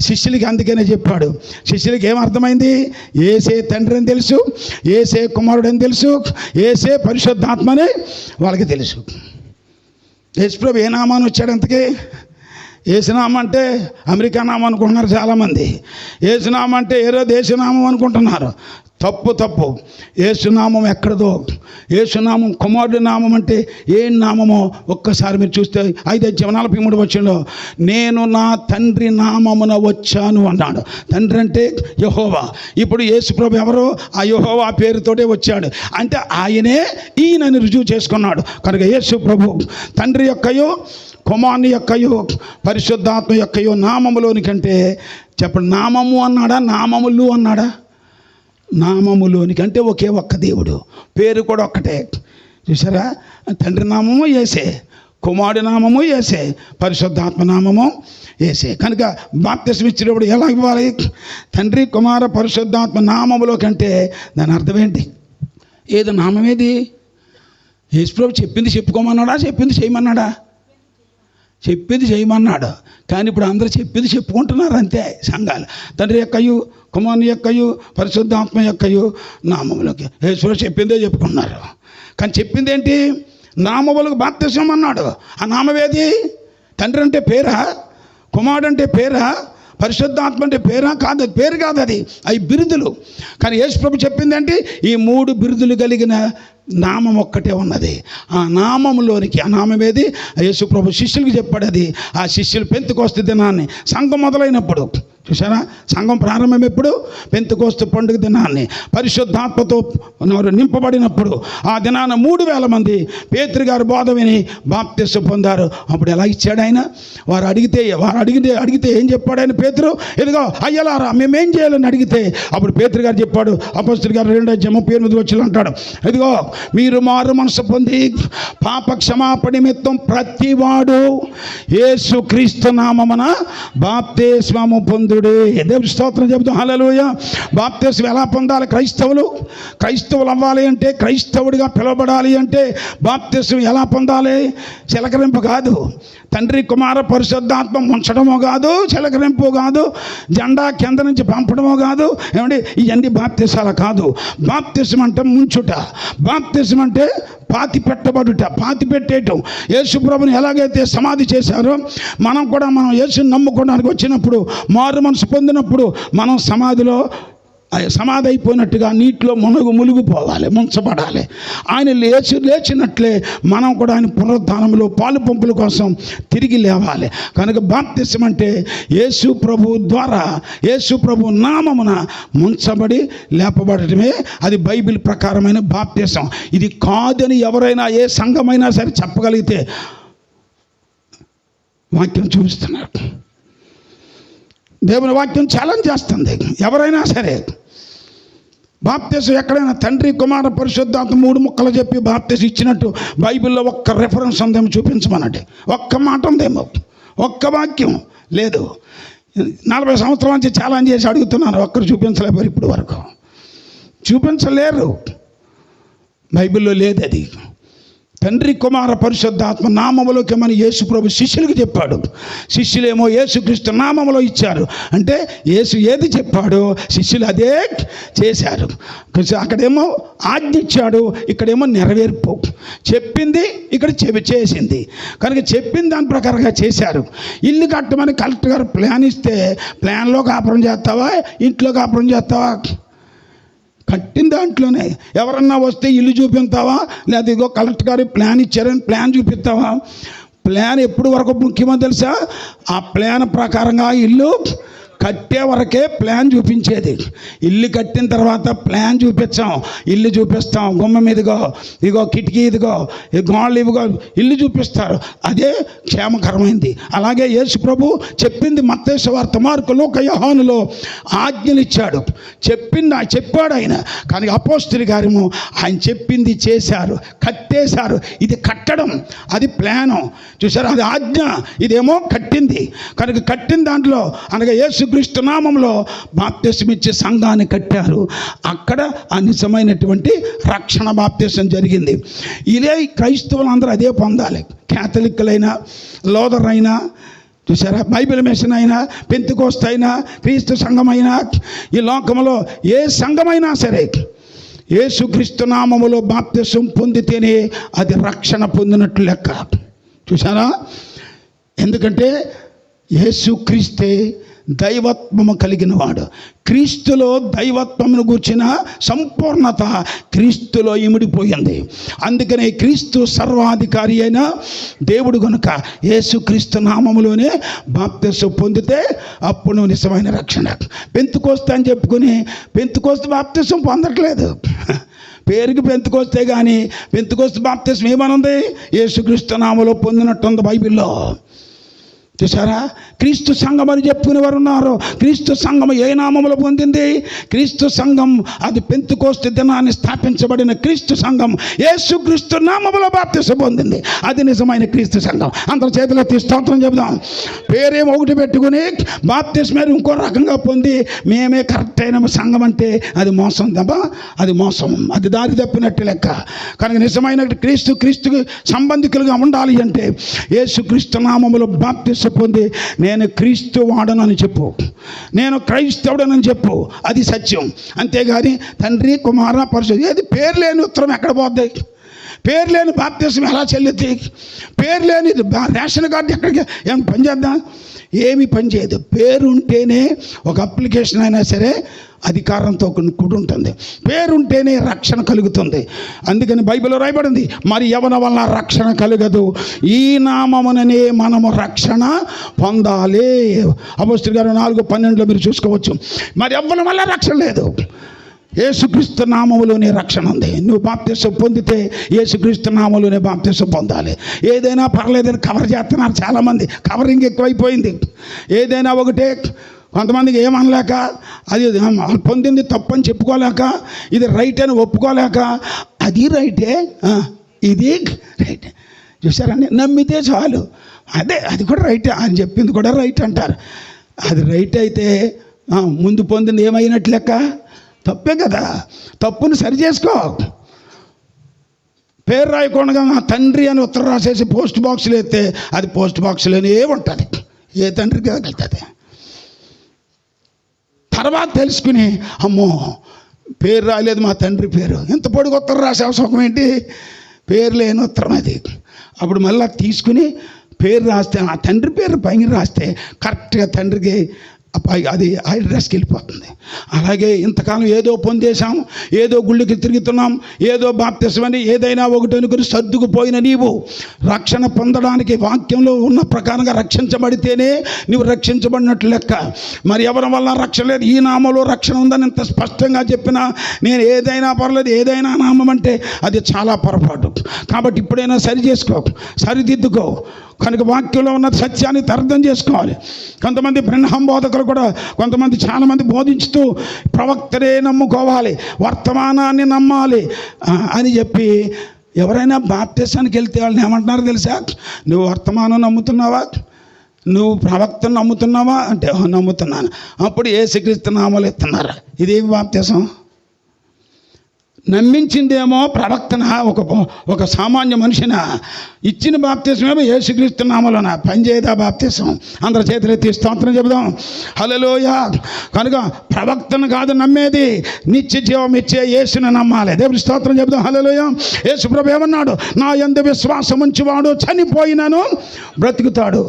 శిష్యులకి అందుకనే చెప్పాడు. శిష్యులకి ఏమర్థమైంది? యేసే తండ్రి అని తెలుసు, యేసే కుమారుడు అని తెలుసు, యేసే పరిశుద్ధాత్మని వాళ్ళకి తెలుసు. యేసుప్రభు ఏ నామాన్ని వచ్చాడు అంతకీ? యేసునామం అంటే అమెరికా నామం అనుకుంటున్నారు చాలామంది. యేసునామం అంటే ఏదో దేశనామం అనుకుంటున్నారు. తప్పు. యేసునామం ఎక్కడదో. యేసునామం కుమారుడి నామం అంటే ఏం నామమో ఒక్కసారి మీరు చూస్తే 5:43 నేను నా తండ్రి నామమున వచ్చాను అన్నాడు. తండ్రి అంటే యెహోవా. ఇప్పుడు యేసుప్రభు ఎవరో? ఆ యెహోవా పేరుతోటే వచ్చాడు. అంటే ఆయనే ఈయనని రుజువు చేసుకున్నాడు. కనుక యేసుప్రభు తండ్రి యొక్కయో కుమారుని యొక్కయో పరిశుద్ధాత్మ యొక్కయో నామములోనికంటే చెప్పండి, నామము అన్నాడా నామములు అన్నాడా? నామములోనికి అంటే ఒకే ఒక్క దేవుడు, పేరు కూడా ఒక్కటే. చూసారా? తండ్రి నామము యేసే, కుమారుడి నామము యేసే, పరిశుద్ధాత్మ నామము యేసే. కనుక బాప్తిస్మం ఇచ్చినప్పుడు ఎలా ఇవ్వాలి? తండ్రి కుమార పరిశుద్ధాత్మ నామములో కంటే దాని అర్థం ఏంటి? ఏదో నామం ఏది? యేసుప్రభు చెప్పింది చెప్పుకోమన్నాడా? చెప్పింది చేయమన్నాడా? చెప్పింది చేయమన్నాడు. కానీ ఇప్పుడు అందరూ చెప్పింది చెప్పుకుంటున్నారు అంతే. సంఘాలు తండ్రి యొక్కయు కుమారుని యొక్కయు పరిశుద్ధాత్మ యొక్కయు నామములోకి యేసుప్రభు చెప్పిందే చెప్పుకున్నారు. కానీ చెప్పింది ఏంటి? నామములకు బాప్తిస్మం అన్నాడు. ఆ నామవేది? తండ్రి అంటే పేరా? కుమారుడు అంటే పేరా? పరిశుద్ధాత్మ అంటే పేరా? కాదు, పేరు కాదు, అది అవి బిరుదులు. కానీ యేసుప్రభు చెప్పింది ఏంటి? ఈ 3 బిరుదులు కలిగిన నామం ఒక్కటే ఉన్నది. ఆ నామములోనికి, ఆ నామమేది? యేసుప్రభు శిష్యులకి చెప్పాడు. అది ఆ శిష్యులు పెంతెకొస్తు దినాన్ని, సంఘం మొదలైనప్పుడు, చూసారా? సంఘం ప్రారంభం ఎప్పుడు? పెంతెకొస్తు పండుగ దినాన్ని పరిశుద్ధాత్మతో నింపబడినప్పుడు ఆ దినాన 3000 మంది పేతురు గారు బోధ విని బాప్తిస్మం పొందారు. అప్పుడు ఎలా ఇచ్చాడు ఆయన? వారు అడిగితే ఏం చెప్పాడు ఆయన? పేతురు, ఇదిగో అయ్యలారా మేమేం చేయాలని అడిగితే అప్పుడు పేతురు గారు చెప్పాడు. అపొస్తలుల గారు 2:38 అంటాడు, ఇదిగో మీరు మారు మనసు పొంది పాప క్షమాపణ నిమిత్తం ప్రతివాడు యేసు క్రీస్తు నామమున బాప్తిస్మము పొందుడే. దేవుని స్తోత్రం చెబుతాం హల్లెలూయా. బాప్తిస్మం ఎలా పొందాలి? క్రైస్తవులు అవ్వాలి అంటే, క్రైస్తవుడిగా పిలువబడాలి అంటే బాప్తిస్మం ఎలా పొందాలి? చిలకరింపు కాదు, తండ్రి కుమార పరిశుద్ధాత్మ ఉంచడమో కాదు, చిలకరింపు కాదు, జెండా కింద నుంచి పంపడమో కాదు. ఏమండి? ఇవన్నీ బాప్తిసాలు కాదు. బాప్తిస్మం అంటే ముంచుట, బాప్తిస్మం అంటే పాతి పెట్టబడుట, పాతి పెట్టేయటం. యేసుప్రభుని ఎలాగైతే సమాధి చేశారో మనం కూడా, మనం యేసుని నమ్ముకోవడానికి వచ్చినప్పుడు, మారు మనసు పొందినప్పుడు మనం సమాధి అయిపోయినట్టుగా నీటిలో మునిగిపోవాలి, ముంచబడాలి. ఆయన లేచినట్లే మనం కూడా ఆయన పునరుద్ధానంలో పాలు పంపుల కోసం తిరిగి లేవాలి. కనుక బాప్తిస్మం అంటే యేసు ప్రభు ద్వారా, యేసు ప్రభు నామమున ముంచబడి లేపబడటమే అది బైబిల్ ప్రకారమైన బాప్తిస్మం. ఇది కాదని ఎవరైనా, ఏ సంఘమైనా సరే చెప్పగలిగితే వాక్యం చూపిస్తున్నారు. దేవుని వాక్యం ఛాలెంజ్ చేస్తుంది. ఎవరైనా సరే బాప్తిస్మం ఎక్కడైనా తండ్రి కుమార పరిశుద్ధాత్మ 3 ముక్కలు చెప్పి బాప్తిస్మం ఇచ్చినట్టు బైబిల్లో ఒక్క రెఫరెన్స్ ఉందేమో చూపించమనండి. ఒక్క మాట ఉందేమో, ఒక్క వాక్యం లేదు. 40 సంవత్సరాల నుంచి ఛాలెంజ్ చేసి అడుగుతున్నాను, ఒక్కరు చూపించలేరు. ఇప్పుడు వరకు చూపించలేరు. బైబిల్లో లేదు అది. తండ్రి కుమార పరిశుద్ధాత్మ నామములోకి మన యేసుప్రభు శిష్యులకు చెప్పాడు. శిష్యులేమో యేసుక్రీస్తు నామములో ఇచ్చారు. అంటే యేసు ఏది చెప్పాడో శిష్యులు అదే చేశారు. అక్కడేమో ఆజ్ఞ ఇచ్చాడు, ఇక్కడేమో నెరవేర్పు. చెప్పింది ఇక్కడ చేసింది. కనుక చెప్పిన దాని ప్రకారంగా చేశారు. ఇల్లు కట్టమని కలెక్టర్ గారు ప్లాన్ ఇస్తే, ప్లాన్లో కాపురం చేస్తావా, ఇంట్లో కాపురం చేస్తావా? కట్టిన దాంట్లోనే. ఎవరన్నా వస్తే ఇల్లు చూపిస్తావా, లేదా ఇదిగో కలెక్టర్ గారు ప్లాన్ ఇచ్చారని ప్లాన్ చూపిస్తావా? ప్లాన్ ఎప్పుడు వరకు ముఖ్యమో తెలుసా? ఆ ప్లాన్ ప్రకారంగా ఇల్లు కట్టే వరకే ప్లాన్ చూపించేది. ఇల్లు కట్టిన తర్వాత ప్లాన్ చూపించాం, ఇల్లు చూపిస్తాం, గుమ్మం ఇదిగో, ఇదిగో కిటికీ, ఇదిగో గోళ్ళు, ఇదిగో ఇల్లు చూపిస్తారు. అదే క్షేమకరమైంది. అలాగే యేసు ప్రభు చెప్పింది మత్తయి సువార్త, మార్కు, లూకా, యోహానులో ఆజ్ఞలు ఇచ్చాడు. చెప్పాడు ఆయన. కానీ అపోస్తలుల గారేమో ఆయన చెప్పింది చేశారు, కట్టేశారు. ఇది కట్టడం, అది ప్లాను. చూసారు? అది ఆజ్ఞ, ఇదేమో కట్టింది. కనుక కట్టిన దాంట్లో అనగా యేసు యేసుక్రీస్తు నామంలో బాప్తిసం ఇచ్చే సంఘాన్ని కట్టారు. అక్కడ ఆ నిజమైనటువంటి రక్షణ బాప్తిసం జరిగింది. ఇదే క్రైస్తవులందరూ అదే పొందాలి. క్యాథలిక్కులైనా, లోదర్ అయినా, చూసారా, బైబిల్ మిషన్ అయినా, పెంతెకోస్తు అయినా, క్రీస్తు సంఘమైనా, ఈ లోకంలో ఏ సంఘమైనా సరే యేసుక్రీస్తు నామములో బాప్తిసం పొందితేనే అది రక్షణ పొందినట్లు లెక్క. చూసారా, ఎందుకంటే యేసుక్రీస్తే దైవత్వము కలిగిన వాడు. క్రీస్తులో దైవత్వమును గూర్చిన సంపూర్ణత క్రీస్తులో ఇమిడిపోయింది. అందుకనే క్రీస్తు సర్వాధికారి అయిన దేవుడు గనుక యేసుక్రీస్తు నామములోనే బాప్తిసం పొందితే అప్పుడు నిజమైన రక్షణ. పెంతెకోస్తు అని చెప్పుకుని పెంతెకోస్తు బాప్తిసం పొందట్లేదు. పేరుకి పెంతెకోస్తే కానీ పెంతెకోస్తు బాప్తిసం ఏమనుంది? యేసుక్రీస్తు నామములో పొందినట్టుంది బైబిల్లో. చూసారా, క్రీస్తు సంఘం అని చెప్పుకునేవారు ఉన్నారు. క్రీస్తు సంఘం ఏ నామములో పొందింది? క్రీస్తు సంఘం అది పెంతెకోస్తు దినాన్ని స్థాపించబడిన క్రీస్తు సంఘం యేసుక్రీస్తు నామములో బాప్తిసం పొందింది. అది నిజమైన క్రీస్తు సంఘం. అందరి చేతిలో స్తోత్రం చెబుదాం. పేరేమో ఒకటి పెట్టుకుని బాప్తిసం ఇంకో రకంగా పొంది మేమే కరెక్ట్ అయిన సంఘం అంటే అది మోసం తప్ప, అది మోసం, అది దారి తప్పినట్టు లెక్క. కనుక నిజమైన క్రీస్తుకి సంబంధికులుగా ఉండాలి అంటే యేసుక్రీస్తు నామములో బాప్తిసం పొంది నేను క్రీస్తు వాడనని చెప్పు, నేను క్రైస్తవుడనని చెప్పు. అది సత్యం. అంతేగాని తండ్రి, కుమార, పరిశుద్ధ ఏది పేరు లేని ఉత్తరం ఎక్కడ పోద్ది? పేరు లేని బాప్తిసం ఎలా చెల్లుద్ది? పేరు లేని రేషన్ కార్డు ఎక్కడికి ఏం పని చేద్దాం? ఏమి పని చేయదు. పేరు ఉంటేనే ఒక అప్లికేషన్ అయినా సరే అధికారంతో కూడి ఉంటుంది. పేరుంటేనే రక్షణ కలుగుతుంది. అందుకని బైబిల్లో రాయబడింది, మరి ఎవరి వల్ల రక్షణ కలగదు, ఈ నామముననే మనము రక్షణ పొందాలి. అపోస్తలుల గారు 4:12 మీరు చూసుకోవచ్చు. మరి ఎవరి వల్ల రక్షణ లేదు, యేసుక్రీస్తు నామములోనే రక్షణ ఉంది. నువ్వు బాప్తిసం పొందితే యేసుక్రీస్తు నామములోనే బాప్తిసం పొందాలి. ఏదైనా పర్లేదని కవర్ చేస్తున్నారు చాలామంది. కవరింగ్ ఎక్కువైపోయింది. ఏదైనా ఒకటే, కొంతమందికి ఏమనలేక, అది పొందింది తప్పని చెప్పుకోలేక, ఇది రైట్ అని ఒప్పుకోలేక, అది రైటే ఇది రైట్. చూసారండి, నమ్మితే చాలు, అదే అది కూడా రైటే అని చెప్పింది కూడా రైట్ అంటారు. అది రైట్ అయితే ముందు పొందింది ఏమైనట్లు లెక్క? తప్పే కదా. తప్పుని సరి చేసుకో. పేరు రాయకుండా తండ్రి అని ఉత్తరం రాసేసి పోస్ట్ బాక్స్లో వేస్తే అది పోస్ట్ బాక్స్లోనే ఉంటుంది. ఏ తండ్రికి వెళ్తుంది? తర్వాత తెలుసుకుని, అమ్మో పేరు రాయలేదు మా తండ్రి పేరు, ఎంత పొడుగు ఉత్తరం రాసే అవసరం ఏంటి? పేరు లేని ఉత్తరం అది. అప్పుడు మళ్ళీ తీసుకుని పేరు రాస్తే, ఆ తండ్రి పేరు పైన రాస్తే కరెక్ట్గా తండ్రికి అది అడ్రస్కి వెళ్ళిపోతుంది. అలాగే ఇంతకాలం ఏదో పొందేశాం, ఏదో గుళ్ళకి తిరుగుతున్నాం, ఏదో బాప్తిసం అని ఏదైనా ఒకటి అనుకుని సర్దుకుపోయిన నీవు రక్షణ పొందడానికి వాక్యంలో ఉన్న ప్రకారంగా రక్షించబడితేనే నువ్వు రక్షించబడినట్లు లెక్క. మరి ఎవరి వల్ల రక్షణ లేదు, ఈ నామంలో రక్షణ ఉందని ఇంత స్పష్టంగా చెప్పినా నేను ఏదైనా పర్లేదు, ఏదైనా నామం అంటే అది చాలా పొరపాటు. కాబట్టి ఇప్పుడైనా సరి చేసుకో, సరిదిద్దుకో. కనుక వాక్యంలో ఉన్న సత్యాన్ని అర్థం చేసుకోవాలి. కొంతమంది బ్రహ్మం బోధకులు కూడా కొంతమంది చాలామంది బోధించుతూ ప్రవక్తనే నమ్ముకోవాలి, వర్తమానాన్ని నమ్మాలి అని చెప్పి ఎవరైనా బాప్తిసానికి వెళ్తే వాళ్ళని ఏమంటున్నారో తెలుసా? నువ్వు వర్తమానం నమ్ముతున్నావా, నువ్వు ప్రవక్తను నమ్ముతున్నావా అంటే నమ్ముతున్నాను. అప్పుడు యేసుక్రీస్తు నామములో ఇస్తున్నారు. ఇదేమి బాప్తిసం? నమ్మించిందేమో ప్రవక్తన, ఒక సామాన్య మనిషిన. ఇచ్చిన బాప్తిసమేమో యేసుక్రీస్తు నామములోన. పనిచేయదా బాప్తిసం? అందరి చేతులెత్తి స్తోత్రం చెబుదాం. హల్లెలూయా. కనుక ప్రవక్తను కాదు నమ్మేది, నిత్య జీవం ఇచ్చే యేసుని నమ్మాలి. దేవుని స్తోత్రం చెబుదాం. హల్లెలూయా. యేసు ప్రభు ఏమన్నాడు? నా యందు విశ్వాసం ఉంచువాడు చనిపోయినను బ్రతుకుతాడు,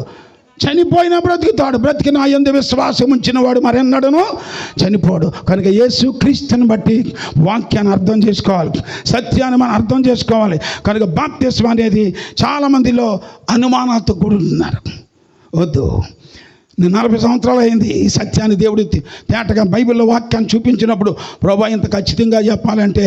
చనిపోయినా బ్రతుకుతాడు, బ్రతికి నా యందు విశ్వాసం ఉంచిన వాడు మరెన్నడను చనిపోడు. కనుక యేసు క్రీస్తుని బట్టి వాక్యాన్ని అర్థం చేసుకోవాలి, సత్యాన్ని మనం అర్థం చేసుకోవాలి. కనుక బాప్తిసం అనేది చాలామందిలో అనుమానాలతో కూడుతున్నారు. వద్దు, 40 సంవత్సరాలు అయింది ఈ సత్యాన్ని దేవుడు తేటగా బైబిల్లో వాక్యాన్ని చూపించినప్పుడు, ప్రభా ఇంత ఖచ్చితంగా చెప్పాలంటే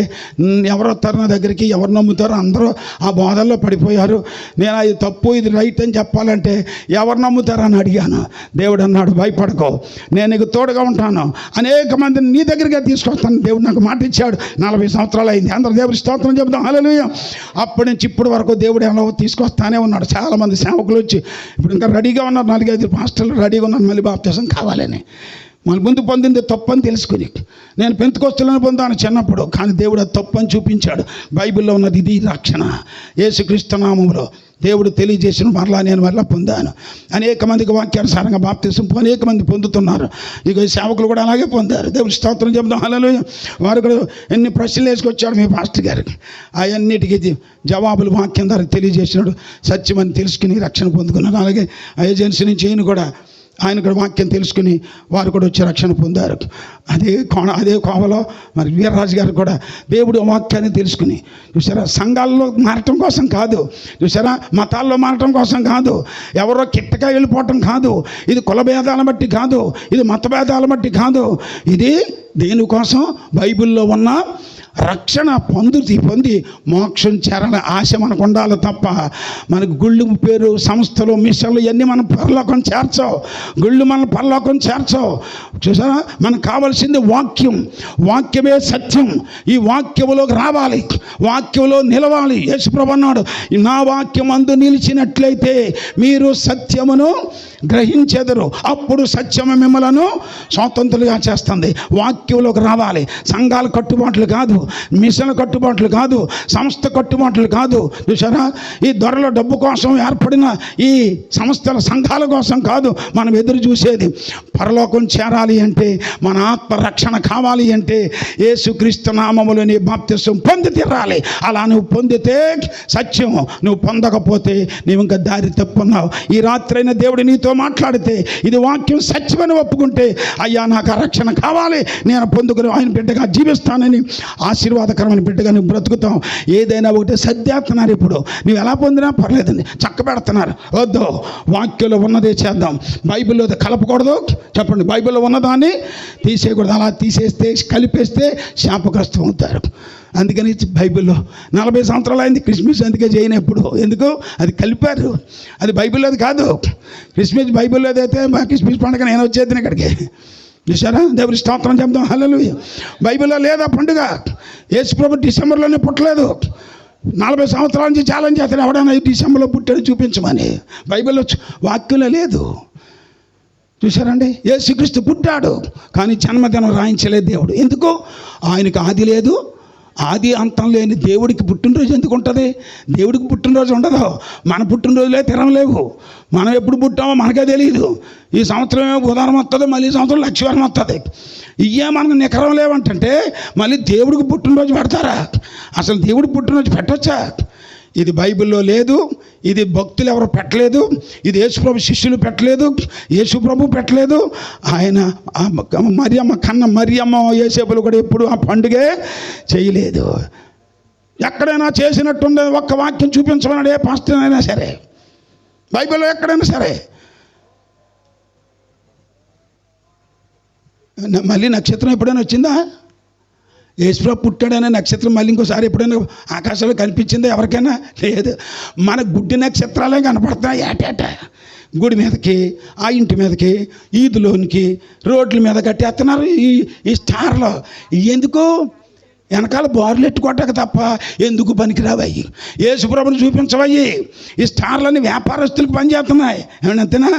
ఎవరు వస్తారు నా దగ్గరికి, ఎవరు నమ్ముతారో అందరూ ఆ బోధల్లో పడిపోయారు. నేను అది తప్పు ఇది రైట్ అని చెప్పాలంటే ఎవరు నమ్ముతారని అడిగాను. దేవుడు అన్నాడు, భయపడకో, నేను నీకు తోడుగా ఉంటాను, అనేక మందిని నీ దగ్గరికి తీసుకొస్తాను. దేవుడు నాకు మాట ఇచ్చాడు. 40 సంవత్సరాలు అయింది. అందరూ దేవుడి స్తోత్రం చెబుతాం. హల్లెలూయా. అప్పటి నుంచి ఇప్పటి వరకు దేవుడు ఎలా తీసుకొస్తానే ఉన్నాడు. చాలామంది సేవకులు వచ్చి ఇప్పుడు ఇంకా రెడీగా ఉన్నారు, 4-5 పాస్టర్లు రెడీగా ఉన్నారు మళ్ళీ బాప్తిసం కావాలని. మన ముందు పొందింది తప్పు అని తెలుసుకుని, నేను పెంతెకొస్తేలను పొందాను చిన్నప్పుడు, కానీ దేవుడు అది తప్పు అని చూపించాడు. బైబిల్లో ఉన్నది ఇది రక్షణ. యేసుక్రీస్తు నామములో దేవుడు తెలియజేసిన మరలా నేను మరలా పొందాను. అనేక మందికి వాక్యానుసారంగా బాప్తిసం అనేక మంది పొందుతున్నారు. ఇక సేవకులు కూడా అలాగే పొందారు. దేవుడి స్తోత్రం చెప్దాం. హల్లెలూయా. వారు కూడా ఎన్ని ప్రశ్నలు వేసుకొచ్చాడు మీ పాస్టర్ గారికి, అవన్నిటికీ జవాబులు వాక్యం ద్వారా తెలియజేసినాడు. సత్యమని తెలుసుకుని రక్షణ పొందుకున్నాడు. అలాగే ఆ ఏజెన్సీ నుంచి ఆయన కూడా వాక్యం తెలుసుకుని వారు కూడా వచ్చి రక్షణ పొందారు. అదే కోవలో మరి వీర్రాజు గారు కూడా దేవుడు వాక్యాన్ని తెలుసుకుని, చూసారా, సంఘాల్లో మారటం కోసం కాదు, చూసారా, మతాల్లో మారటం కోసం కాదు, ఎవరో కిట్టగా వెళ్ళిపోవటం కాదు, ఇది కుల భేదాలను బట్టి కాదు, ఇది మత భేదాలను బట్టి కాదు, ఇది దేనికోసం బైబిల్లో ఉన్న రక్షణ పొంది మోక్షం చేరాలని ఆశ మనకు ఉండాలి తప్ప మనకు గుళ్ళు పేరు సంస్థలు మిషన్లు ఇవన్నీ మనం పరలోకం చేర్చవు. గుళ్ళు మన పరలోకం చేర్చవు. చూసారా, మనకు కావాల్సింది వాక్యమే సత్యం. ఈ వాక్యములోకి రావాలి, వాక్యంలో నిలవాలి. యేసుప్రభు అన్నాడు, నా వాక్యం అందు నిలిచినట్లయితే మీరు సత్యమును గ్రహించెదరు, అప్పుడు సత్యము మిమ్మలను స్వతంత్రులుగా చేస్తుంది. వాక్యంలోకి రావాలి. సంఘాల కట్టుబాట్లు కాదు, మిషన్ల కట్టుబాట్లు కాదు, సంస్థ కట్టుబాట్లు కాదు. చూసారా, ఈ దొరల డబ్బు కోసం ఏర్పడిన ఈ సంస్థల సంఘాల కోసం కాదు మనం ఎదురు చూసేది. పరలోకం చేరాలి అంటే, మన ఆత్మ రక్షణ కావాలి అంటే యేసుక్రీస్తు నామములో నీ బాప్తిసం పొంది తీరాలి. అలా నువ్వు పొందితే సత్యం, నువ్వు పొందకపోతే నీవు ఇంకా దారి తప్పున్నావు. ఈ రాత్రైన దేవుడు నీతో మాట్లాడితే ఇది వాక్యం సత్యమని ఒప్పుకుంటే, అయ్యా నాకు ఆ రక్షణ కావాలి, నేను పొందుకుని ఆయన బిడ్డగా జీవిస్తానని, ఆశీర్వాదకరమైన బిడ్డగా నువ్వు బ్రతుకుతావు. ఏదైనా ఒకటే సర్దేస్తున్నారు. ఇప్పుడు నువ్వు ఎలా పొందినా పర్లేదండి, చక్క పెడుతున్నారు. వద్దు, వాక్యంలో ఉన్నదే చేద్దాం. బైబిల్లో కలపకూడదు. చెప్పండి, బైబిల్లో ఉన్నదాన్ని తీసేయకూడదు. అలా తీసేస్తే కలిపేస్తే శాపగ్రస్తం అవుతారు. అందుకని బైబిల్లో 40 సంవత్సరాలు అయింది క్రిస్మస్, అందుకే చేయనప్పుడు. ఎందుకు? అది కలిపారు. అది బైబిల్లోది కాదు. క్రిస్మస్ బైబిల్లోది అయితే మా క్రిస్మస్ పండుగ నేను వచ్చేది ఇక్కడికి. చూసారా, దేవుడి స్తోత్రం చెప్దాం. హల్లెలూయా. బైబిల్లో లేదా పండుగ. యేసుప్రభు డిసెంబర్లోనే పుట్టలేదు. 40 సంవత్సరాల నుంచి ఛాలెంజ్ చేస్తారు, ఎవడైనా డిసెంబర్లో పుట్టాడు చూపించమని. బైబిల్లో వాక్యంలో లేదు. చూసారండి, యేసుక్రీస్తు పుట్టాడు, కానీ జన్మదినం రాయించలేదు దేవుడు. ఎందుకు? ఆయనకు ఆది లేదు, ఆది అంతం లేని దేవుడికి పుట్టినరోజు ఎందుకు ఉంటుంది? దేవుడికి పుట్టినరోజు ఉండదు. మన పుట్టినరోజులే తిరగలేవు. మనం ఎప్పుడు పుట్టామో మనకే తెలియదు. ఈ సంవత్సరం ఏమో బుధవారం వస్తుంది, మళ్ళీ ఈ సంవత్సరం లక్ష్మీవారం వస్తుంది. ఇవే మనకు నికరం లేవంటే మళ్ళీ దేవుడికి పుట్టినరోజు పెడతారా? అసలు దేవుడికి పుట్టినరోజు పెట్టచ్చా? ఇది బైబిల్లో లేదు. ఇది భక్తులు ఎవరు పెట్టలేదు. ఇది యేసుప్రభు శిష్యులు పెట్టలేదు, యేసుప్రభు పెట్టలేదు. ఆయన మరియమ్మ యేసేపులు కూడా ఎప్పుడు ఆ పండుగే చేయలేదు. ఎక్కడైనా చేసినట్టుండే ఒక్క వాక్యం చూపించమన్నాడు ఏ పాస్టర్ అయినా సరే, బైబిల్లో ఎక్కడైనా సరే. మళ్ళీ నక్షత్రం ఎప్పుడైనా వచ్చిందా? యేసుప్రభు పుట్టాడనే నక్షత్రం మళ్ళీ ఇంకోసారి ఎప్పుడైనా ఆకాశంలో కనిపించిందో ఎవరికైనా? లేదు. మన గుడ్డి నక్షత్రాలే కనపడుతున్నాయి ఏటేట. గుడి మీదకి, ఆ ఇంటి మీదకి, ఈదులోనికి, రోడ్ల మీద కట్టేస్తున్నారు ఈ స్టార్లో. ఎందుకు? వెనకాల బారులు ఎట్టుకోవటాక తప్ప ఎందుకు పనికిరావయ్యి? యేసుప్రభుని చూపించవయ్యి. ఈ స్టార్లన్నీ వ్యాపారస్తులకు పనిచేస్తున్నాయి. ఏమంతేనా?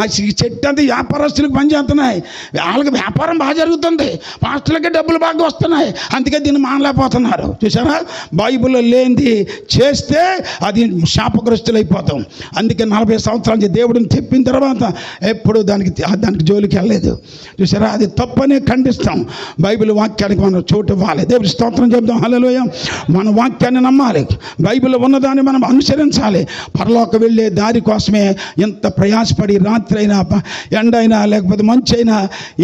ఆ చెట్టు అంతా వ్యాపారస్తులకు పనిచేస్తున్నాయి. వాళ్ళకి వ్యాపారం బాగా జరుగుతుంది, పాస్టర్లకి డబ్బులు బాగా వస్తున్నాయి. అందుకే దీన్ని మానలేకపోతున్నారు. చూసారా, బైబిల్లో లేనిది చేస్తే అది శాపగ్రస్తులు అయిపోతాం. అందుకే 40 సంవత్సరాల నుంచి దేవుడిని చెప్పిన తర్వాత ఎప్పుడు దానికి జోలికి వెళ్ళలేదు. చూసారా, అది తప్పనే ఖండిస్తాం. బైబిల్ వాక్యానికి మనం చోటు ఇవ్వాలి. దేవుడి స్తోత్రం చెప్దాం. హల్లెలూయా. మన వాక్యాన్ని నమ్మాలి, బైబిల్లో ఉన్నదాన్ని మనం అనుసరించాలి. పరలోకి వెళ్ళే దారి కోసమే ఇంత ప్రయాసపడి రాత్రి అయినా ఎండైనా లేకపోతే మంచి అయినా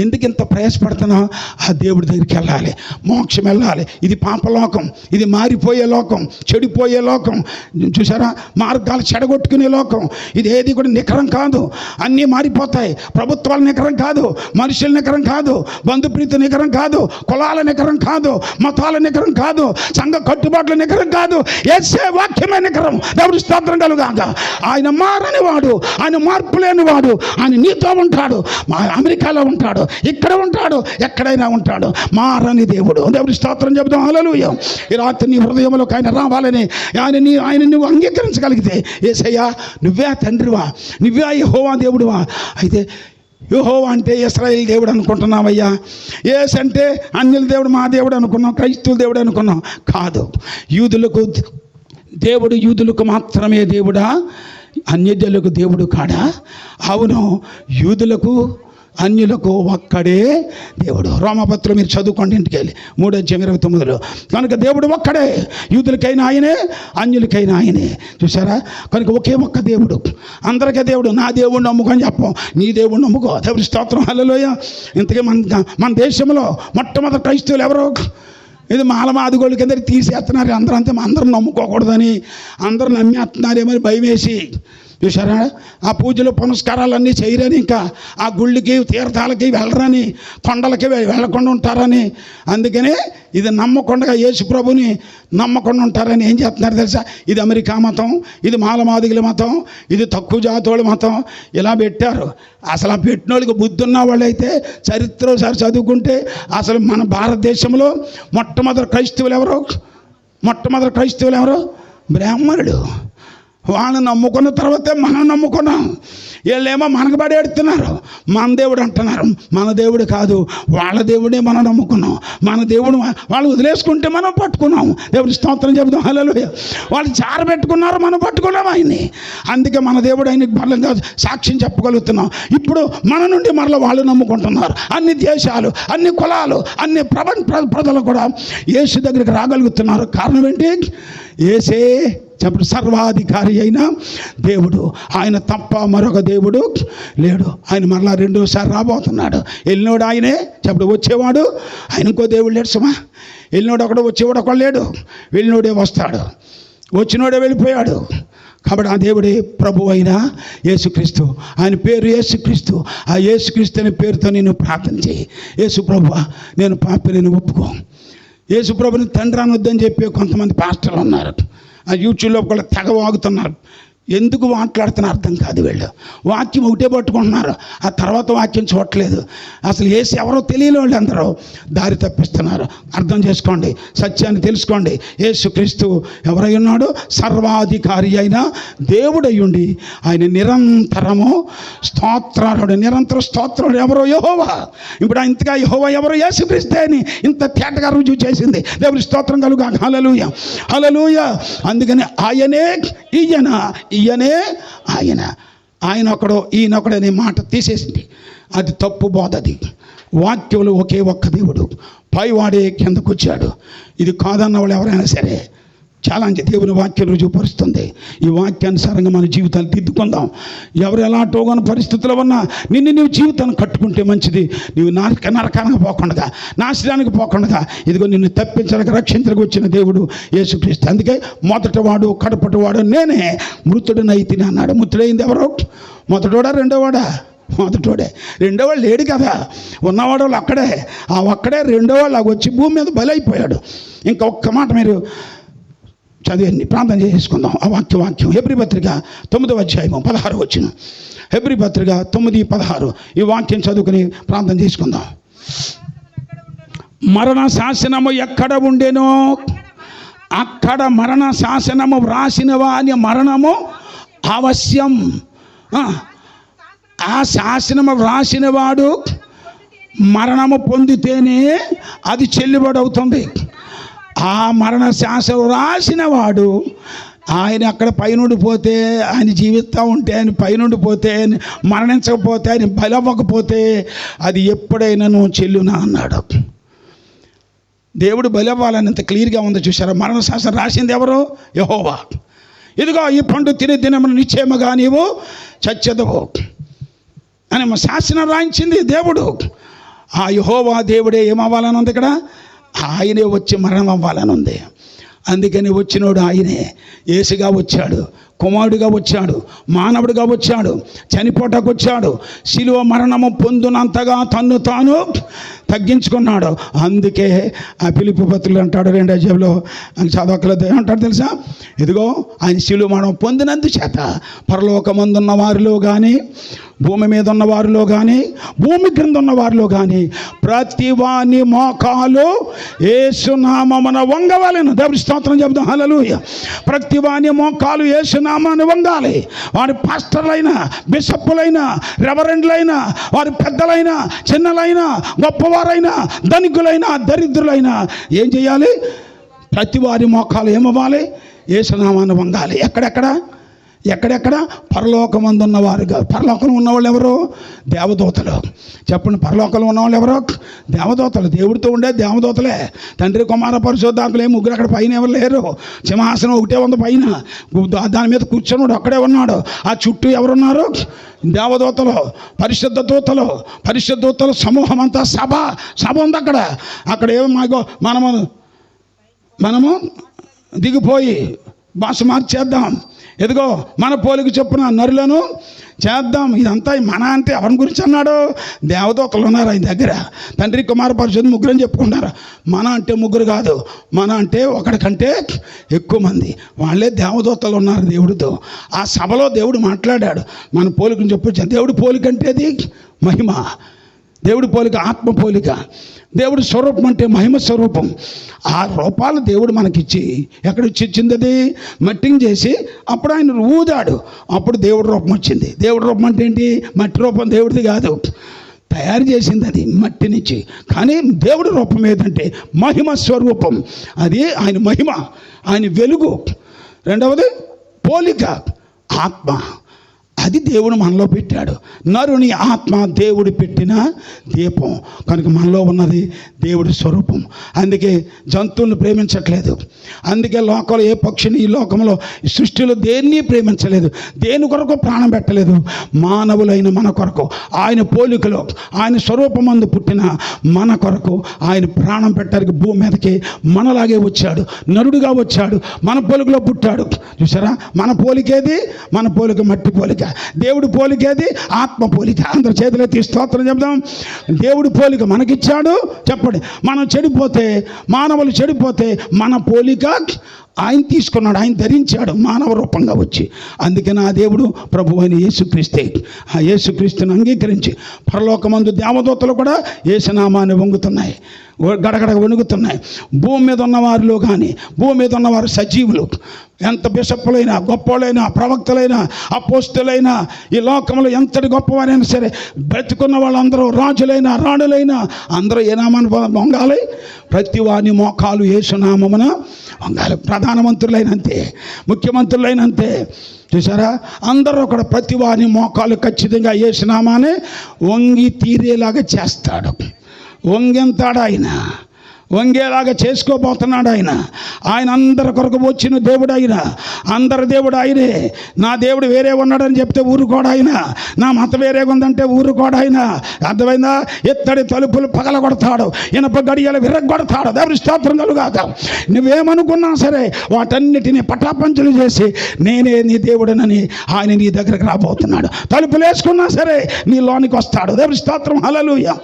ఎందుకు ఇంత ప్రయాసపడుతున్నాం? ఆ దేవుడి దగ్గరికి వెళ్ళాలి, మోక్షం వెళ్ళాలి. ఇది పాపలోకం, ఇది మారిపోయే లోకం, చెడిపోయే లోకం. చూసారా, మార్గాలు చెడగొట్టుకునే లోకం. ఇది ఏది కూడా నికరం కాదు. అన్నీ మారిపోతాయి. ప్రభుత్వాల నికరం కాదు, మనుషుల నికరం కాదు, బంధుప్రీతి నికరం కాదు, కులాల నికరం కాదు, మతాల నికరం కాదు, సంఘ కట్టుబాట్ల నికరం కాదు. యేసే వాక్యమే నికరం. దేవుడి స్తోత్రం కలుగాక. ఆయన మారని వాడు, ఆయన మార్పు లేని వాడు. ఆయన నీతో ఉంటాడు, అమెరికాలో ఉంటాడు, ఇక్కడ ఉంటాడు, ఎక్కడైనా ఉంటాడు. మారని దేవుడు. దేవుడి స్తోత్రం చెబుతాం. హల్లెలూయా. ఈ రాత్రి నీ హృదయంలోకి ఆయన రావాలని ఆయన నువ్వు అంగీకరించగలిగితే, యేసయ్యా నువ్వే తండ్రివా, నువ్వే యెహోవా దేవుడివా, అయితే యెహోవా అంటే ఇశ్రాయేలు దేవుడు అనుకుంటున్నావయ్యా, యేసు అంటే అన్యుల దేవుడు మా దేవుడు అనుకున్నాం, క్రైస్తవుల దేవుడు అనుకున్నాం. కాదు, యూదులకు దేవుడు యూదులకు మాత్రమే దేవుడా, అన్యజనులకు దేవుడు కాడా? అవును, యూదులకు అన్యులకు ఒక్కడే దేవుడు. రోమపత్రం మీరు చదువుకోండి ఇంటికి వెళ్ళి 3:29. కనుక దేవుడు ఒక్కడే, యూదులకైనా ఆయనే, అన్యులకైనా ఆయనే. చూసారా? కనుక ఒకే ఒక్క దేవుడు, అందరికీ దేవుడు. నా దేవుడు నమ్ముకొని చెప్పం, నీ దేవుడు నమ్ముకో. దేవుడి స్తోత్రం, హల్లెలూయా. ఇంతకీ మన దేశంలో మొట్టమొదటి క్రైస్తవులు ఎవరు? ఇది మాలమాదిగోళ్ళ కింద తీసేస్తున్నారు. అందరం నమ్ముకోకూడదని అందరూ నమ్మేస్తున్నారేమని భయం వేసి. చూసారా? ఆ పూజలు పునస్కారాలన్నీ చేయరని, ఇంకా ఆ గుళ్ళకి తీర్థాలకి వెళ్ళరని, కొండలకి వెళ్ళకుండా ఉంటారని, అందుకనే ఇది నమ్మకుండా, యేసు ప్రభుని నమ్మకుండా ఉంటారని ఏం చేస్తున్నారు తెలుసా? ఇది అమెరికా మతం, ఇది మాలమాదిగల మతం, ఇది తక్కువ జాతోళ్ళ మతం, ఇలా పెట్టారు. అసలు ఆ పెట్టిన వాళ్ళకి బుద్ధి ఉన్న వాళ్ళైతే చరిత్ర ఒకసారి చదువుకుంటే అసలు మన భారతదేశంలో మొట్టమొదటి క్రైస్తవులు ఎవరు? బ్రాహ్మణుడు. వాళ్ళని నమ్ముకున్న తర్వాతే మనం నమ్ముకున్నాం. వీళ్ళేమో మనకు బడి ఎడుతున్నారు, మన దేవుడు అంటున్నారు. మన దేవుడు కాదు, వాళ్ళ దేవుడే మనం నమ్ముకున్నాం. మన దేవుడు వాళ్ళు వదిలేసుకుంటే మనం పట్టుకున్నాం. దేవుడి స్తోత్రం చెబుతాం, హల్లెలూయా. వాళ్ళు చారబెట్టుకున్నారు, మనం పట్టుకున్నాం ఆయన్ని. అందుకే మన దేవుడు ఆయనకి బలంగా సాక్ష్యం చెప్పగలుగుతున్నాం. ఇప్పుడు మన నుండి మరలా వాళ్ళు నమ్ముకుంటున్నారు. అన్ని దేశాలు, అన్ని కులాలు, అన్ని ప్రజలు కూడా యేసు దగ్గరికి రాగలుగుతున్నారు. కారణం ఏంటి? యేసే చెప్పడు సర్వాధికారి అయిన దేవుడు. ఆయన తప్ప మరొక దేవుడు లేడు. ఆయన మరలా రెండోసారి రాబోతున్నాడు. వెళ్ళినోడు ఆయనే చెప్పడు, వచ్చేవాడు ఆయన. ఇంకో దేవుడు లేడు సుమా. వెళ్ళినోడు ఒకడు, వచ్చేవాడు ఒకడు లేడు. వెళ్ళినోడే వస్తాడు, వచ్చినోడే వెళ్ళిపోయాడు. కాబట్టి ఆ దేవుడే ప్రభు అయిన యేసుక్రీస్తు. ఆయన పేరు యేసుక్రీస్తు. ఆ యేసుక్రీస్తు అనే పేరుతో నేను ప్రార్థన చేయి. యేసు ప్రభువా, నేను పాపి, నేను ఒప్పుకో. యేసు ప్రభుని తండ్రి అనొద్దని చెప్పి కొంతమంది పాస్టర్లు ఉన్నారు. ఆ యూట్యూబ్లో కూడా తెగ వాగుతున్నారు. ఎందుకు మాట్లాడుతున్నా అర్థం కాదు. వీళ్ళు వాక్యం ఒకటే పట్టుకుంటున్నారు, ఆ తర్వాత వాక్యం చూడట్లేదు. అసలు యేసు ఎవరో తెలియని వాళ్ళు అందరూ దారి తప్పిస్తున్నారు. అర్థం చేసుకోండి, సత్యాన్ని తెలుసుకోండి. యేసుక్రీస్తు ఎవరై ఉన్నాడు? సర్వాధికారి అయిన దేవుడై ఉండి ఆయన నిరంతరము స్తోత్రాడు. నిరంతర స్తోత్రుడు ఎవరో? యెహోవా. ఇప్పుడు ఇంతగా యెహోవా ఎవరో? యేసుక్రీస్తే అని ఇంత తేటగా రుజువు చేసింది. దేవుడి స్తోత్రం కలుగా. హల్లెలూయా, హల్లెలూయా. అందుకని ఆయనే ఈయనే ఆయన ఒకడు, ఈయనొకడు అనే మాట తీసేసింది. అది తప్పు బోధ. అది వాక్యంలో ఒకే ఒక్క దేవుడు, పైవాడే కిందకు వచ్చాడు. ఇది కాదన్న వాళ్ళు ఎవరైనా సరే చాలా దేవుని వాక్యం రుజువుపరుస్తుంది. ఈ వాక్యానుసారంగా మన జీవితాలు దిద్దుకుందాం. ఎవరు ఎలాంటో కొన్ని పరిస్థితుల్లో ఉన్నా నీవు జీవితాన్ని కట్టుకుంటే మంచిది. నీవు నరకానికి పోకుండా, నాశనానికి పోకుండా, ఇదిగో నిన్ను తప్పించడానికి, రక్షించడానికి వచ్చిన దేవుడు యేసుక్రీస్తు. అందుకే మొదటివాడు కడపటివాడు నేనే, మృతుడినైతిని అన్నాడు. మృతుడైంది ఎవరు? మొదటోడా రెండోవాడా? మొదటోడే. రెండోవాళ్ళు లేడు కదా, ఉన్నవాడు అక్కడే. ఆ ఒక్కడే రెండోవాళ్ళు వచ్చి భూమి మీద బలైపోయాడు. ఇంకా ఒక్క మాట మీరు చదివండి, ప్రార్థన చేసుకుందాం. ఆ వాక్యం హెబ్రీ పత్రిక 9:16. హెబ్రీ పత్రిక 9:16. ఈ వాక్యం చదువుకుని ప్రార్థన చేసుకుందాం. మరణ శాసనము ఎక్కడ ఉండేనో అక్కడ మరణ శాసనము వ్రాసిన వాని మరణము అవశ్యం. ఆ శాసనము వ్రాసిన వాడు మరణము పొందితేనే అది చెల్లుబడి అవుతుంది. ఆ మరణ శాసనం రాసిన వాడు ఆయన అక్కడ పైనుండి పోతే, ఆయన జీవిస్తూ ఉంటే, ఆయన పైనుండి పోతే, మరణించకపోతే, ఆయన బలవ్వకపోతే అది ఎప్పుడైనాను చెల్లునా అన్నాడు. దేవుడు బలవ్వాలని ఎంత క్లియర్గా ఉందో చూసారా? మరణ శాసనం రాసింది ఎవరు? యెహోవా. ఇదిగో ఈ పండు తినే దినమున నిశ్చయముగా నీవు చచ్చెదవు అని శాసనం రాయించింది దేవుడు. ఆ యెహోవా దేవుడే ఏమవ్వాలని ఉంది ఇక్కడ? ఆయనే వచ్చి మరణం అవ్వాలని ఉంది. అందుకని వచ్చినోడు ఆయనే. యేసుగా వచ్చాడు, కుమారుడిగా వచ్చాడు, మానవుడిగా వచ్చాడు, చనిపోటాకు వచ్చాడు, శిలువ మరణము పొందునంతగా తన్ను తాను తగ్గించుకున్నాడు. అందుకే ఆ ఫిలిప్పీ పత్రికలో అంటాడు 2వ అధ్యాయంలో, చదవకలేదు ఏమంటాడు తెలుసా? ఇదిగో ఆయన శిలువ మరణం పొందినందు చేత పరలోకమందున్న వారిలో కానీ, భూమి మీద ఉన్న వారిలో కానీ, భూమి క్రింద ఉన్న వారిలో కానీ ప్రతి వాని మోకాలు యేసు నామమున వంగవలెను. దేవుని స్తోత్రం చెబుతాం, హల్లెలూయా. ప్రతి వాని మోకాలు యేసు యేసునామాన్ని వంగాలి. వారి పాస్టర్లైనా, బిషప్పులైనా, రెవరెండ్లైనా, వారి పెద్దలైనా, చిన్నలైనా, గొప్పవారైనా, ధనికులైనా, దరిద్రులైనా ఏం చేయాలి? ప్రతి వారి మోకాలు ఏమవ్వాలి? యేసునామాన్ని వంగాలి. ఎక్కడెక్కడ? పరలోకమందు ఉన్నవారుగా. పరలోకంలో ఉన్నవాళ్ళు ఎవరు? దేవదూతలు. చెప్పండి, పరలోకంలో ఉన్నవాళ్ళు ఎవరు? దేవదూతలు. దేవుడితో ఉండే దేవదూతలే. తండ్రి, కుమార, పరిశుద్ధాత్మలే ముగ్గురు అక్కడ పైన ఎవరు లేరు. సింహాసనం ఒకటే ఉంది పైన, దాని మీద కూర్చొని అక్కడే ఉన్నాడు. ఆ చుట్టూ ఎవరున్నారు? దేవదూతలు, పరిశుద్ధ దూతలు సమూహం అంతా సభ ఉంది అక్కడ ఏమో మనము దిగిపోయి భాష మార్చేద్దాం. ఎదిగో మన పోలిక చొప్పున నరులను చేద్దాం. ఇదంతా మన అంటే ఎవరి గురించి అన్నాడు? దేవదూతలు ఉన్నారు ఆయన దగ్గర. తండ్రి, కుమార, పరిశుద్ధ ముగ్గురు అని చెప్పుకుంటారు. మన అంటే ముగ్గురు కాదు, మన అంటే ఒకటి కంటే ఎక్కువ మంది. వాళ్ళే దేవదూతలు ఉన్నారు దేవుడితో. ఆ సభలో దేవుడు మాట్లాడాడు. మన పోలికను చెప్పొచ్చు. దేవుడి పోలిక అంటే అది మహిమ. దేవుడి పోలిక ఆత్మ పోలిక. దేవుడి స్వరూపం అంటే మహిమ స్వరూపం. ఆ రూపాలు దేవుడు మనకిచ్చి ఇచ్చింది? అది మట్టిని చేసి అప్పుడు ఆయన ఊదాడు, అప్పుడు దేవుడి రూపం వచ్చింది. దేవుడి రూపం అంటే ఏంటి? మట్టి రూపం దేవుడిది కాదు, తయారు చేసింది అది మట్టినిచ్చి. కానీ దేవుడి రూపం ఏదంటే మహిమ స్వరూపం. అది ఆయన మహిమ, ఆయన వెలుగు. రెండవది పోలిక, ఆత్మ. అది దేవుడు మనలో పెట్టాడు. నరుని ఆత్మ దేవుడు పెట్టిన దీపం కనుక మనలో ఉన్నది దేవుడి స్వరూపం. అందుకే జంతువులను ప్రేమించట్లేదు. అందుకే లోకంలో ఏ పక్షిని ఈ లోకంలో సృష్టిలో దేన్ని ప్రేమించలేదు, దేని కొరకు ప్రాణం పెట్టలేదు. మానవులైన మన కొరకు, ఆయన పోలికలో, ఆయన స్వరూపమందు పుట్టిన మన కొరకు ఆయన ప్రాణం పెట్టడానికి భూమి మీదకి మనలాగే వచ్చాడు. నరుడుగా వచ్చాడు, మన పోలికలో పుట్టాడు. చూసారా? మన పోలికేది? మన పోలిక మట్టి పోలిక. దేవుడి పోలికేది? ఆత్మ పోలిక. అందరు చేతులెత్తి స్తోత్రం చెప్దాం. దేవుడి పోలిక మనకిచ్చాడు. చెప్పండి, మనం చెడిపోతే, మానవులు చెడిపోతే మన పోలిక ఆయన తీసుకున్నాడు, ఆయన ధరించాడు మానవ రూపంగా వచ్చి. అందుకని ఆ దేవుడు ప్రభు అయిన యేసుక్రీస్తే. ఆ యేసుక్రీస్తుని అంగీకరించి పరలోకమందు దేవదూతలు కూడా యేసునామాన్ని వంగుతున్నాయి, గడగడ వణుకుతున్నాయి. భూమి మీద ఉన్న వారిలో కానీ, భూమి మీద ఉన్నవారు సజీవులు, ఎంత బిషప్పులైనా, గొప్పవాళ్ళైనా, ప్రవక్తలైనా, అపోస్తులైనా, ఈ లోకంలో ఎంతటి గొప్పవారైనా సరే, బ్రతికున్న వాళ్ళందరూ, రాజులైనా రాణులైనా అందరూ ఏ నామాన్ని వంగాలి? ప్రతి వాని మోకాలు యేసునామమున వంగాలి. ప్రధానమంత్రులైన అంతే, ముఖ్యమంత్రులైన అంతే. చూసారా? అందరూ కూడా ప్రతి వాని మోకాలు ఖచ్చితంగా యేసునామానే వంగి తీరేలాగా చేస్తాడు. వంగెంతాడు ఆయన, వంగేలాగా చేసుకోబోతున్నాడు ఆయన. ఆయన అందరి కొరకు వచ్చిన దేవుడు ఆయన, అందరి దేవుడు ఆయనే. నా దేవుడు వేరే ఉన్నాడని చెప్తే ఊరుకోడు ఆయన, నా మత వేరే ఉందంటే ఊరుకోడు ఆయన. అర్థమైందా? ఎత్తడి తలుపులు పగలగొడతాడు, ఇనప గడియలు విరగొడతాడు. దేవుడి స్తోత్రం కలుగాక. నువ్వేమనుకున్నా సరే వాటన్నిటిని పటాపంచులు చేసి నేనే నీ దేవుడనని ఆయన నీ దగ్గరకు రాబోతున్నాడు. తలుపులు వేసుకున్నా సరే నీ లోనికి వస్తాడు. దేవుడి స్తోత్రం, హల్లెలూయా.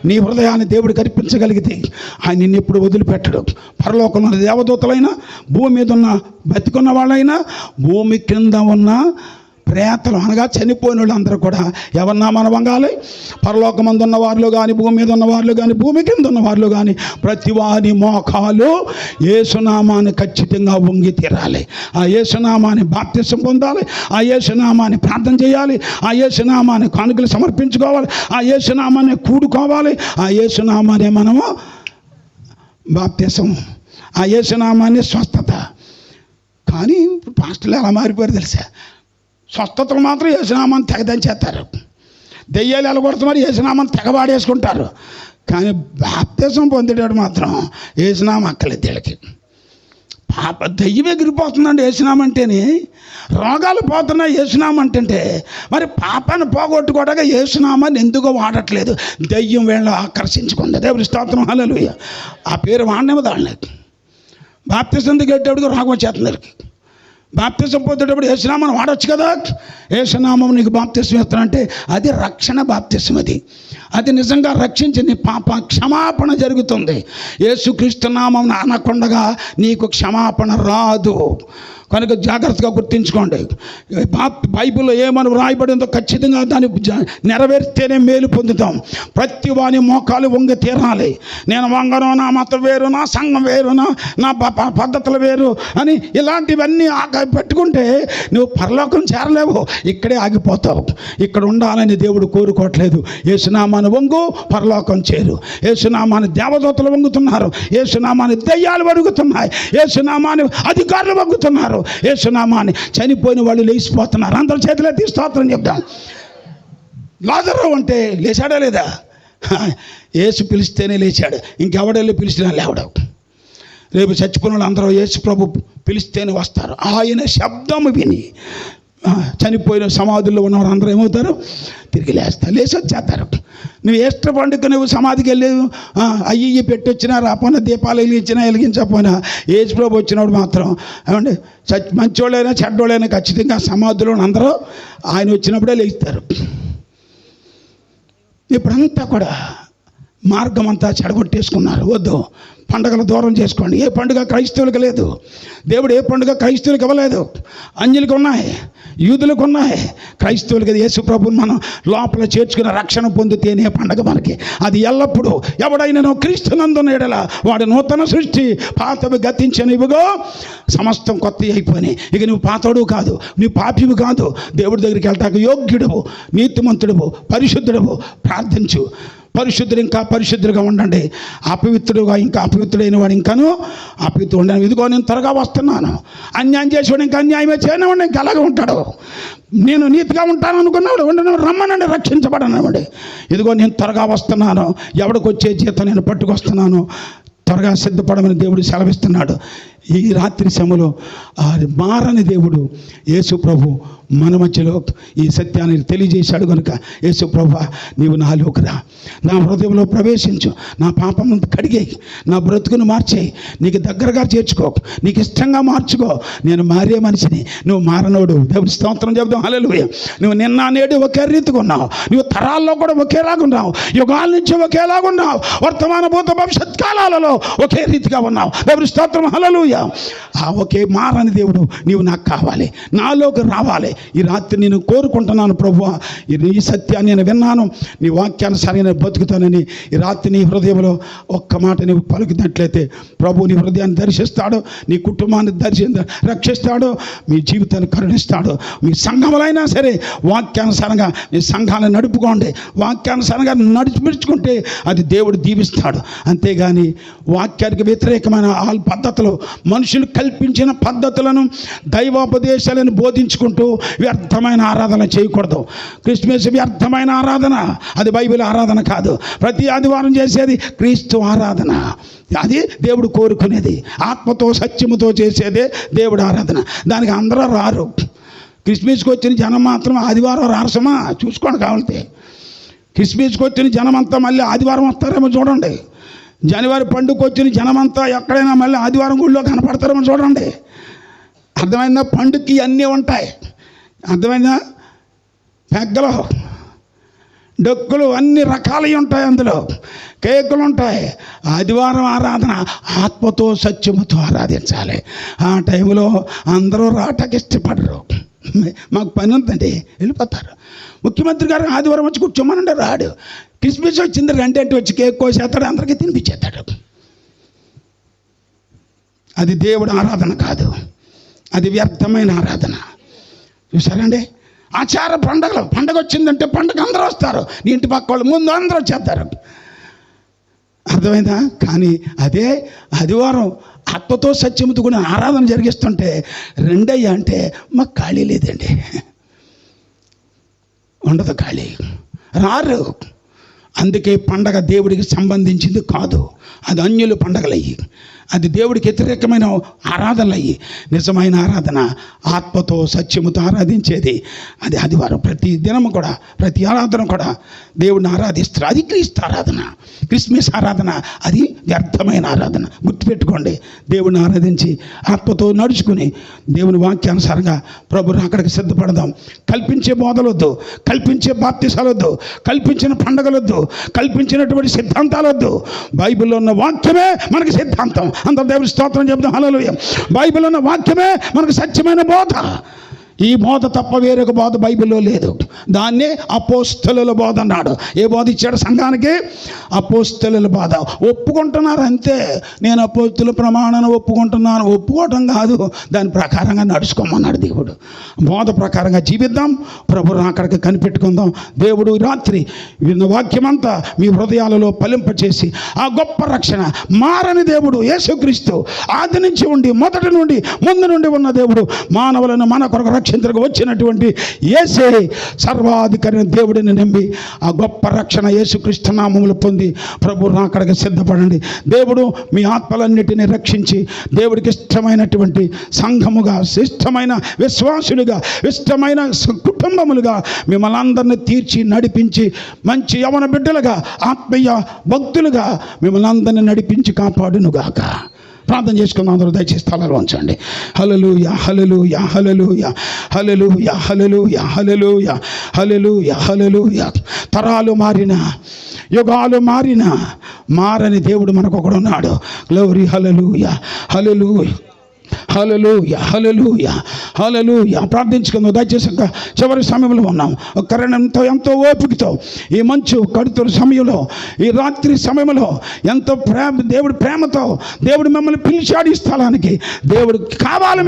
నీ హృదయాన్ని దేవుడికి అర్పించగలిగితే ఆయన ఎప్పుడు వదిలిపెట్టడు. పరలోకంలో ఉన్న దేవదూతలైనా, భూమి మీద ఉన్న బతికున్న వాళ్ళైనా, భూమి కింద ఉన్న ప్రేతలు అనగా చనిపోయిన వాళ్ళందరూ కూడా ఎవరి నామాన్ని వంగాలి? పరలోకమందు ఉన్న వారిలో కానీ, భూమి మీద ఉన్న వారిలో కానీ, భూమి కింద ఉన్న వారిలో కానీ ప్రతి వారి మోకాలు యేసునామాన్ని ఖచ్చితంగా వంగి తీరాలి. ఆ యేసునామాన్ని బాప్తిసం పొందాలి, ఆ యేసునామాన్ని ప్రార్థన చేయాలి, ఆ యేసునామాన్ని కానుకలు సమర్పించుకోవాలి, ఆ యేసునామాన్ని కూడుకోవాలి, ఆ యేసునామాన్ని మనము బాప్తిసం, ఆ యేసునామాన్ని స్వస్థత. కానీ పాస్టర్లు ఎలా మారిపోయారు తెలుసా? స్వస్థతలు మాత్రం యేసునామాన్ని తెగదంచేస్తారు, దెయ్యాలు ఎలగొడుతున్నారు, యేసునామాన్ని తెగబాడేసుకుంటారు. కానీ బాప్తిసం పొందేటాడు మాత్రం యేసునామం అక్కలేదు వీళ్ళకి. పాప దెయ్యం ఎగిరిపోతుందండి యేసునామంటేనే, రోగాలు పోతున్నాయి యేసునామంటే. మరి పాపాన్ని పోగొట్టుకోవడానికి యేసునామాన్ని ఎందుకో వాడట్లేదు? దెయ్యం వీళ్ళని ఆకర్షించుకుంది. దేవుడి స్తోత్రం, హల్లెలూయా. ఆ పేరు వాడినేమో వాళ్ళకి. బాప్తిసం దిగేటప్పుడు రోగం వచ్చేస్తుంది. బాప్తిసం పొందేటప్పుడు యేసునామాన్ని వాడచ్చు కదా. యేసునామం నీకు బాప్తిసం ఇస్తానంటే అది రక్షణ బాప్తిసం. అది నిజంగా రక్షించి నీ పాప క్షమాపణ జరుగుతుంది. యేసుక్రీస్తు నామం అనకుండగా నీకు క్షమాపణ రాదు. కనుక జాగ్రత్తగా గుర్తించుకోండి. బైబిల్లో ఏమని వ్రాయబడిందో ఖచ్చితంగా దాన్ని నెరవేర్తేనే మేలు పొందుతాం. ప్రతి వాని మోకాలు వంగ తీరాలి. నేను వంగను, నా మతం వేరు, నా సంఘం వేరు, నా పద్ధతులు వేరు అని ఇలాంటివన్నీ పెట్టుకుంటే నువ్వు పరలోకం చేరలేవు, ఇక్కడే ఆగిపోతావు. ఇక్కడ ఉండాలని దేవుడు కోరుకోవట్లేదు. యేసునామాను వంగు, పరలోకం చేరు. యేసునామాని దేవదూతలు వంగుతున్నారు, యేసునామాని దయ్యాలు వణుకుతున్నాయి, యేసునామాని అధికారులు వంగుతున్నారు, యేసునామాని చనిపోయిన వాళ్ళు లేచిపోతున్నారు. అందరి చేతిలో తీసి స్తోత్రం చెప్తాం. లాజరు అంటే లేచాడా లేదా? యేసు పిలిస్తేనే లేచాడు, ఇంకెవడెళ్ళి పిలిచినా లేవడం. రేపు చచ్చిపోయిన వాళ్ళు అందరూ యేసు ప్రభు పిలిస్తేనే వస్తారు. ఆయన శబ్దము విని చనిపోయిన సమాధుల్లో ఉన్నవారు అందరూ ఏమవుతారు? తిరిగి లేస్తారు, లేచి వచ్చేస్తారు. నువ్వు ఈస్టర్ పండుగ నువ్వు సమాధికి వెళ్ళేవు, అయ్యి పెట్టొచ్చినా రాపోయినా, దీపాలు వెలిగించకపోయినా, యేసు ప్రభు వచ్చినప్పుడు మాత్రం ఏమంటే మంచోళ్ళైనా చెడ్డోళ్ళైనా ఖచ్చితంగా సమాధిలో అందరూ ఆయన వచ్చినప్పుడే లేస్తారు. ఇప్పుడంతా కూడా మార్గం అంతా చెడగొట్టేసుకున్నారు. వద్దు, పండుగలు దూరం చేసుకోండి. ఏ పండుగ క్రైస్తవులకు లేదు. దేవుడు ఏ పండుగ క్రైస్తవులకు ఇవ్వలేదు. అన్యులకు ఉన్నాయి, యూదులకు ఉన్నాయి, క్రైస్తవులకి యేసు ప్రభువుని మనం లోపల చేర్చుకున్న రక్షణ పొందితేనే పండుగ మనకి. అది ఎల్లప్పుడూ ఎవడైనా క్రీస్తునందున్న ఎడల వాడు నూతన సృష్టి, పాతవి గతించనివిగో సమస్తం కొత్త అయిపోయినాయి. ఇక నువ్వు పాతోడు కాదు, నువ్వు పాపివి కాదు. దేవుడి దగ్గరికి వెళ్తాక యోగ్యుడవు, నీతిమంతుడవు, పరిశుద్ధుడవు. ప్రార్థించు. పరిశుద్ధుడు ఇంకా పరిశుద్ధులుగా ఉండండి. అపవిత్రుడుగా ఇంకా అపవిత్రుడైన వాడు ఇంకాను అపవిత్రుడు ఉండాలి. ఇదిగో నేను త్వరగా వస్తున్నాను. అన్యాయం చేసేవాడు ఇంకా అన్యాయమే చేయనివాడు ఇంకా అలాగే ఉంటాడు. నేను నీతిగా ఉంటాను అనుకున్నాడు ఉండను, రమ్మనండి రక్షించబడనివ్వండి. ఇదిగో నేను త్వరగా వస్తున్నాను, ఎవడికి వచ్చే జీతం నేను పట్టుకొస్తున్నాను, త్వరగా సిద్ధపడమని దేవుడు సెలవిస్తున్నాడు. ఈ రాత్రి సమయంలో మారని దేవుడు యేసు ప్రభు మన మధ్యలో ఈ సత్యాన్ని తెలియజేశాడు. కనుక యేసు ప్రభు నీవు నాలోకి రా, నా హృదయంలో ప్రవేశించు, నా పాపం కడిగేయి, నా బ్రతుకును మార్చేయి, నీకు దగ్గరగా చేర్చుకో, నీకు ఇష్టంగా మార్చుకో. నేను మారే మనిషిని, నువ్వు మారనోడు. దేవుడి స్తోత్రం చెబుదాం. హల్లెలూయా. నువ్వు నిన్న నేడు ఒకే రీతిగా ఉన్నావు, నువ్వు తరాల్లో కూడా ఒకేలాగా ఉన్నావు, యుగాల నుంచి ఒకేలాగా ఉన్నావు, వర్తమాన భూత భవిష్యత్ కాలాలలో ఒకే రీతిగా ఉన్నావు. దేవుడి స్తోత్రం. హల్లెలూయా. ఆ ఒకే మారని దేవుడు నీవు నాకు కావాలి, నాలోకి రావాలి. ఈ రాత్రి నేను కోరుకుంటున్నాను ప్రభువా, ఈ సత్యాన్ని నేను విన్నాను, నీ వాక్యానుసారంగా బతుకుతానని ఈ రాత్రి నీ హృదయంలో ఒక్క మాట నీవు పలుకున్నట్లయితే ప్రభు నీ హృదయాన్ని దర్శిస్తాడు, నీ కుటుంబాన్ని రక్షిస్తాడు, మీ జీవితాన్ని కరుణిస్తాడు. మీ సంఘములైనా సరే వాక్యానుసారంగా మీ సంఘాలను నడుపుకోండి. వాక్యానుసారంగా నడిపించుకుంటే అది దేవుడు దీవిస్తాడు. అంతేగాని వాక్యానికి వ్యతిరేకమైన పద్ధతులు, మనుషులు కల్పించిన పద్ధతులను, దైవోపదేశాలను బోధించుకుంటూ వ్యర్థమైన ఆరాధన చేయకూడదు. క్రిస్మస్ వ్యర్థమైన ఆరాధన, అది బైబిల్ ఆరాధన కాదు. ప్రతి ఆదివారం చేసేది క్రీస్తు ఆరాధన, అది దేవుడు కోరుకునేది. ఆత్మతో సత్యముతో చేసేదే దేవుడు ఆరాధన. దానికి అందరూ రారు. క్రిస్మస్కి వచ్చిన జనం మాత్రం ఆదివారం రారసమా చూసుకోండి. కావాలితే క్రిస్మస్కి వచ్చిన జనం అంతా మళ్ళీ ఆదివారం వస్తారేమో చూడండి. జనవరి పండుగ వచ్చిన జనమంతా ఎక్కడైనా మళ్ళీ ఆదివారం గుళ్ళో కనపడతారేమో చూడండి. అర్థమైందా? పండుగకి అన్నీ ఉంటాయి. అర్థమైందా? పెగ్గలు, డొక్కులు అన్ని రకాలవి ఉంటాయి, అందులో కేకులు ఉంటాయి. ఆదివారం ఆరాధన ఆత్మతో సత్యముతో ఆరాధించాలి. ఆ టైంలో అందరూ రావటానికి ఇష్టపడరు. మాకు పని ఉందండి వెళ్ళిపోతారు. ముఖ్యమంత్రి గారు ఆదివారం వచ్చి కూర్చోమనండి, రాడు. క్రిస్మస్ వచ్చింది రండి అంటే వచ్చి కేక్ కోసేస్తాడు, అందరికీ తినిపించేస్తాడు. అది దేవుడు ఆరాధన కాదు, అది వ్యర్థమైన ఆరాధన. చూసారండి? ఆచార పండుగలు, పండుగ వచ్చిందంటే పండుగ అందరూ వస్తారు, నీ ఇంటి పక్క వాళ్ళు ముందు అందరూ వచ్చేస్తారు. అర్థమైందా? కానీ అదే ఆదివారం ఆత్మతో సత్యముతో కూడా ఆరాధన జరిగిస్తుంటే రెండయ్యా అంటే మాకు ఖాళీ లేదండి, ఉండదు ఖాళీ, రారు. అందుకే పండగ దేవుడికి సంబంధించింది కాదు, అది అన్యుల పండగలయ్యి, అది దేవుడికి వ్యతిరేకమైన ఆరాధనలు అయ్యి. నిజమైన ఆరాధన ఆత్మతో సత్యముతో ఆరాధించేది అది ఆదివారం. ప్రతి దినము కూడా, ప్రతి ఆరాధన కూడా దేవుడిని ఆరాధిస్తారు. అది క్రీస్తు ఆరాధన. క్రిస్మస్ ఆరాధన అది వ్యర్థమైన ఆరాధన. గుర్తుపెట్టుకోండి. దేవుడిని ఆరాధించి ఆత్మతో నడుచుకుని దేవుని వాక్యానుసారంగా ప్రభుని అక్కడికి సిద్ధపడదాం. కల్పించే బోధలొద్దు, కల్పించే బాప్తిసాలొద్దు, కల్పించిన పండగలొద్దు, కల్పించినటువంటి సిద్ధాంతాలొద్దు. బైబిల్లో ఉన్న వాక్యమే మనకి సిద్ధాంతం. అందరూ దేవుని స్తోత్రం చెప్తాం. హల్లెలూయా. బైబిల్ అన్న వాక్యమే మనకు సత్యమైన బోధ. ఈ బోధ తప్ప వేరొక బోధ బైబిల్లో లేదు. దాన్నే అపోస్తలుల బోధ అన్నాడు. ఏ బోధ ఇచ్చాడు సంఘానికి? అపోస్తలుల బోధ. ఒప్పుకుంటున్నారు అంతే. నేను అపోస్తలుల ప్రమాణాన్ని ఒప్పుకుంటున్నాను. ఒప్పుకోవటం కాదు, దాని ప్రకారంగా నడుచుకోమన్నాడు దేవుడు. బోధ ప్రకారంగా జీవిద్దాం, ప్రభు అక్కడికి కనిపెట్టుకుందాం. దేవుడు రాత్రి విన్న వాక్యమంతా మీ హృదయాలలో ఫలింపచేసి ఆ గొప్ప రక్షణ, మారని దేవుడు యేసుక్రీస్తు, ఆది నుంచి ఉండి మొదటి నుండి ముందు నుండి ఉన్న దేవుడు, మానవులను మన కొరకు రక్షించడానికి వచ్చినటువంటి యేసే సర్వాధికారి దేవుడిని నమ్మి ఆ గొప్ప రక్షణ యేసుక్రీస్తు నామములో పొంది ప్రభు అక్కడికి సిద్ధపడండి. దేవుడు మీ ఆత్మలన్నిటినీ రక్షించి దేవుడికి ఇష్టమైనటువంటి సంఘముగా, ఇష్టమైన విశ్వాసులుగా, ఇష్టమైన కుటుంబములుగా మిమ్మల్ని అందరినీ తీర్చి నడిపించి మంచి యవన బిడ్డలుగా, ఆత్మీయ భక్తులుగా మిమ్మల్ని అందరినీ నడిపించి కాపాడునుగాక. ప్రార్థన చేసుకుందాం. అందరూ దయచేసి స్థలాలు ఉంచండి. హల్లెలూయా, hallelujah, hallelujah, hallelujah, hallelujah, hallelujah, hallelujah, హల్లెలూయా. తరాలు మారిన, యుగాలు మారిన, మారని దేవుడు మనకు ఒకడు ఉన్నాడు. Glory, hallelujah, hallelujah, hallelujah, hallelujah, హల్లెలూయా. ప్రార్థించుకుందాం. దయచేసి చివరి సమయంలో ఉన్నాం. కరణంతో ఎంతో ఓపికతో ఈ మంచు కడుతున్న సమయంలో, ఈ రాత్రి సమయంలో ఎంతో దేవుడి ప్రేమతో దేవుడు మిమ్మల్ని పిలిచాడు ఈ స్థలానికి. దేవుడు కావాలి.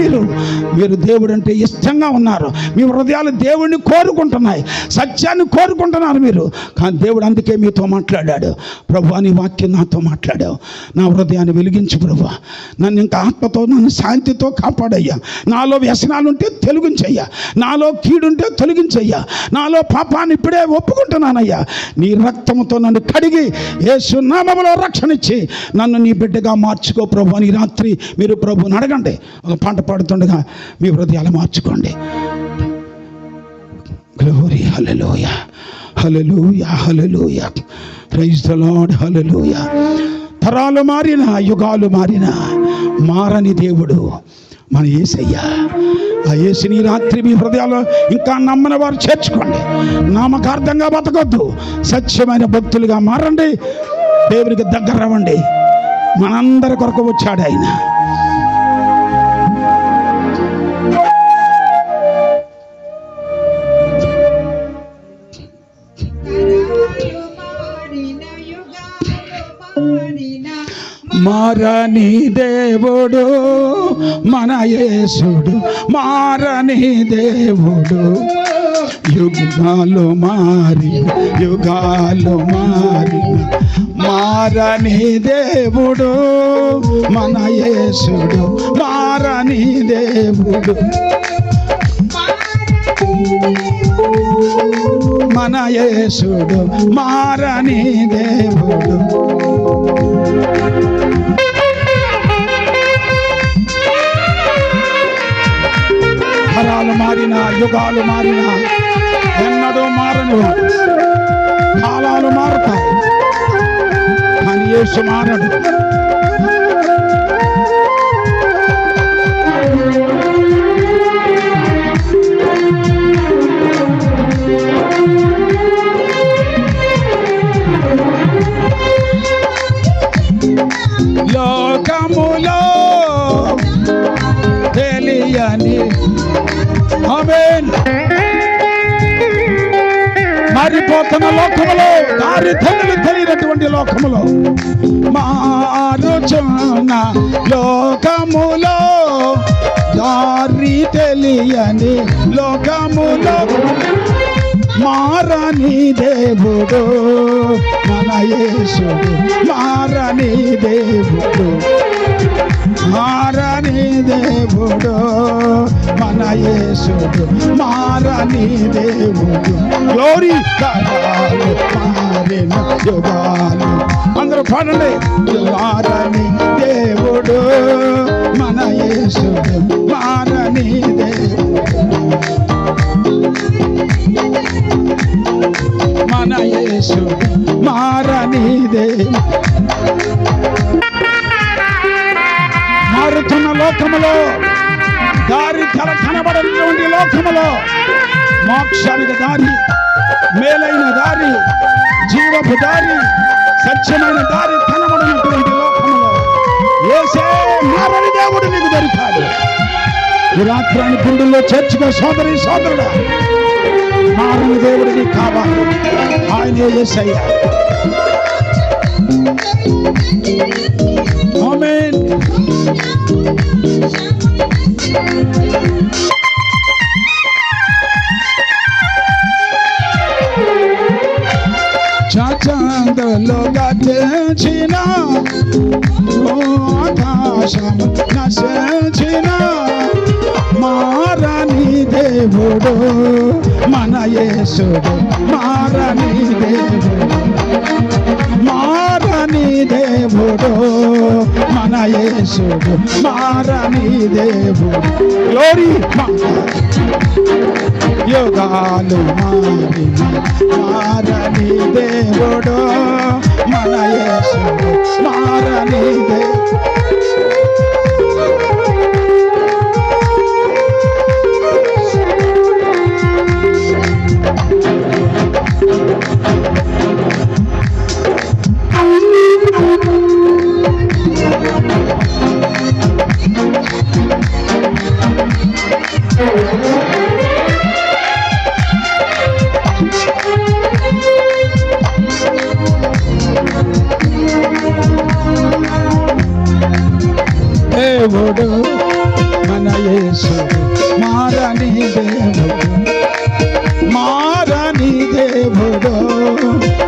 మీరు దేవుడు అంటే ఇష్టంగా ఉన్నారు. మీ హృదయాలు దేవుడిని కోరుకుంటున్నాయి, సత్యాన్ని కోరుకుంటున్నారు మీరు. కానీ దేవుడు అందుకే మీతో మాట్లాడాడు. ప్రభు అని వాక్యం నాతో మాట్లాడావు. నా హృదయాన్ని వెలిగించు ప్రభు. నన్ను ఇంకా ఆత్మతో, నన్ను శాంతితో కాపాడయ్యా. నాలో వ్యసనాలుంటే తొలగించయ్యా. నాలో కీడుంటే తొలగించయ్యా. నాలో పాపాన్ని ఇప్పుడే ఒప్పుకుంటున్నానయ్యా. నీ రక్తముతో నన్ను కడిగి యేసు నామములో రక్షణ ఇచ్చి నన్ను నీ బిడ్డగా మార్చుకో ప్రభు అని రాత్రి మీరు ప్రభుని అడగండి. ఒక పాట పాడుతుండగా మీ హృదయాలు మార్చుకోండి. Glory, hallelujah, hallelujah, hallelujah. Praise the lord. Hallelujah. తరాలు మారిన, యుగాలు మారిన, మారని దేవుడు మన యేసయ్యా. ఆ యేసుని రాత్రి మీ హృదయాల్లో ఇంకా నమ్మని వారు చేర్చుకోండి. నామకార్థంగా బతకొద్దు, సత్యమైన భక్తులుగా మారండి. దేవునికి దగ్గర అవ్వండి. మనందరి కొరకు వచ్చాడు ఆయన. మారని దేవుడు మన యేసుడు, మారని దేవుడు. యుగాలు మారి, యుగాలు మారి, మారని దేవుడు మన యేసుడు, మారని దేవుడు. మన యేసుడు మారని దేవుడు. తరాలు మారిన, యుగాలు మారిన, ఎన్నడూ మారను. కాలాలు మారుతాయి కానీ యేసు మారడు. లోకములో తెలియని, ఆమేన్, మారిపోతున్న లోకములో, దారి తెలియనటువంటి లోకములో, మారుచున్న లోకములో, దారి తెలియని లోకములో, మారని దేవుడు మన యేసుడు, మారని దేవుడు, మారని దేవుడు మన యేసుడు, మారని దేవుడు. గ్లోరీ. తరాలు మారిన, యుగాలు, అందరూ పాడండి. మారని దేవుడు మన యేసుడు, మారని దేవుడు, మన యేసుడు, మారని దేవుడు. మారుతున్న లోకములో, దారి కనబడేటువంటి లోకములో, మోక్షానికి దారి, మేలైన దారి, జీవపు దారి, సత్యమైన దారి కనబడినటువంటి లోకములో యేసే మారని దేవుడు నీకు దొరికాడు. ఈ రాత్రాన్ని గుండెల్లో చేర్చుకో సోదరి సోదరుడా. మారని దేవుడు నీకు కావాలి. ఆయనే యేసయ్య. ఆమేన్. చాచందలోగా తెచిన ఆకాశం నశించిన మారని దేవుడు మన యేసుడు. మారని దేవుడు, మారని దేవుడు మన యేసుడు. మారని దేవుడు. గ్లోరీ. యుగాలు మారిన మారని దేవుడు మన యేసుడు. మారని దేవుడు. దేవుడు మన యేసుడు. మారని దేవుడు, మారని దేవుడు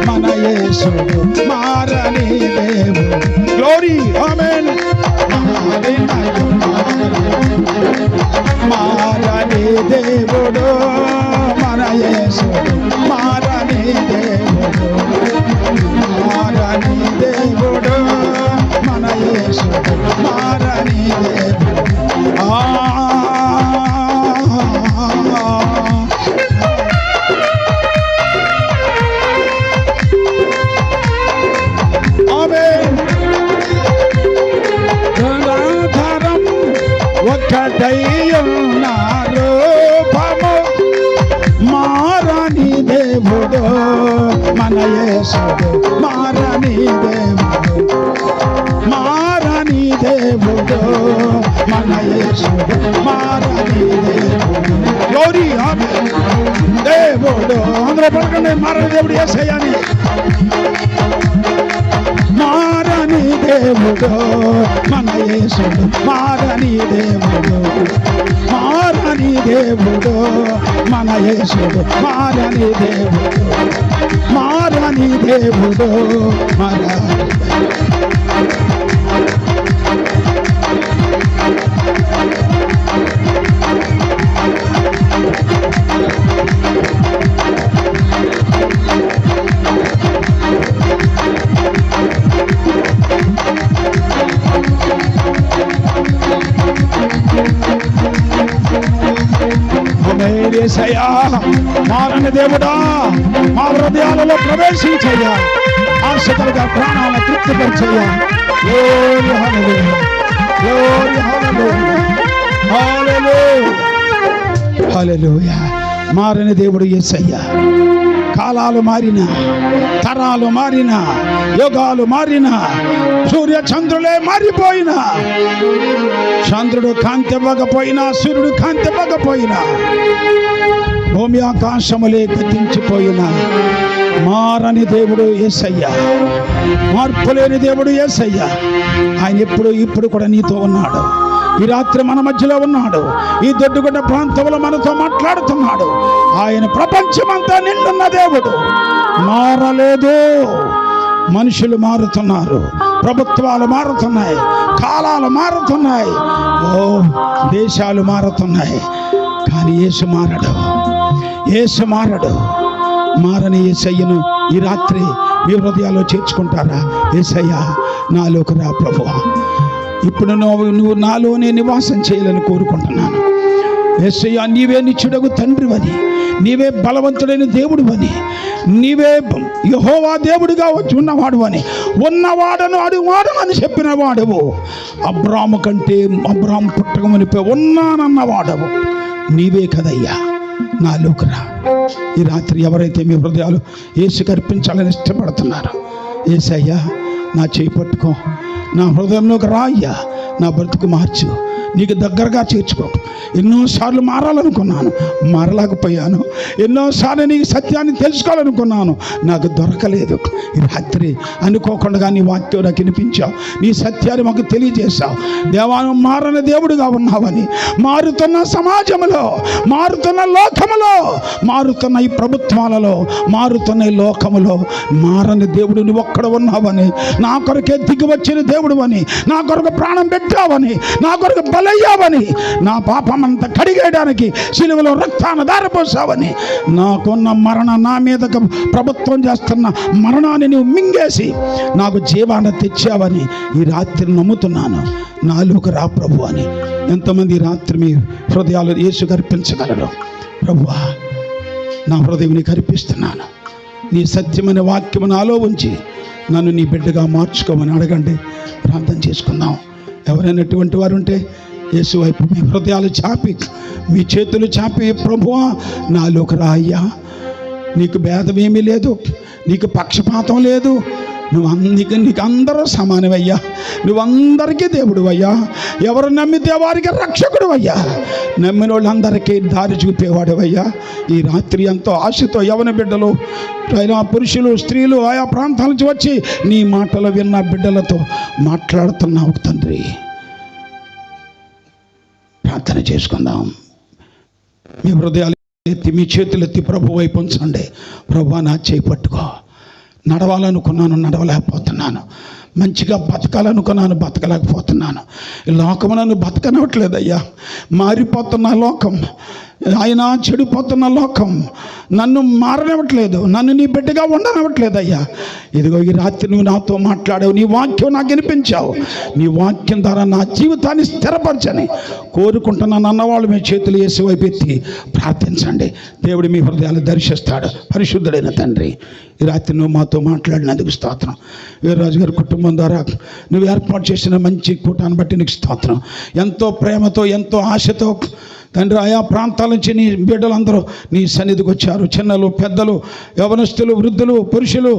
మన యేసుడు. మారని దేవుడు. గ్లోరీ. ఆమేన్. మారని దేవుడు మన యేసుడు. మారని దేవుడు, మారని దేవుడు మన యేసుడు. మారని దేవుడు. ఆమేన్. ధరం ఒక్కటైయున్న రూపము మారని దేవుడు మన యేసుడు. మారని దేవుడు, మారని దేవుడు మన యేసుడు. మారని దేవుడు. గ్లోరీ. ఆమేన్. దేవుడు. అందరూ పలకండి, మారని దేవుడు యేసయ్య అని. మారని దేవుడు మన యేసుడు. మారని దేవుడు, మారని దేవుడు మన యేసుడు. మారని దేవుడు, మారని దేవుడు మన. యేసయ్యా మారని దేవుడా, మా హృదయాలలో ప్రవేశించయ్యా. ఆశతలుగా ప్రాణాలను తృప్తిపరిచయ్యా. గ్లోరీ. హల్లెలూయా. గ్లోరీ. హల్లెలూయా. హల్లెలూయా. హల్లెలూయా. మారని దేవుడు యేసయ్యా. కాలాలు మారినా, తరాలు మారినా, యుగాలు మారినా, సూర్య చంద్రులే మారిపోయినా, చంద్రుడు కాంతి ఇవ్వకపోయినా, సూర్యుడు కాంతి ఇవ్వకపోయినా, భూమి ఆకాశములే గతించిపోయినా, మారని దేవుడు యేసయ్యా. మార్పు లేని దేవుడు యేసయ్యా. ఆయన ఇప్పుడు కూడా నీతో ఉన్నాడు. ఈ రాత్రి మన మధ్యలో ఉన్నాడు. ఈ దొడ్డుగుడ్డ ప్రాంతంలో మనతో మాట్లాడుతున్నాడు. ఆయన ప్రపంచమంతా నిండున్న దేవుడు. మారలేదు. మనుషులు మారుతున్నారు, ప్రభుత్వాలు మారుతున్నాయి, కాలాలు మారుతున్నాయి, దేశాలు మారుతున్నాయి. కానీ యేసు మారడు. యేసు మారడు. మారని యేసయ్యను ఈ రాత్రి మీ హృదయాల్లో చేర్చుకుంటారా? యేసయ్యా నాలోకి రా ప్రభువా. ఇప్పుడు నువ్వు నాలోనే నివాసం చేయాలని కోరుకుంటున్నాను. యేసయ్యా నీవే నిత్యుడగు తండ్రివని, నీవే బలవంతుడైన దేవుడివని, నీవే యెహోవా దేవుడిగా వచ్చి ఉన్నవాడు అని, ఉన్నవాడను అడుగువాడు అని చెప్పిన వాడవు. అబ్రాము కంటే అబ్రాము పుట్టకమునిపై ఉన్నానన్నవాడవు నీవే కదయ్యా. నాలోకి రా. ఈ రాత్రి ఎవరైతే మీ హృదయాలు యేసుకు అర్పించాలని ఇష్టపడుతున్నారో, యేసయ్యా నా చేయి పట్టుకో, నా హృదయంలోకి రా అయ్యా, నా బ్రతుకు మార్చు, నీకు దగ్గరగా చేర్చుకో. ఎన్నోసార్లు మారాలనుకున్నాను, మారలేకపోయాను. ఎన్నోసార్లు నీకు సత్యాన్ని తెలుసుకోవాలనుకున్నాను, నాకు దొరకలేదు. ఈ రాత్రి అనుకోకుండా నీ వాక్యం నాకు వినిపించావు, నీ సత్యాన్ని మాకు తెలియజేశావు. దేవాను మారని దేవుడుగా ఉన్నావని, మారుతున్న సమాజంలో, మారుతున్న లోకములో, మారుతున్న ఈ ప్రభుత్వాలలో, మారుతున్న ఈ లోకములో మారని దేవుడు నువ్వు ఒక్కడ ఉన్నావని, నా కొరకే దిగి వచ్చిన దేవుడు అని, నా కొరకు ప్రాణం పెట్టావని, నా కొరకు బలయ్యావని, నా పాపమంతా కడిగేయడానికి సిలువలో రక్తాన్ని ధారపోసావని, నాకున్న నా మీద ప్రభుత్వం చేస్తున్న మరణాన్ని నువ్వు మింగేసి నాకు జీవాన్ని తెచ్చావని ఈ రాత్రి నమ్ముతున్నాను. నాలోకి రా ప్రభు అని. ఎంతమంది రాత్రి మీ హృదయాలు యేసుకు అర్పించగలరు? ప్రభువా, నా హృదయం నీకు అర్పిస్తున్నాను. నీ సత్యమైన వాక్యము నాలో ఉంచి నన్ను నీ బిడ్డగా మార్చుకోమని అడగండి. ప్రార్థన చేసుకుందాం. ఎవరైనటువంటి వారు ఉంటే యేసు వైపు మీ హృదయాలు చాపి, మీ చేతులు చాపి, ప్రభువా నాలోకి రా అయ్యా, నీకు భేదమేమీ లేదు, నీకు పక్షపాతం లేదు, నీకు అందరూ సమానమయ్యా, నువ్వందరికీ దేవుడు అయ్యా, ఎవరు నమ్మితే వారికి రక్షకుడు అయ్యా, నమ్మిన వాళ్ళందరికీ దారి చూపేవాడు అయ్యా. ఈ రాత్రి ఎంతో ఆశతో యవన బిడ్డలు, అయినా పురుషులు, స్త్రీలు ఆయా ప్రాంతాల నుంచి వచ్చి నీ మాటలు విన్న బిడ్డలతో మాట్లాడుతున్నావు తండ్రి. ప్రార్థన చేసుకుందాం. మీ హృదయాలు ఎత్తి, మీ చేతులు ఎత్తి ప్రభు వైపు ఉంచండి. ప్రభు నా చేయి పట్టుకో. నడవాలనుకున్నాను, నడవలేకపోతున్నాను. మంచిగా బతకాలనుకున్నాను, బతకలేకపోతున్నాను. ఈ లోకము నన్ను బతకనవట్లేదయ్యా. మారిపోతున్న లోకం, ఆయన చెడిపోతున్న లోకం నన్ను మారనివ్వట్లేదు, నన్ను నీ బిడ్డగా ఉండనివ్వట్లేదయ్యా. ఇదిగో ఈ రాత్రి నువ్వు నాతో మాట్లాడావు, నీ వాక్యం నాకు వినిపించావు. నీ వాక్యం ద్వారా నా జీవితాన్ని స్థిరపరచని కోరుకుంటున్నాను అన్నవాళ్ళు మీ చేతులు వేసి వైపు ఎత్తి ప్రార్థించండి. దేవుడు మీ హృదయాలు దర్శిస్తాడు. పరిశుద్ధుడైన తండ్రి, ఈ రాత్రి నువ్వు మాతో మాట్లాడినందుకు స్తోత్రం. వీర్రాజు గారి కుటుంబం ద్వారా నువ్వు ఏర్పాటు చేసిన మంచి కూటాన్ని బట్టి నీకు స్తోత్రం. ఎంతో ప్రేమతో, ఎంతో ఆశతో తండ్రి ఆయా ప్రాంతాల నుంచి నీ బిడ్డలందరూ నీ సన్నిధికి వచ్చారు. చిన్నలు, పెద్దలు, యవనస్తులు, వృద్ధులు, పురుషులు,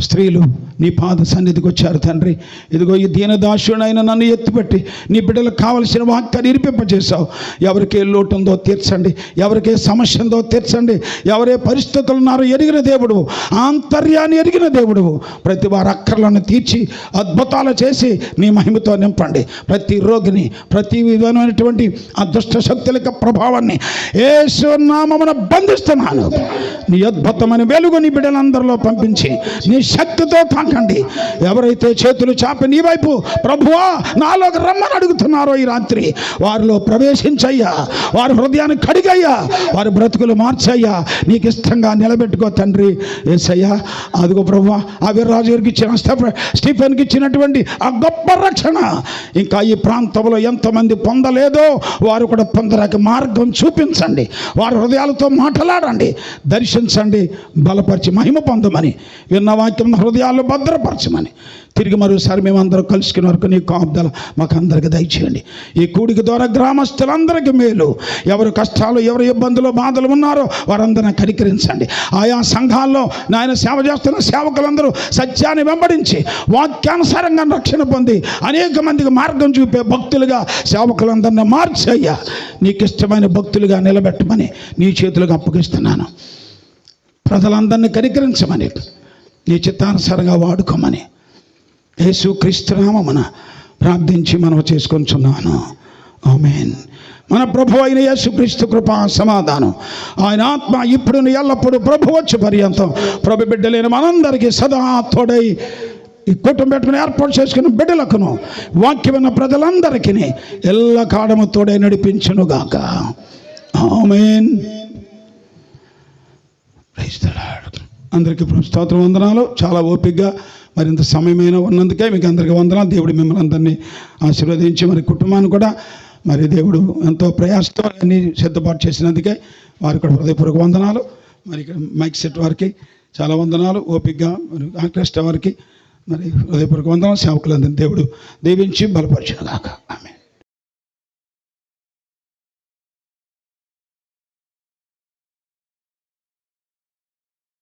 స్త్రీలు నీ పాద సన్నిధికి వచ్చారు తండ్రి. ఇదిగో ఈ దీనదాసుడైన నన్ను ఎత్తిపెట్టి నీ బిడ్డలకు కావలసిన వాక్యాన్ని నిరూపింపజేశావు. ఎవరికే లోటు ఉందో తీర్చండి, ఎవరికే సమస్య ఉందో తీర్చండి, ఎవరే పరిస్థితులు ఉన్నారో ఎరిగిన దేవుడు, ఆంతర్యాన్ని ఎరిగిన దేవుడు. ప్రతి వారి అక్కర్లను తీర్చి అద్భుతాలు చేసి నీ మహిమతో నింపండి. ప్రతి రోగిని, ప్రతి విధమైనటువంటి అదృష్ట శక్తుల యొక్క ప్రభావాన్ని యేసు నామమున బంధిస్తున్నాను. నీ అద్భుతమైన వెలుగు నీ బిడ్డలందరిలో పంపించి నీ శక్తితో తాకండి. ఎవరైతే చేతులు చాపి నీ వైపు ప్రభువా నాలోకి రమ్మని అడుగుతున్నారో ఈ రాత్రి వారిలో ప్రవేశించయ్యా, వారి హృదయాన్ని కడిగయ్యా, వారి బ్రతుకులు మార్చయ్యా, నీకు ఇష్టంగా నిలబెట్టుకో తండ్రి. యేసయ్యా, అదిగో ప్రభువా ఆ వీర్రాజు గారికి ఇచ్చిన, స్టీఫెన్కి ఇచ్చినటువంటి ఆ గొప్ప రక్షణ ఇంకా ఈ ప్రాంతంలో ఎంతమంది పొందలేదో వారు కూడా పొందడానికి మార్గం చూపించండి. వారి హృదయాలతో మాట్లాడండి, దర్శించండి, బలపరిచి మహిమ పొందమని, విన్న వాక్యం హృదయాల్లో భద్రపరచమని, తిరిగి మరోసారి మేమందరం కలుసుకునే వరకు నీ కాపుదల మాకు అందరికి దయచేయండి. ఈ కూడిక ద్వారా గ్రామస్తులందరికీ మేలు. ఎవరు కష్టాలు, ఎవరు ఇబ్బందులు, బాధలు ఉన్నారో వారందరినీ కనికరించండి. ఆయా సంఘాల్లో నాయన సేవ చేస్తున్న సేవకులందరూ సత్యాన్ని వెంబడించి వాక్యానుసారంగా రక్షణ పొంది అనేక మందికి మార్గం చూపే భక్తులుగా సేవకులందరినీ మార్చయ్యా. నీకు ఇష్టమైన భక్తులుగా నిలబెట్టమని నీ చేతులకు అప్పగిస్తున్నాను. ప్రజలందరినీ కనికరించమని, నీ చిత్తానుసారంగా వాడుకోమని యేసు క్రీస్తు నామమున ప్రార్థించి మనం చేసుకొంచున్నాను. ఆమేన్. మన ప్రభు అయిన యేసుక్రీస్తు కృపా సమాధానం, ఆయన ఆత్మ ఇప్పుడు ఎల్లప్పుడూ ప్రభు వచ్చే పర్యంతం ప్రభు బిడ్డలైన మనందరికీ సదా తోడై ఈ కుటుంబం పెట్టుకుని ఏర్పాటు చేసుకున్న బిడ్డలకును వాక్యమైన ప్రజలందరికీ ఎల్ల కాడము తోడై నడిపించునుగాక. ఆమేన్. Praise the lord. అందరికీ స్తోత్రం, వందనాలు. చాలా ఓపికగా మరింత సమయమైన ఉన్నందుకే మీకు అందరికీ వందనాలు. దేవుడు మిమ్మల్ని అందరినీ ఆశీర్వదించి మరి కుటుంబాన్ని కూడా మరి దేవుడు ఎంతో ప్రయాసతో అన్ని సిద్ధపాటు చేసినందుకే వారికి కూడా హృదయపూర్వక వందనాలు. మరి ఇక్కడ మైక్ సెట్ వారికి చాలా వందనాలు. ఓపికగా మరి ఆర్కెస్ట్రా వారికి మరి హృదయపూర్వక వందనాలు. సేవకులందరినీ దేవుడు దీవించి బలపరిచిన గాక. ఆమేన్.